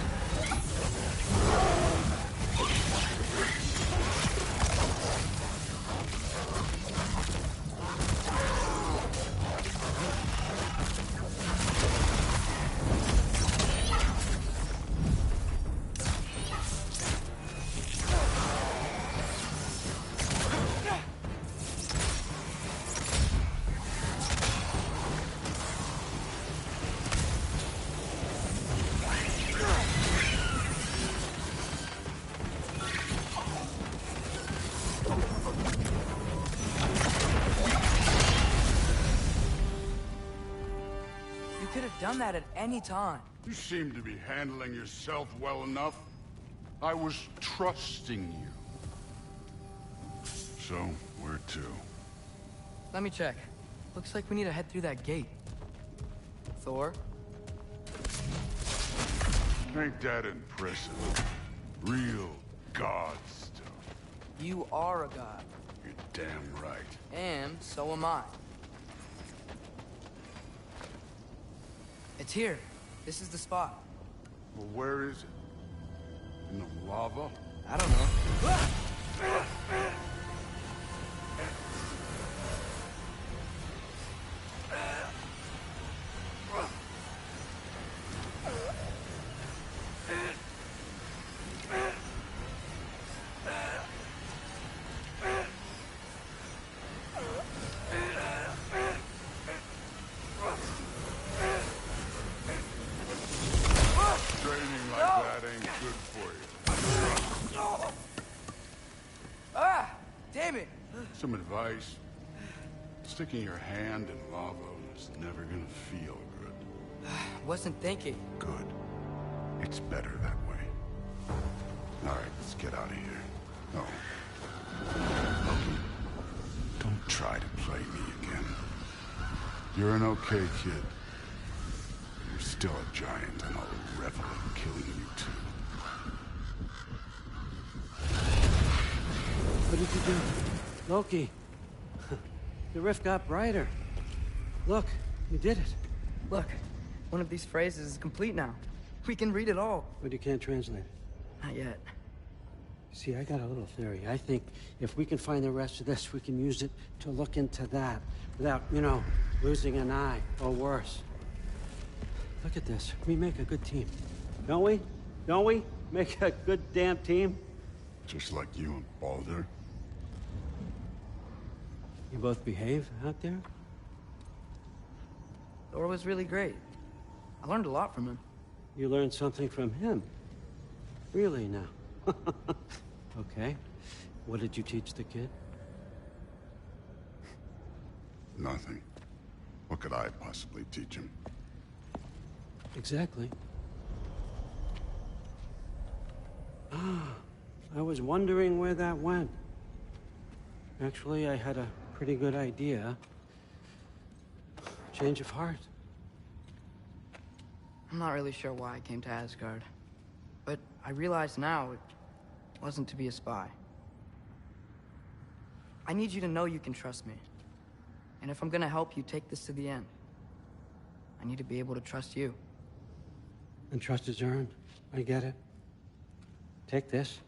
You could have done that at any time. You seem to be handling yourself well enough. I was trusting you. So, where to? Let me check. Looks like we need to head through that gate. Thor? Ain't that impressive? Real god stuff. You are a god. You're damn right. And so am I. It's here. This is the spot. Well, where is it? In the lava? I don't know. Training like that ain't good for you. Ah! Damn it! Some advice. Sticking your hand in lava is never gonna feel good. Wasn't thinking. Good. It's better that way. All right, let's get out of here. Oh. Loki, don't try to play me again. You're an okay kid. You're still a giant, and I'll revel in killing you too. What did you do? Loki. The rift got brighter. Look, you did it. Look, one of these phrases is complete now. We can read it all. But you can't translate it. Not yet. See, I got a little theory. I think if we can find the rest of this, we can use it to look into that without, you know, losing an eye or worse. Look at this. We make a good team. Don't we? Don't we? Make a good damn team? Just like you and Baldur. You both behave out there? Thor was really great. I learned a lot from him. You learned something from him? Really now? Okay. What did you teach the kid? Nothing. What could I possibly teach him? Exactly. Ah, I was wondering where that went. Actually, I had a pretty good idea. Change of heart. I'm not really sure why I came to Asgard. But I realize now it wasn't to be a spy. I need you to know you can trust me. And if I'm gonna help you take this to the end, I need to be able to trust you. And trust is earned. I get it. Take this,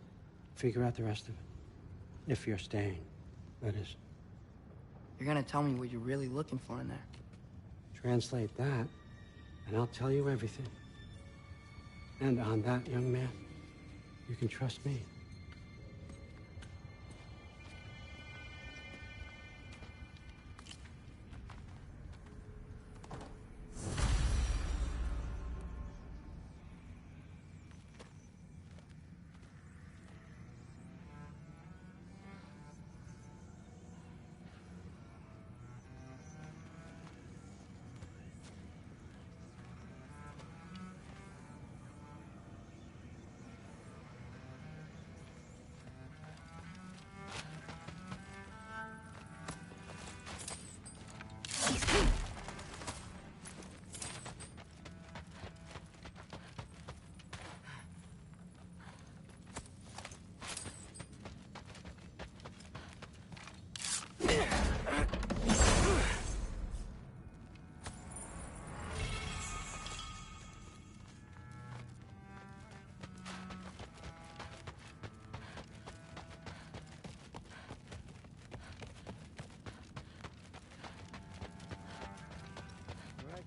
figure out the rest of it. If you're staying, that is. You're gonna tell me what you're really looking for in there. Translate that, and I'll tell you everything. And on that, young man, you can trust me.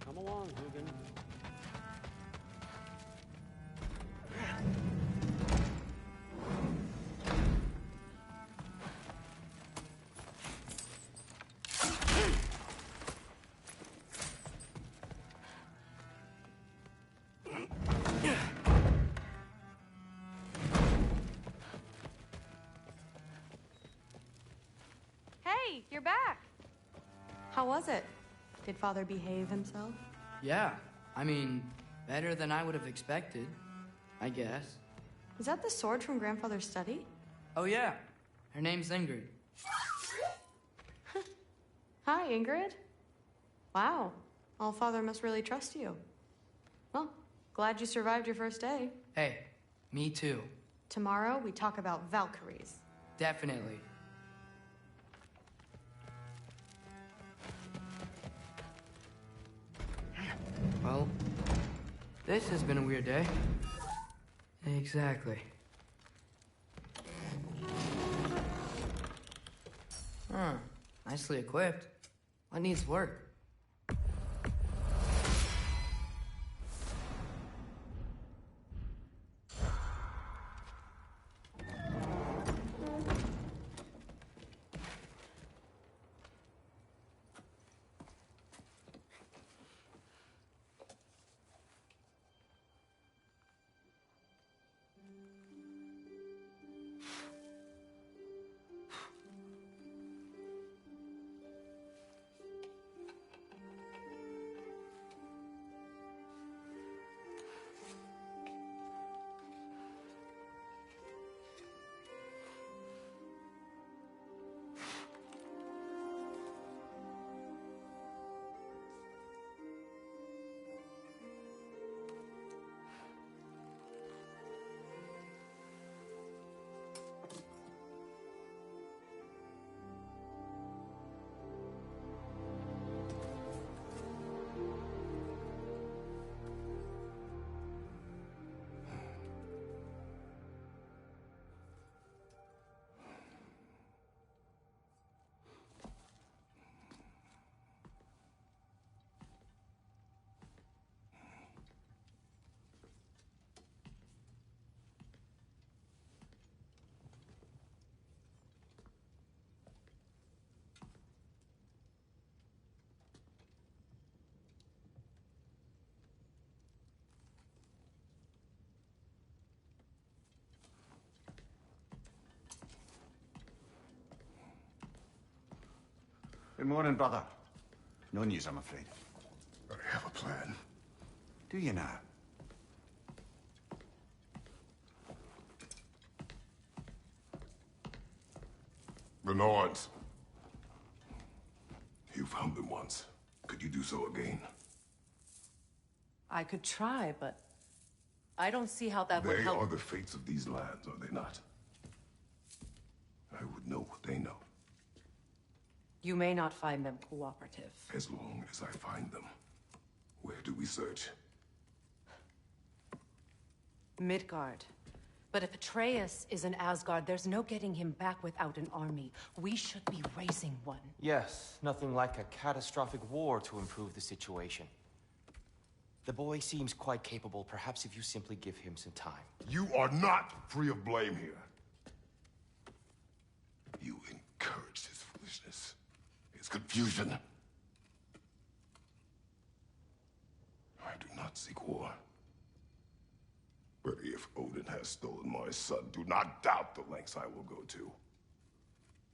Come along, Hugin. Hey, you're back. How was it? Did Father behave himself? Yeah, I mean, better than I would have expected, I guess. Is that the sword from Grandfather's study? Oh yeah, her name's Ingrid. Hi, Ingrid. Wow, All-Father must really trust you. Well, glad you survived your first day. Hey, me too. Tomorrow, we talk about Valkyries. Definitely. Well, this has been a weird day. Exactly. Huh. Nicely equipped. What needs work? Good morning, brother. No news, I'm afraid. I have a plan. Do you now? The Norns. You found them once. Could you do so again? I could try, but I don't see how that would They help. are the fates of these lands, are they not? I would know what they know. You may not find them cooperative. As long as I find them. Where do we search? Midgard. But if Atreus is in Asgard, there's no getting him back without an army. We should be raising one. Yes, nothing like a catastrophic war to improve the situation. The boy seems quite capable. Perhaps if you simply give him some time. You are not free of blame here. You encouraged his foolishness, his confusion. I do not seek war. But if Odin has stolen my son, do not doubt the lengths I will go to.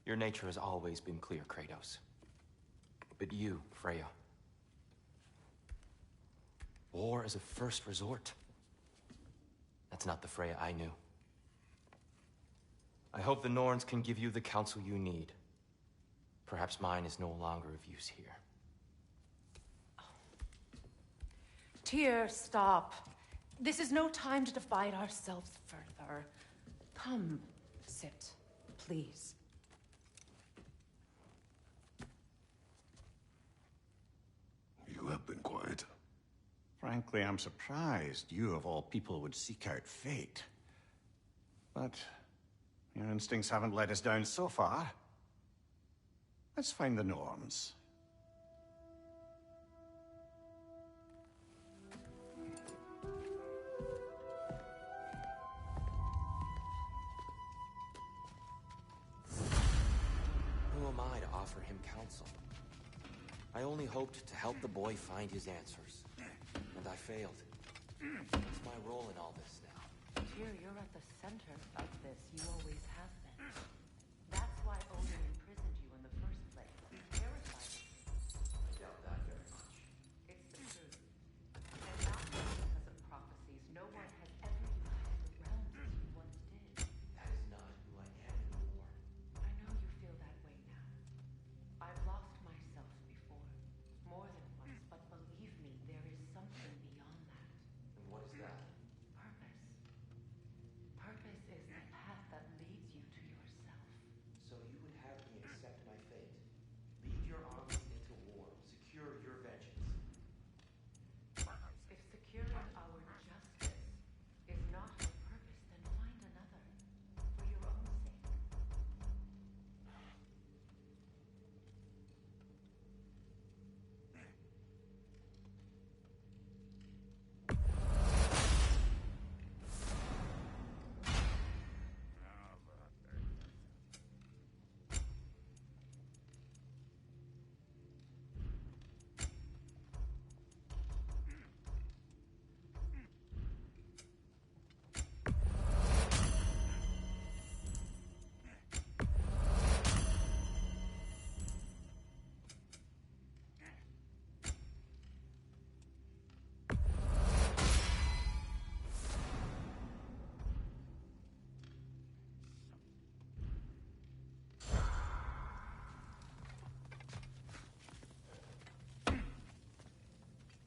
Your nature has always been clear, Kratos. But you, Freya. War is a first resort. That's not the Freya I knew. I hope the Norns can give you the counsel you need. Perhaps mine is no longer of use here. Tyr, stop. This is no time to divide ourselves further. Come, sit, please. You have been quiet. Frankly, I'm surprised you, of all people, would seek out fate. But your instincts haven't let us down so far. Let's find the Norns. Who am I to offer him counsel? I only hoped to help the boy find his answers. And I failed. What's my role in all this now? Tyr, you're at the center of this. You always have been. That's why Odin imprisoned you in the first place. Terrified of you. I doubt that very much. It's the truth. And not because of prophecies. No one has ever united the realms as you once did. That is not who I am anymore. I know you feel that way now. I've lost myself before. More than once, but believe me, there is something beyond that. And what is that? Purpose. Purpose is the path that leads you to yourself. So you would have me accept my fate. Lead your armies into war. Secure your vengeance. If securing our justice is not your purpose, then find another. For your own sake.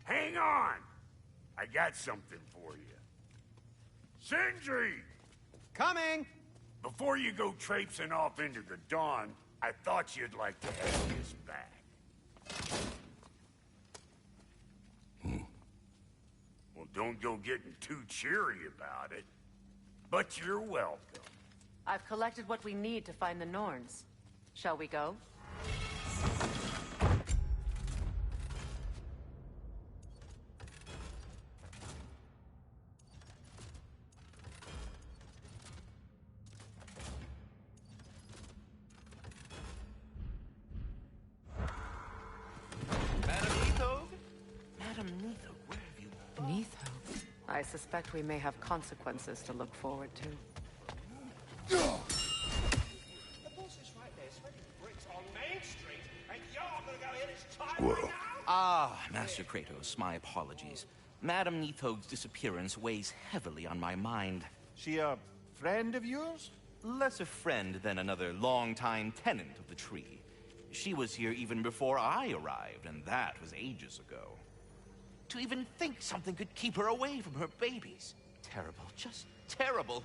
Hang on! I got something for you. Sindri! Coming! Before you go traipsing off into the dawn, I thought you'd like to have this back. Well, don't go getting too cheery about it. But you're welcome. I've collected what we need to find the Norns. Shall we go? I suspect we may have consequences to look forward to. The boss is right there, spreading bricks on Main Street, and you're Ah, Master Kratos, my apologies. Madame Nithog's disappearance weighs heavily on my mind. She a friend of yours? Less a friend than another longtime tenant of the tree. She was here even before I arrived, and that was ages ago. To even think something could keep her away from her babies. Terrible, just terrible.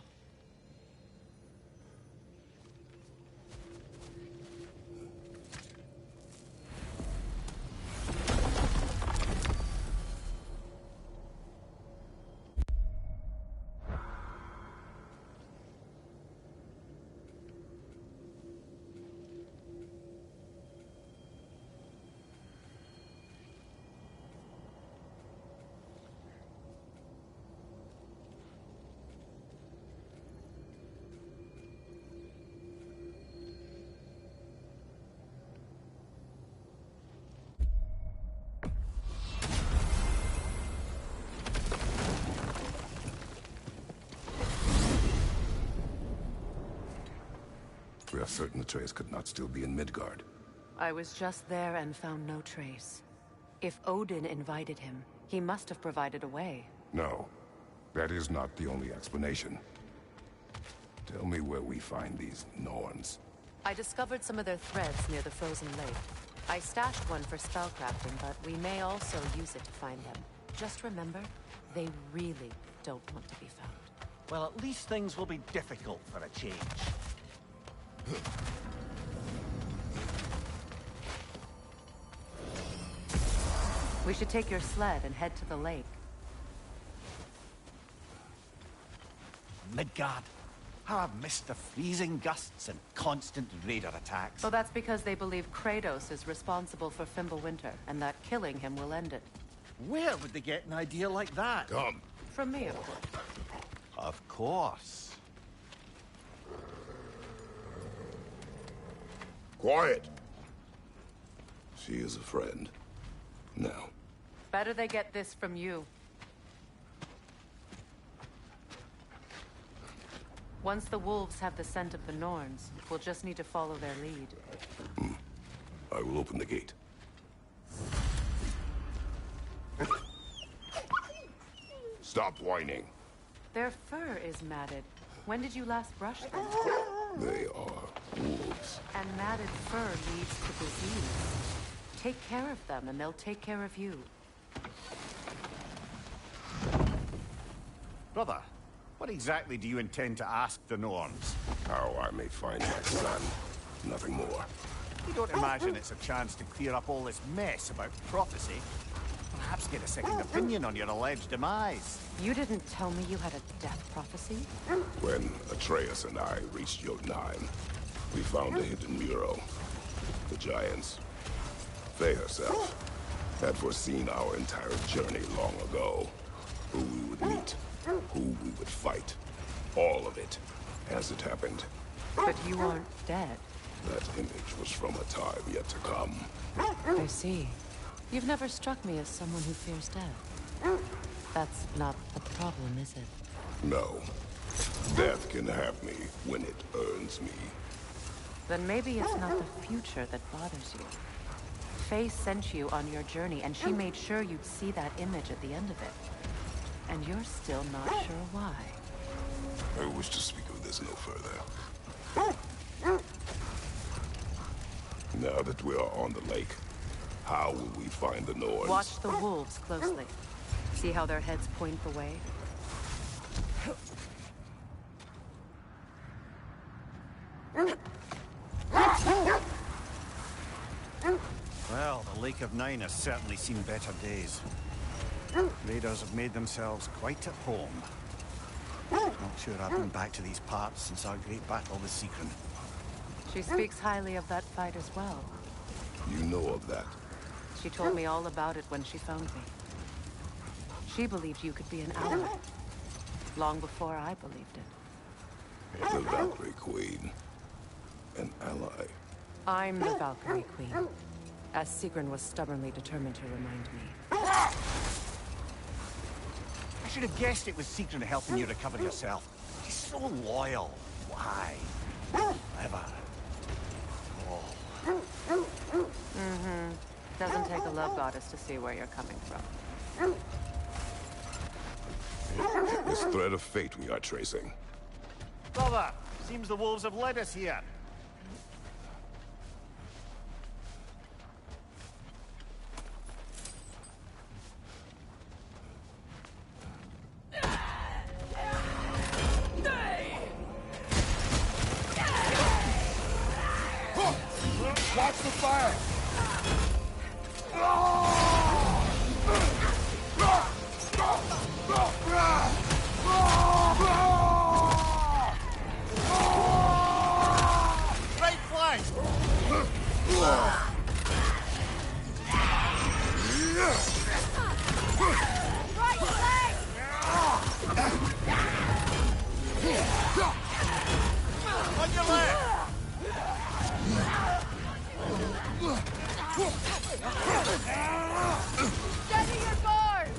We are certain Atreus could not still be in Midgard. I was just there and found no trace. If Odin invited him, he must have provided a way. No, that is not the only explanation. Tell me where we find these Norns. I discovered some of their threads near the frozen lake. I stashed one for spellcrafting, but we may also use it to find them. Just remember, they really don't want to be found. Well, at least things will be difficult for a change. We should take your sled and head to the lake. Midgard. How I've missed the freezing gusts and constant raider attacks. So that's because they believe Kratos is responsible for Fimbulwinter, and that killing him will end it. Where would they get an idea like that? Come. From me, of course. Of course. Quiet! She is a friend. Now. Better they get this from you. Once the wolves have the scent of the Norns, we'll just need to follow their lead. I will open the gate. Stop whining. Their fur is matted. When did you last brush them? They are wolves. And matted fur leads to disease. Take care of them, and they'll take care of you. Brother, what exactly do you intend to ask the Norns? How I may find my son. Nothing more. You don't imagine it's a chance to clear up all this mess about prophecy? Perhaps get a second opinion on your alleged demise. You didn't tell me you had a death prophecy? When Atreus and I reached Jotunheim, we found a hidden mural. The Giants, Faye herself, had foreseen our entire journey long ago. Who we would meet, who we would fight. All of it, as it happened. But you aren't dead. That image was from a time yet to come. I see. You've never struck me as someone who fears death. That's not the problem, is it? No. Death can have me when it earns me. Then maybe it's not the future that bothers you. Faye sent you on your journey, and she made sure you'd see that image at the end of it. And you're still not sure why. I wish to speak of this no further. Now that we are on the lake, how will we find the Norns? Watch the wolves closely. See how their heads point the way? Well, the Lake of Nine has certainly seen better days. Raiders have made themselves quite at home. Not sure I've been back to these parts since our great battle with Sigrun. She speaks highly of that fight as well. You know of that? She told me all about it when she found me. She believed you could be an ally. Long before I believed it. The Valkyrie Queen. An ally. I'm the Valkyrie Queen. As Sigrun was stubbornly determined to remind me. I should have guessed it was Sigrun helping you recover yourself. She's so loyal. Why? Clever. Oh. Doesn't take a love goddess to see where you're coming from. This thread of fate we are tracing. Brother, seems the wolves have led us here. Watch the fire! Right flank! Right leg! On your left! Steady your guard!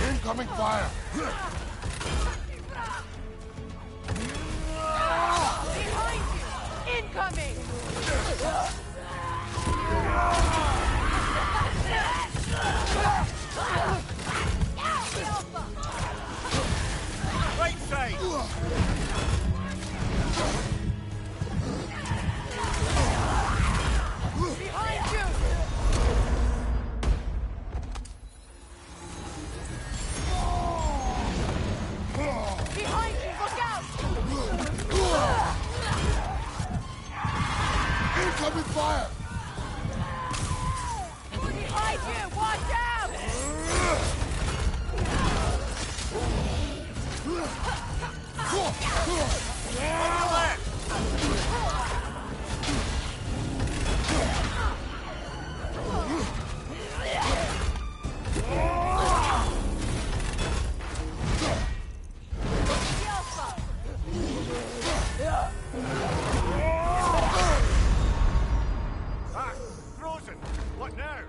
Incoming fire! Behind you! Incoming! Right side! Behind you! Behind you! Look out! Incoming fire! Behind you! Watch out! On your left! Ah, frozen! What now?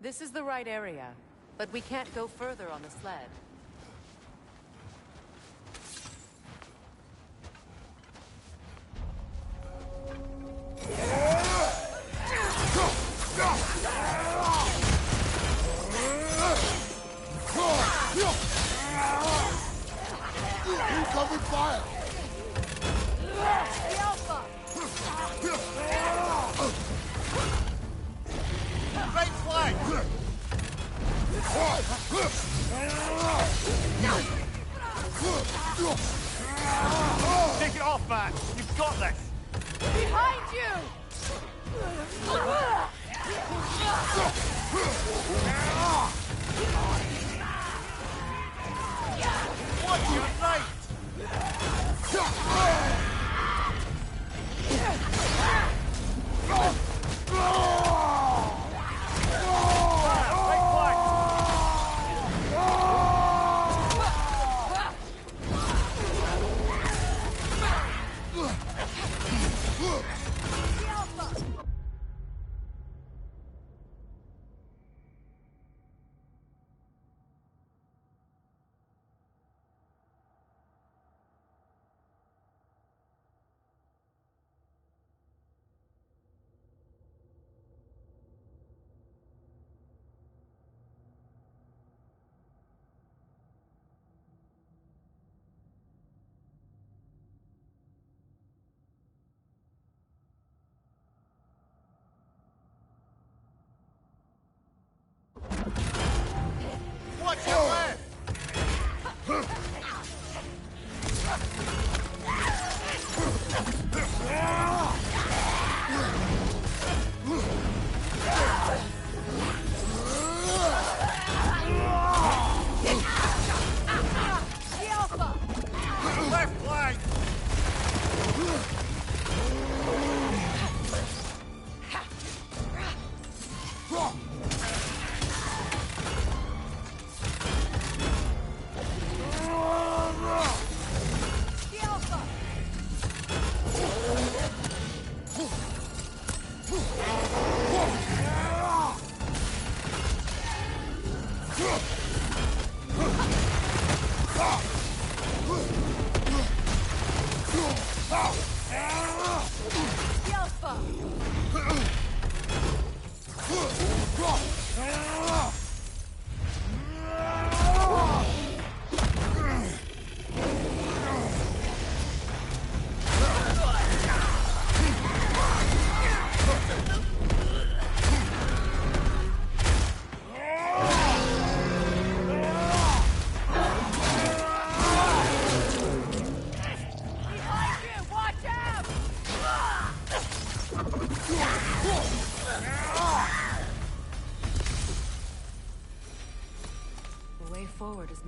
This is the right area, but we can't go further on the sled. Incoming fire! The Alpha! Right flank! Take it off, man! You've got this! Behind you! Watch your right! Right flank!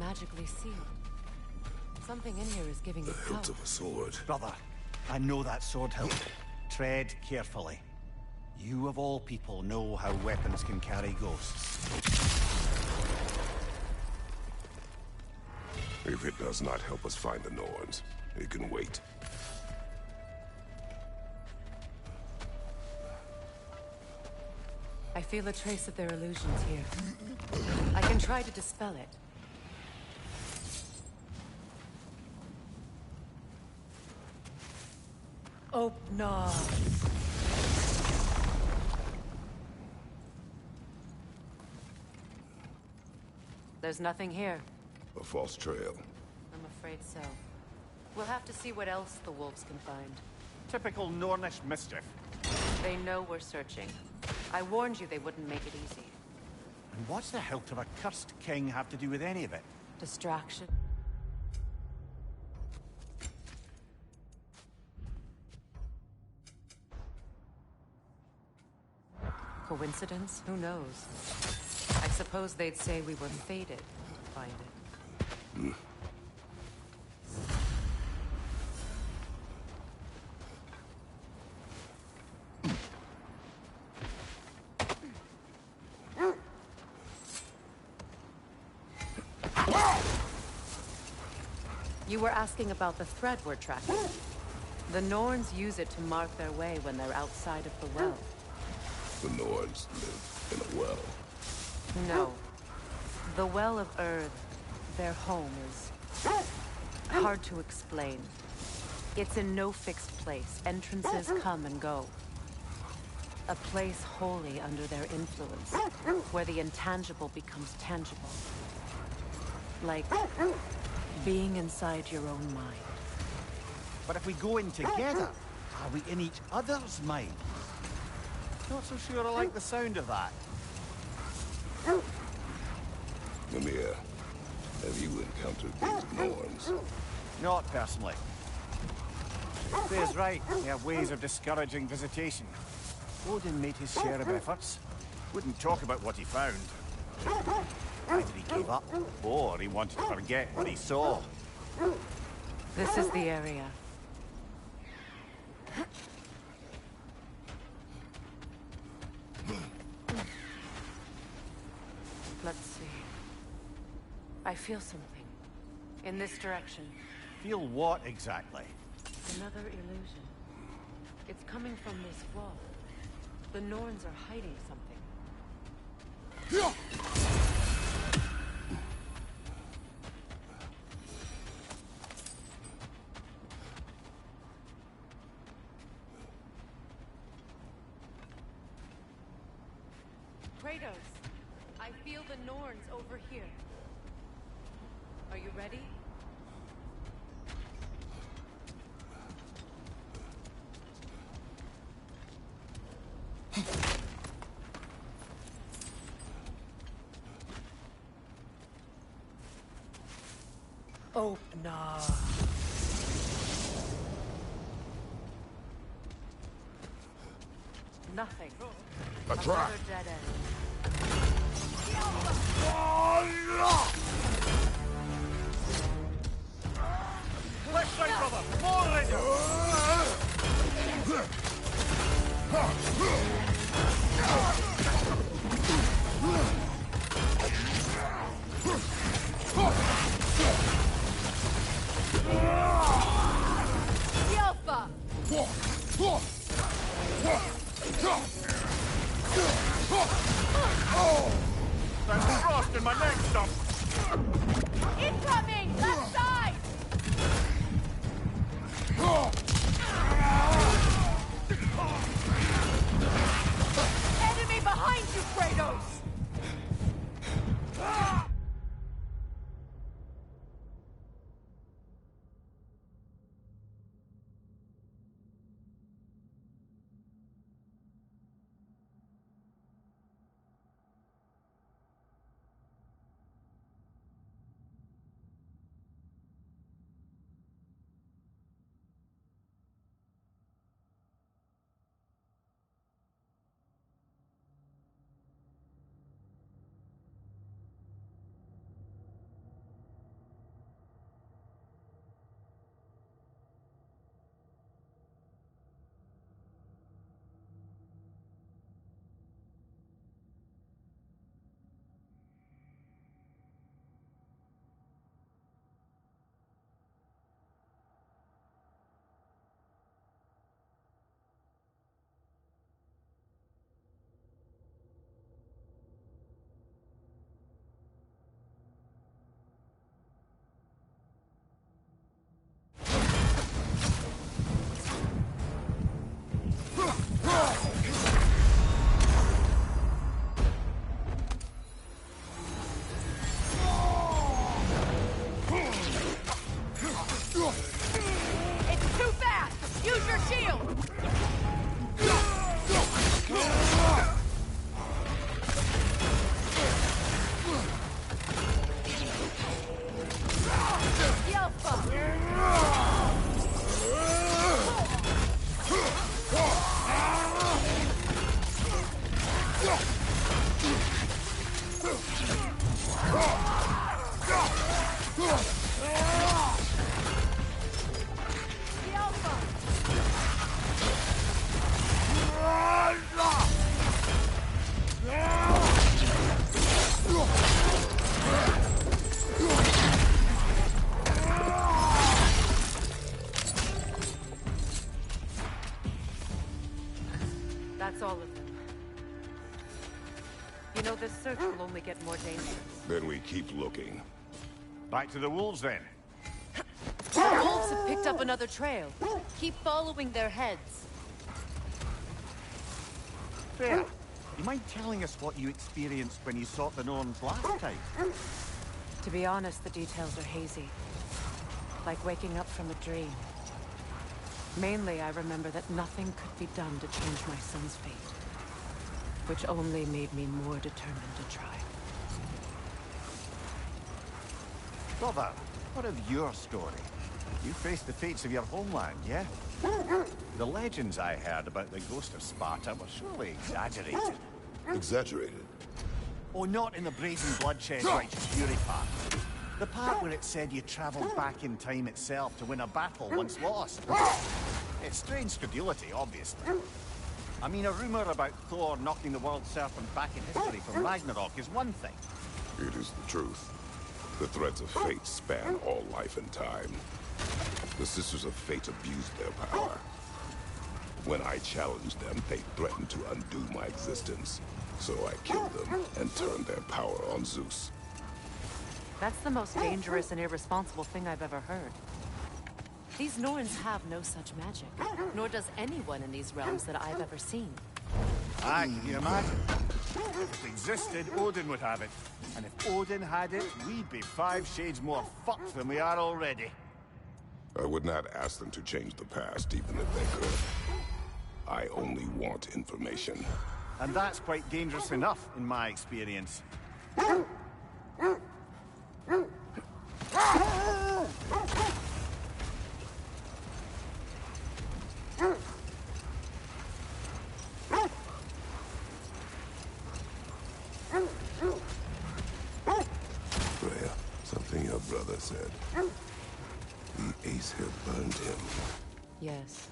magically sealed. Something in here is giving The it hilt power. of a sword. Brother, I know that sword hilt. Tread carefully. You of all people know how weapons can carry ghosts. If it does not help us find the Norns, it can wait. I feel a trace of their illusions here. I can try to dispel it. Oh, no. There's nothing here. A false trail. I'm afraid so. We'll have to see what else the wolves can find. Typical Nornish mischief. They know we're searching. I warned you they wouldn't make it easy. And what's the hilt of a cursed king have to do with any of it? Distraction. Coincidence? Who knows? I suppose they'd say we were fated to find it. You were asking about the thread we're tracking. The Norns use it to mark their way when they're outside of the well. The Norns live in a well. No. The Well of Earth, their home, is hard to explain. It's in no fixed place. Entrances come and go. A place wholly under their influence, where the intangible becomes tangible. Like being inside your own mind. But if we go in together, are we in each other's mind? Not so sure I like the sound of that. Mimir, have you encountered these Norns? Not personally. Faye's right. They have ways of discouraging visitation. Odin made his share of efforts. Wouldn't talk about what he found. Either he gave up, or he wanted to forget what he saw. This is the area. Let's see. I feel something. In this direction. Feel what exactly? Another illusion. It's coming from this wall. The Norns are hiding something. Kratos, I feel the Norns over here. Are you ready? Oh, no. Nothing. A trap. Another dead end. Left side, brother! More Alpha! That's frost in my neck stump! Incoming! Left side! Enemy behind! all of them. You know, this search will only get more dangerous. Then we keep looking. Back to the wolves, then. The wolves have picked up another trail. Keep following their heads. Freya, you mind telling us what you experienced when you sought the Norns last time? To be honest, the details are hazy. Like waking up from a dream. Mainly, I remember that nothing could be done to change my son's fate. Which only made me more determined to try. Brother, what of your story? You faced the fates of your homeland, yeah? The legends I heard about the ghost of Sparta were surely exaggerated. Exaggerated? Oh, not in the brazen bloodshed righteous fury part. The part where it said you travelled back in time itself to win a battle once lost. It's strange credulity, obviously. I mean, a rumour about Thor knocking the world serpent back in history from Ragnarok is one thing. It is the truth. The threads of fate span all life and time. The Sisters of Fate abused their power. When I challenged them, they threatened to undo my existence. So I killed them and turned their power on Zeus. That's the most dangerous and irresponsible thing I've ever heard. These Norns have no such magic, nor does anyone in these realms that I've ever seen. Aye, can you imagine? If it existed, Odin would have it. And if Odin had it, we'd be 5 shades more fucked than we are already. I would not ask them to change the past, even if they could. I only want information. And that's quite dangerous enough, in my experience. Freya, something your brother said. The Ace had burned him. Yes.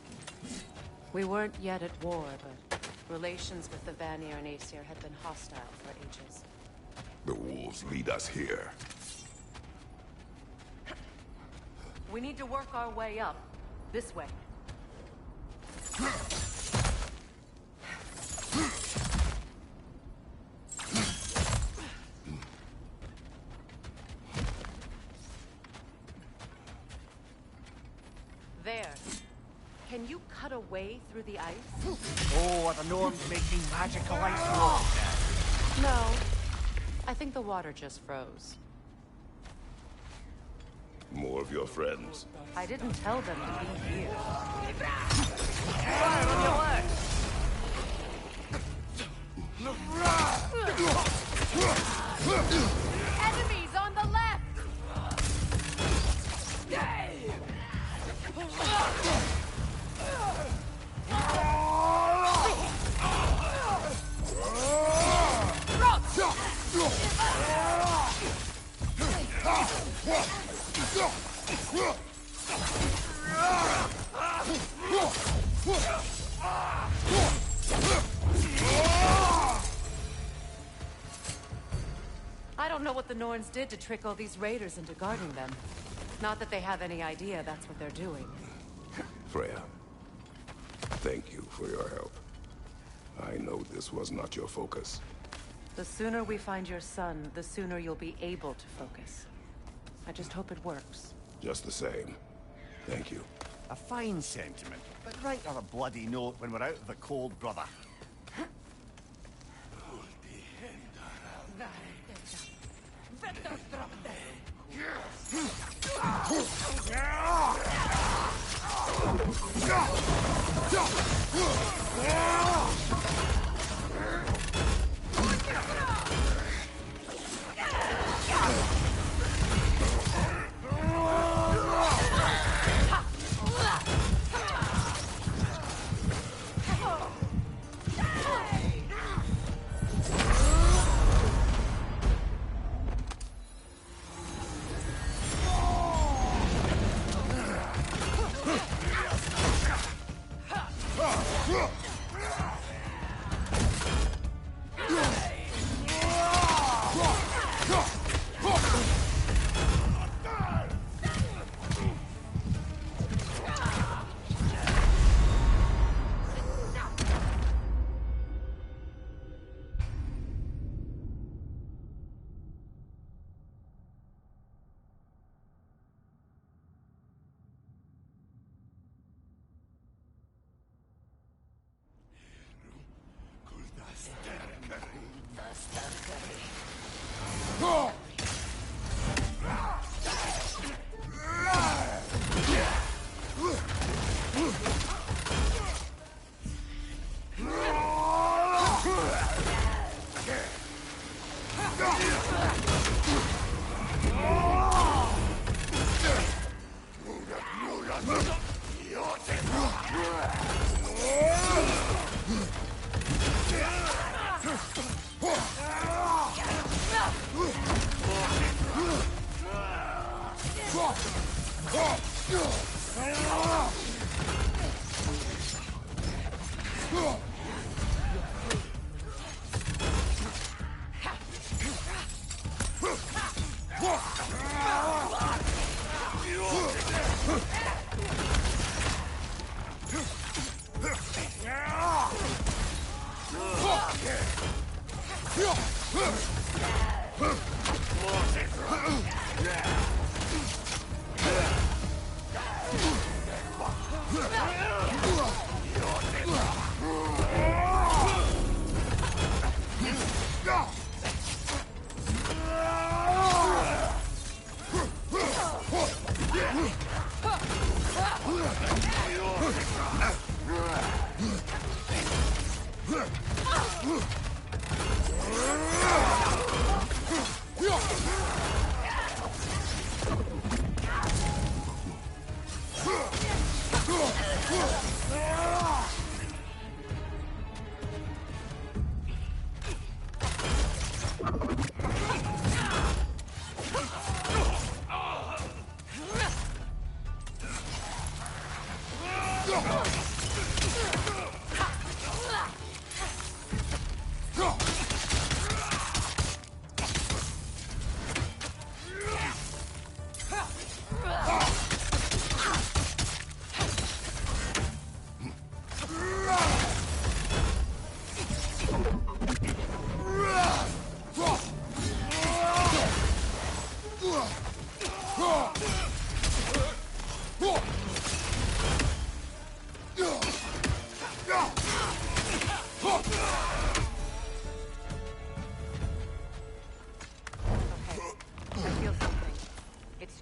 We weren't yet at war, but relations with the Vanir and Aesir had been hostile for ages. The wolves lead us here. We need to work our way up. This way. There. Can you cut a way through the ice? Oh, are the Norns making magical ice walls? No. I think the water just froze. More of your friends. I didn't tell them to be here. Fire on your left! Enemies on the left! I don't know what the Norns did to trick all these raiders into guarding them. Not that they have any idea that's what they're doing. Freya, thank you for your help. I know this was not your focus. The sooner we find your son, the sooner you'll be able to focus. I just hope it works. Just the same. Thank you. A fine sentiment, but write her a bloody note when we're out of the cold, brother.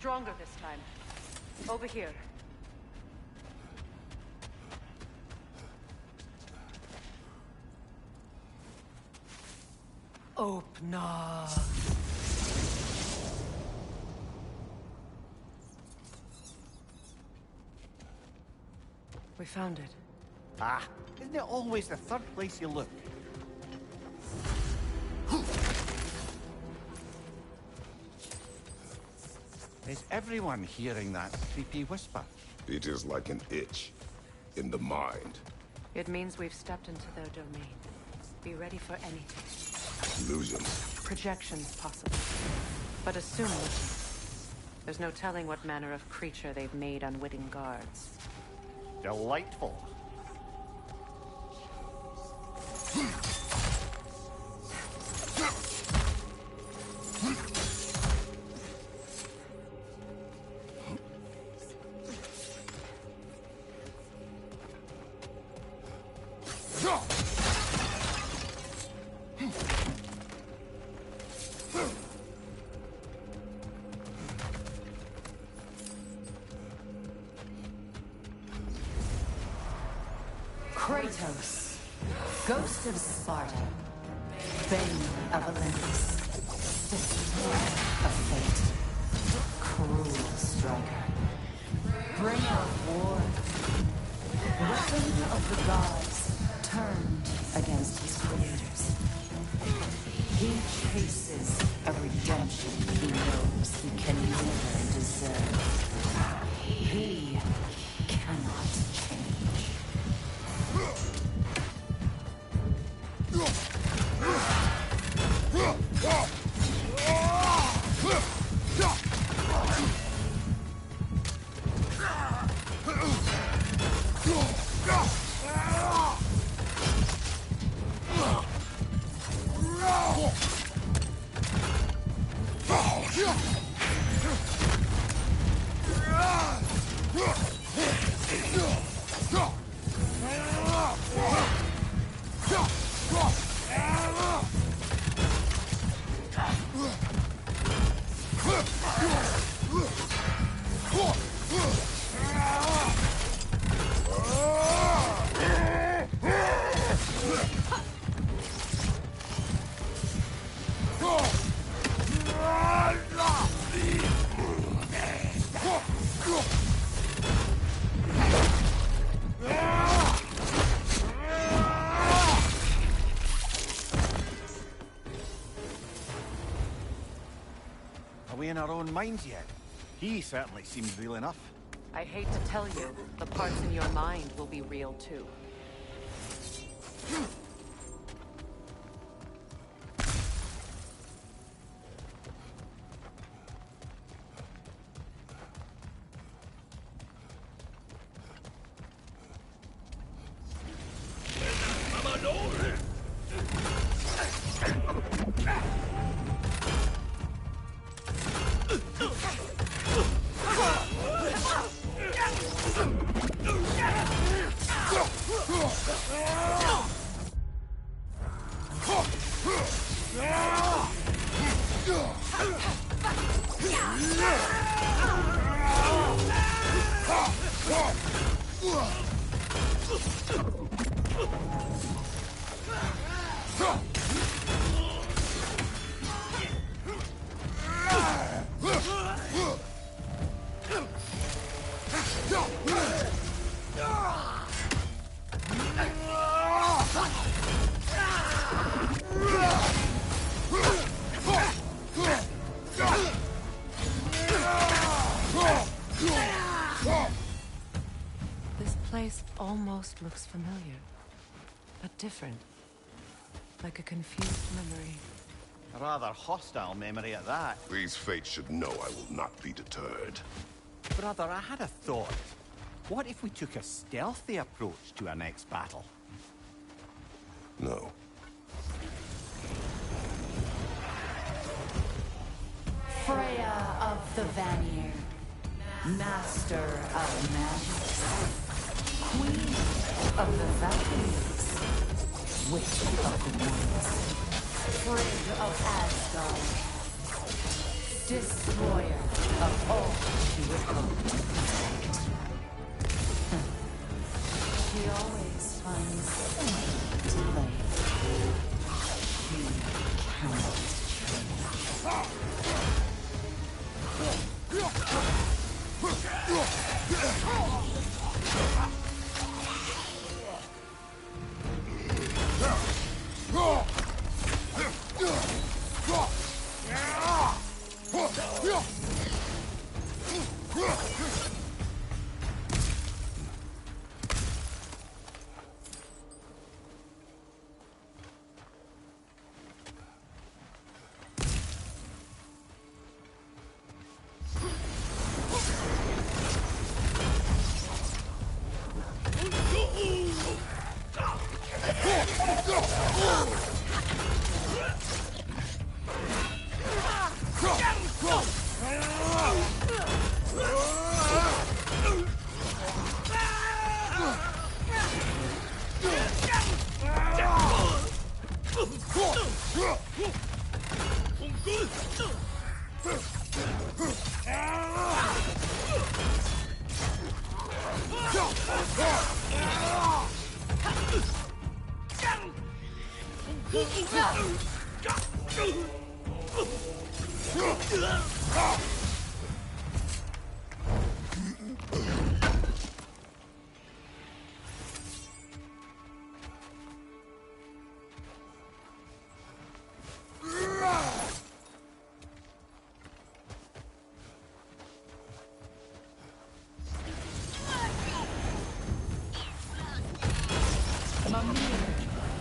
Stronger this time. Over here. Opener. We found it. Ah, isn't it always the third place you look? Is everyone hearing that creepy whisper? It is like an itch in the mind. It means we've stepped into their domain. Be ready for anything. Illusions. Projections, possible. But assume nothing. There's no telling what manner of creature they've made unwitting guards. Delightful. Kratos, Ghost of Sparta, Bane of Olympus, Destroyer of Fate, Cruel Striker, Bringer of War, Weapon of the Gods, turned against his creators. He chases a redemption he knows he can never deserve. He cannot change. in our own minds yet. He certainly seems real enough. I hate to tell you, the parts in your mind will be real too. This place almost looks familiar, but different. Like a confused memory. A rather hostile memory at that. These fates should know I will not be deterred. Brother, I had a thought. What if we took a stealthy approach to our next battle? No. Freya of the Vanir, Master of Magic, Queen of the Valkyries, Witch of the Woods, Frigg of Asgard, Destroyer of all she would hope to protect. She always finds a way to play. She cannot change.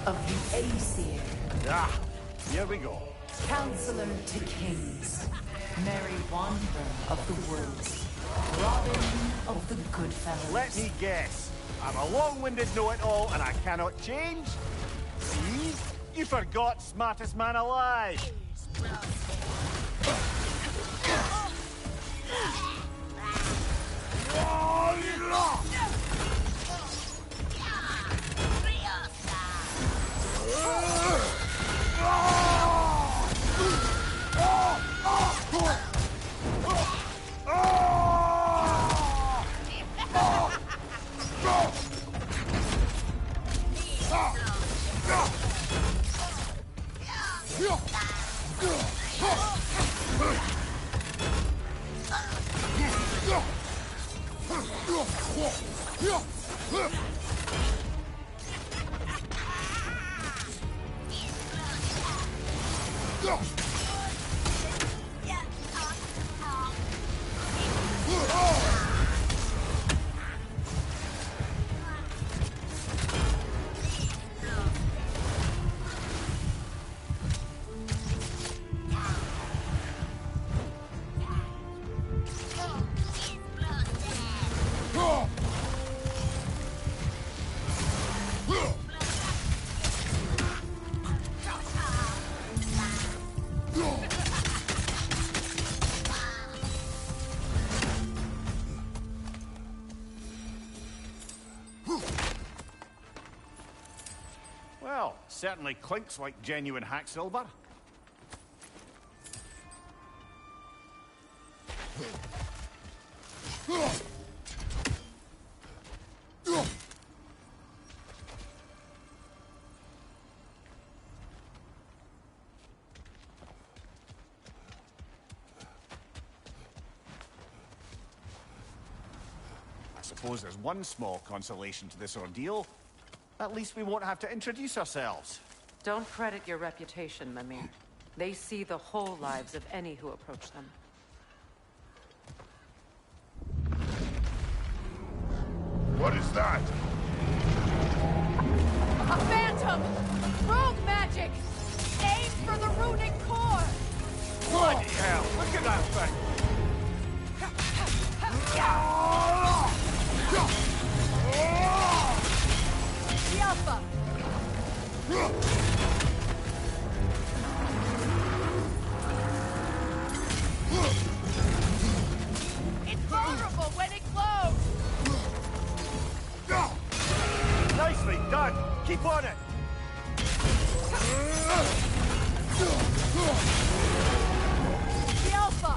Of the Aesir. Ah, here we go. Counselor to kings. Merry wanderer of the woods. Robin of the Goodfellas. Let me guess. I'm a long-winded know-it-all and I cannot change? See? You forgot smartest man alive. Well, certainly clinks like genuine hack silver. I suppose there's one small consolation to this ordeal. At least we won't have to introduce ourselves. Don't credit your reputation, Mimir. They see the whole lives of any who approach them. What is that? A phantom! Rogue magic! Aim for the runic core! Bloody hell! Look at that thing! The Alpha! It's vulnerable when it glows! Nicely done! Keep on it! The Alpha! The Alpha!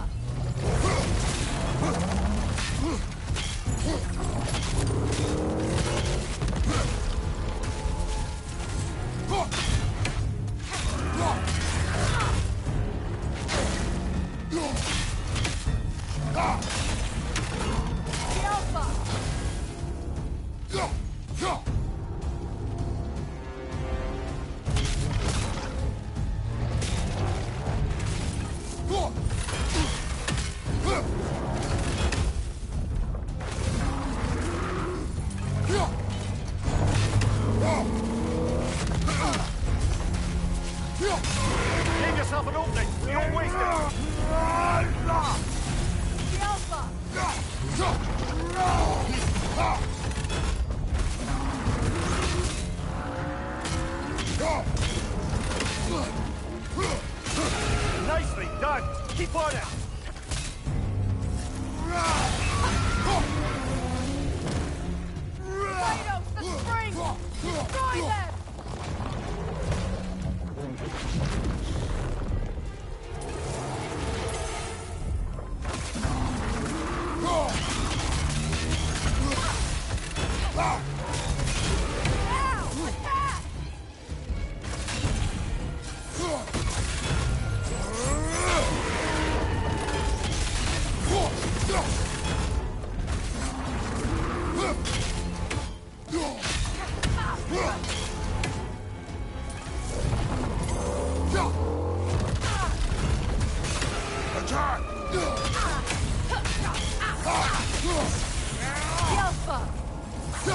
Give yourself an opening! Don't waste it! The Alpha! Nicely done! Keep on it! Kratos, the spring! Destroy them! Now! Attack! Attack! The Alpha! The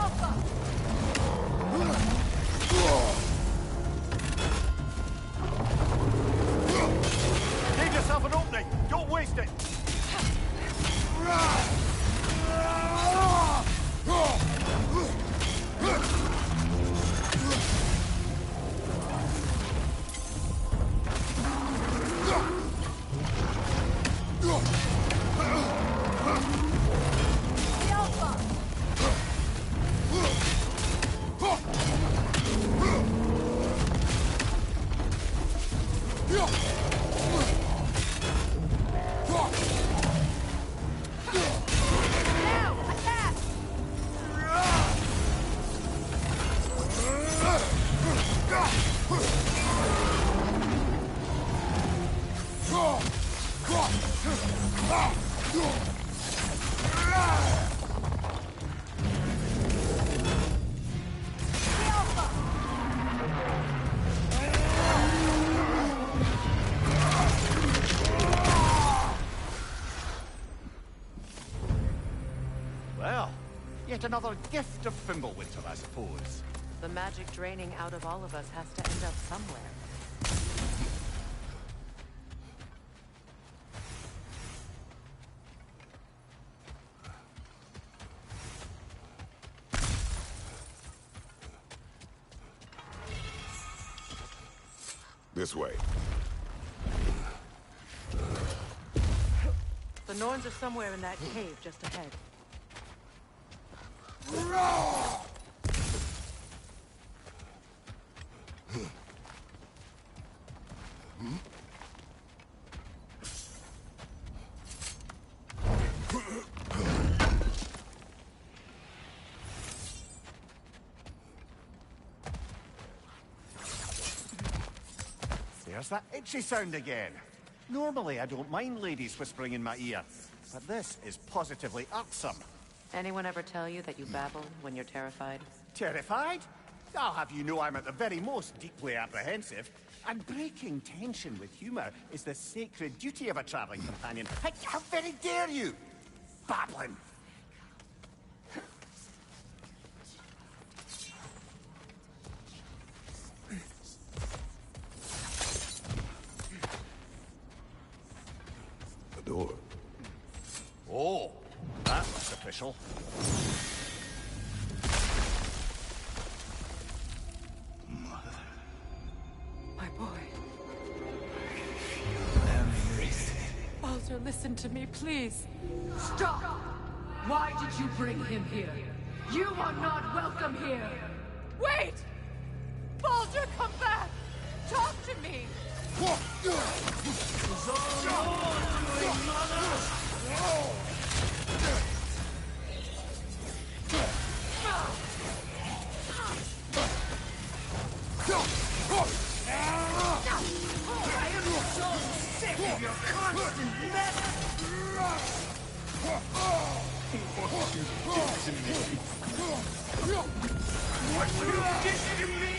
Alpha! Give yourself an opening! Don't waste it! The Alpha! Now! Attack! The Alpha! Well, yet another gift of Fimbulwinter, I suppose. The magic draining out of all of us has to end up somewhere. This way. The Norns are somewhere in that cave just ahead. There's that itchy sound again. Normally, I don't mind ladies whispering in my ear, but this is positively irksome. Anyone ever tell you that you babble when you're terrified? Terrified? I'll have you know I'm at the very most deeply apprehensive. And breaking tension with humor is the sacred duty of a traveling companion. How very dare you! Babbling! The door. Oh, that looks official. My boy. Baldur, listen to me, please. Stop! Why did you bring him here? You are not welcome here! Wait! Baldur, come back! Talk to me! I am so sick of your constant mess! What you did to me!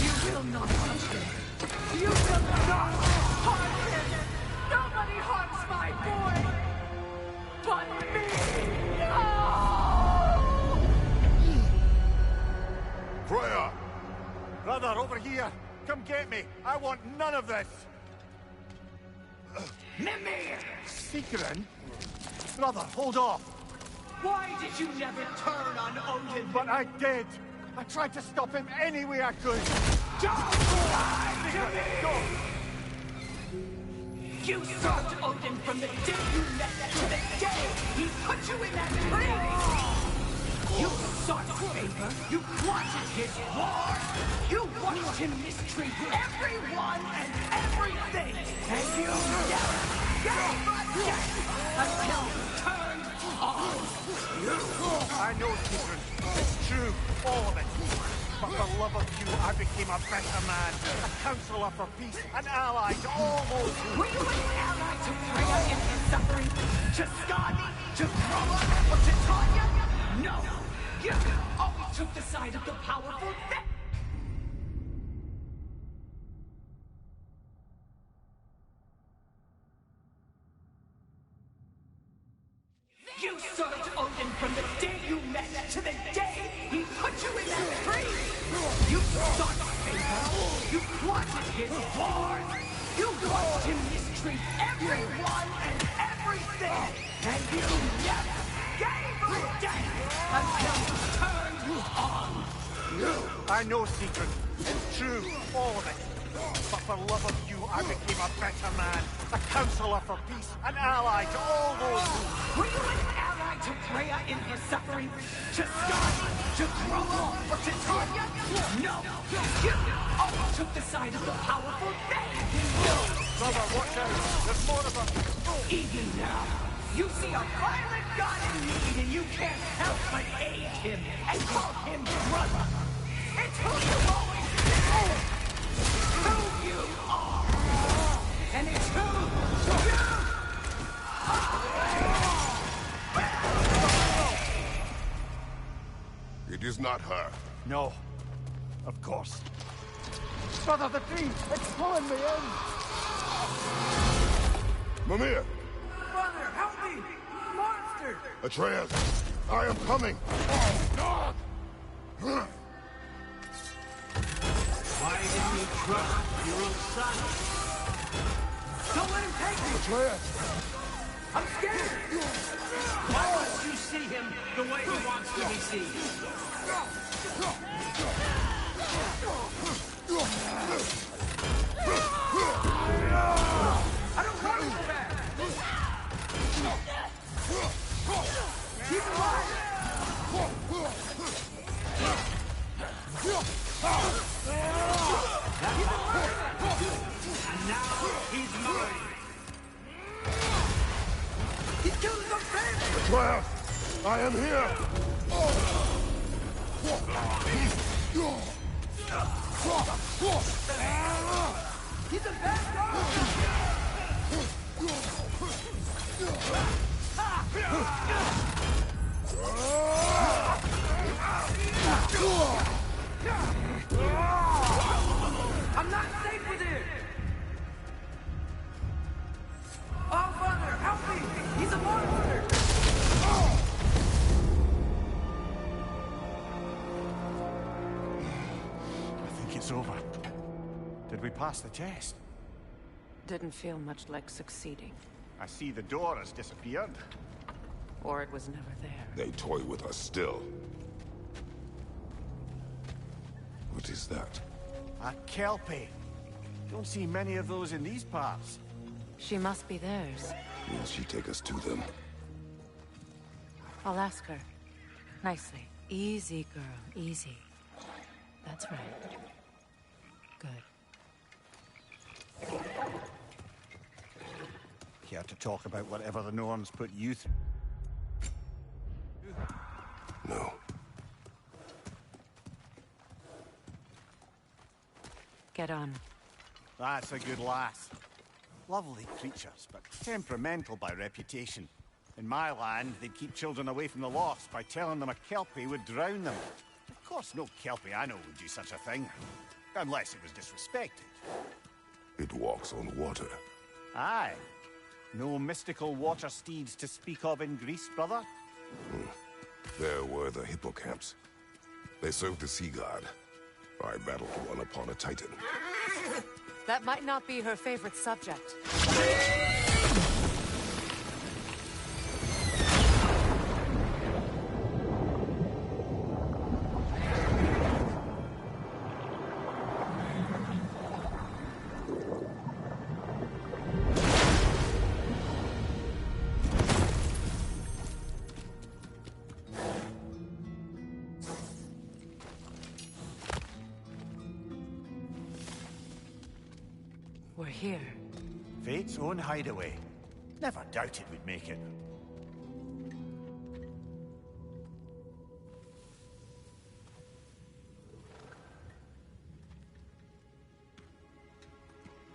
You will not touch him. You will not harm him. Nobody harms my boy but me. No! Freya! Brother, over here! Come get me! I want none of this! Mimir! Secret? Brother, hold off! Why did you never turn on Odin? But I did! I tried to stop him any way I could! Don't lie to me! Go! You served Odin from the day you met to the day he put you in that tree! You sought favor, you wanted his war, you watched him mistreat everyone and everything, and you never gave a damn until he turned on you! I know, Secret. It's true, all of it. But for love of you, I became a better man, a counselor for peace, an ally to all those who... Were you an ally to Freya in his suffering? To Skadi? To Groa? Or to Tanya? No! You always took the side of the powerful. You served Odin from the day you met to the day he put you in that tree! You sought favor, you wanted his war, you watched him mistreat everyone and everything! You never gave a damn until you turned on you. I know, Secret. It's true, all of it. But for love of you, I became a better man, a counselor for peace, an ally to all those who... Were you an ally to Freya in her suffering? To Skadi? To Groma? Or to Tanya? No! You always took the side of the powerful. Brother, watch out! There's more of them! Even now, you see a violent god in need and you can't help but aid him and call him brother. It's who you always been. Who you are. And it's who you are. It is not her. No. Of course. Brother, the tree! It's pulling me in! Mimir! Brother, help me! Monster! Atreus! I am coming! Oh, God! Why didn't you trust your own son? Don't let him take me! Atreus! I'm scared! Why must you see him the way he wants to be seen? I don't want him back! Keep him alive! And now he's mine! He killed his own family! Atreus! I am here! He's a bad guy! I'm not safe with him! Oh, Father, help me! He's a monster! I think it's over. Did we pass the test? Didn't feel much like succeeding. I see the door has disappeared. Or it was never there. They toy with us still. What is that? A Kelpie. Don't see many of those in these parts. She must be theirs. Will she take us to them? I'll ask her. Nicely. Easy, girl. Easy. That's right. Good. Care to talk about whatever the Norns put you through? No. Get on. That's a good lass. Lovely creatures, but temperamental by reputation. In my land, they'd keep children away from the lost by telling them a Kelpie would drown them. Of course, no Kelpie I know would do such a thing. Unless it was disrespected. It walks on water. Aye. No mystical water steeds to speak of in Greece, brother? There were the hippocamps. They served the sea god. I battled one upon a titan. That might not be her favorite subject. We're here. Fate's own hideaway. Never doubted we'd make it.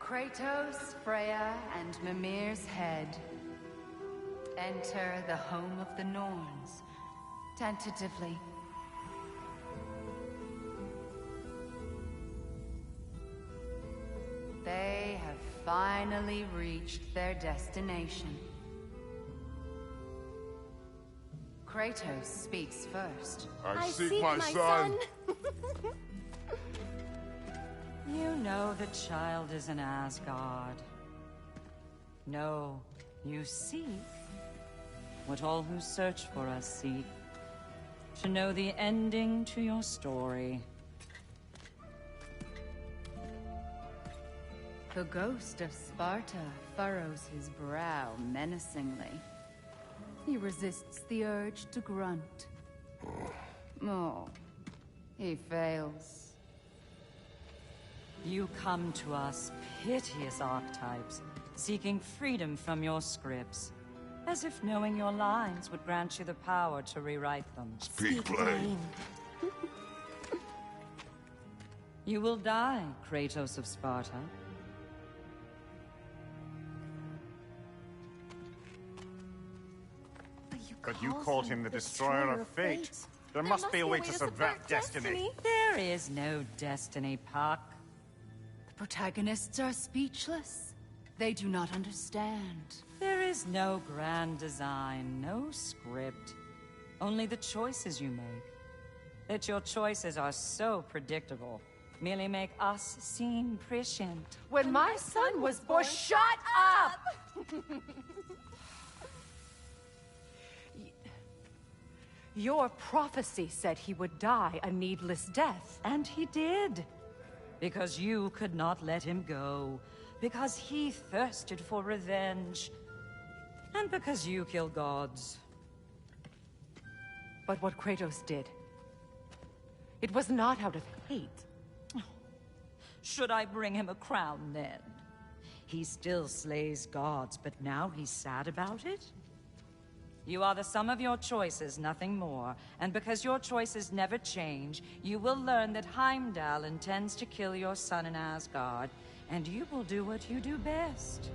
Kratos, Freya, and Mimir's head. Enter the home of the Norns. Tentatively. They have finally reached their destination. Kratos speaks first. I seek my son. You know the child is in Asgard. No, you seek what all who search for us seek. To know the ending to your story. The ghost of Sparta furrows his brow menacingly. He resists the urge to grunt. Oh, he fails. You come to us, piteous archetypes, seeking freedom from your scripts. As if knowing your lines would grant you the power to rewrite them. Speak plain. You will die, Kratos of Sparta. But you called him the Destroyer of Fate. There must be a way to subvert destiny. There is no destiny, Puck. The protagonists are speechless. They do not understand. There is no grand design, no script. Only the choices you make. That your choices are so predictable merely make us seem prescient. When my son was born... Shut up! Your prophecy said he would die a needless death. And he did. Because you could not let him go. Because he thirsted for revenge. And because you kill gods. But what Kratos did, it was not out of hate. Should I bring him a crown then? He still slays gods, but now he's sad about it? You are the sum of your choices, nothing more. And because your choices never change, you will learn that Heimdall intends to kill your son in Asgard, and you will do what you do best.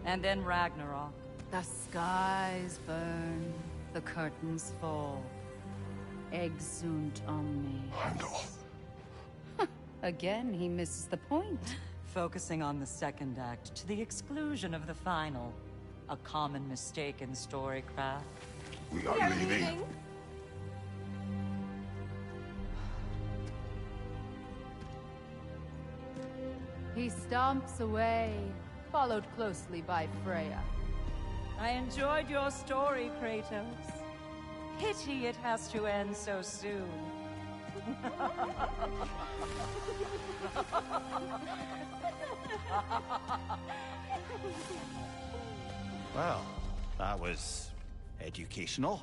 And then Ragnarok. The skies burn, the curtains fall. Exunt omnes. Heimdall. Again, he misses the point. Focusing on the second act to the exclusion of the final. A common mistake in storycraft. We are leaving. He stomps away, followed closely by Freya. I enjoyed your story, Kratos. Pity it has to end so soon. Well, that was educational.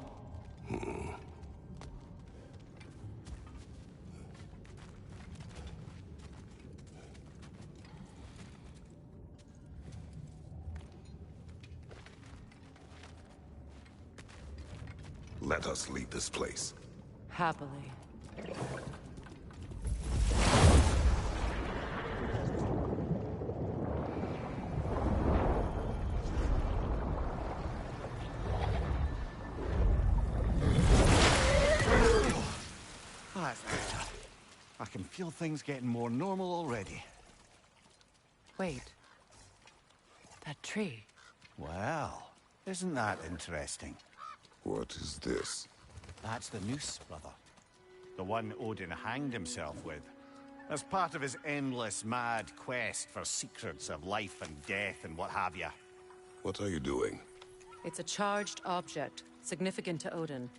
Let us leave this place. Happily. That's better. I can feel things getting more normal already. Wait. That tree. Well, isn't that interesting? What is this? That's the noose, brother. The one Odin hanged himself with. As part of his endless, mad quest for secrets of life and death and what have you. What are you doing? It's a charged object, significant to Odin.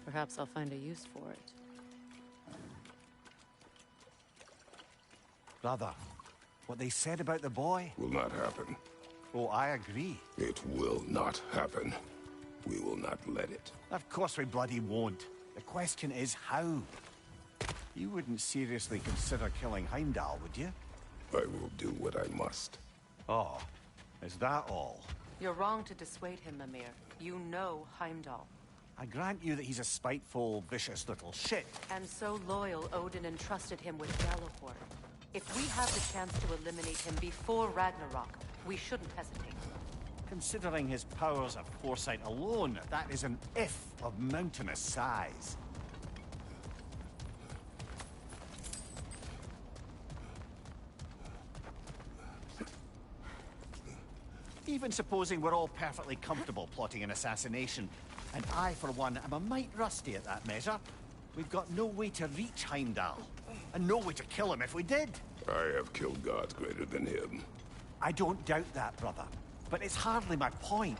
Perhaps I'll find a use for it. Brother, what they said about the boy? Will not happen. Oh, I agree. It will not happen. We will not let it. Of course we bloody won't. The question is how. You wouldn't seriously consider killing Heimdall, would you? I will do what I must. Oh, is that all? You're wrong to dissuade him, Mimir. You know Heimdall. I grant you that he's a spiteful, vicious little shit. And so loyal, Odin entrusted him with Gjallarhorn. If we have the chance to eliminate him before Ragnarok, we shouldn't hesitate. Considering his powers of foresight alone, that is an if of mountainous size. Even supposing we're all perfectly comfortable plotting an assassination, and I, for one, am a mite rusty at that measure, we've got no way to reach Heimdall, and no way to kill him if we did. I have killed gods greater than him. I don't doubt that, brother, but it's hardly my point.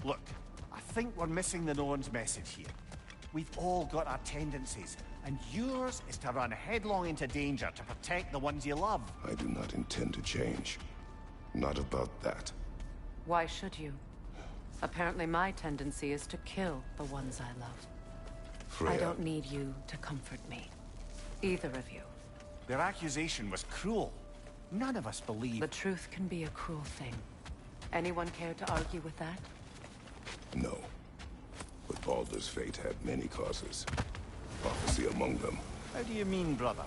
Look, I think we're missing the Norn's message here. We've all got our tendencies, and yours is to run headlong into danger to protect the ones you love. I do not intend to change. Not about that. Why should you? Apparently my tendency is to kill the ones I love. Freya. I don't need you to comfort me. Either of you. Their accusation was cruel. None of us believe... The truth can be a cruel thing. Anyone care to argue with that? No. But Baldur's fate had many causes. Prophecy among them. How do you mean, brother?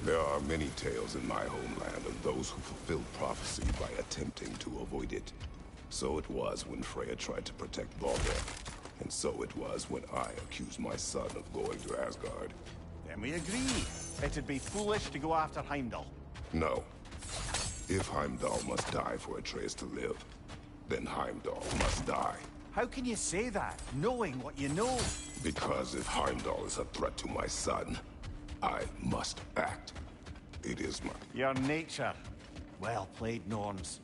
There are many tales in my homeland of those who fulfilled prophecy by attempting to avoid it. So it was when Freya tried to protect Baldur. And so it was when I accused my son of going to Asgard. Then we agree. It'd be foolish to go after Heimdall. No. If Heimdall must die for Atreus to live, then Heimdall must die. How can you say that, knowing what you know? Because if Heimdall is a threat to my son, I must act. It is my... Your nature. Well played, Norns.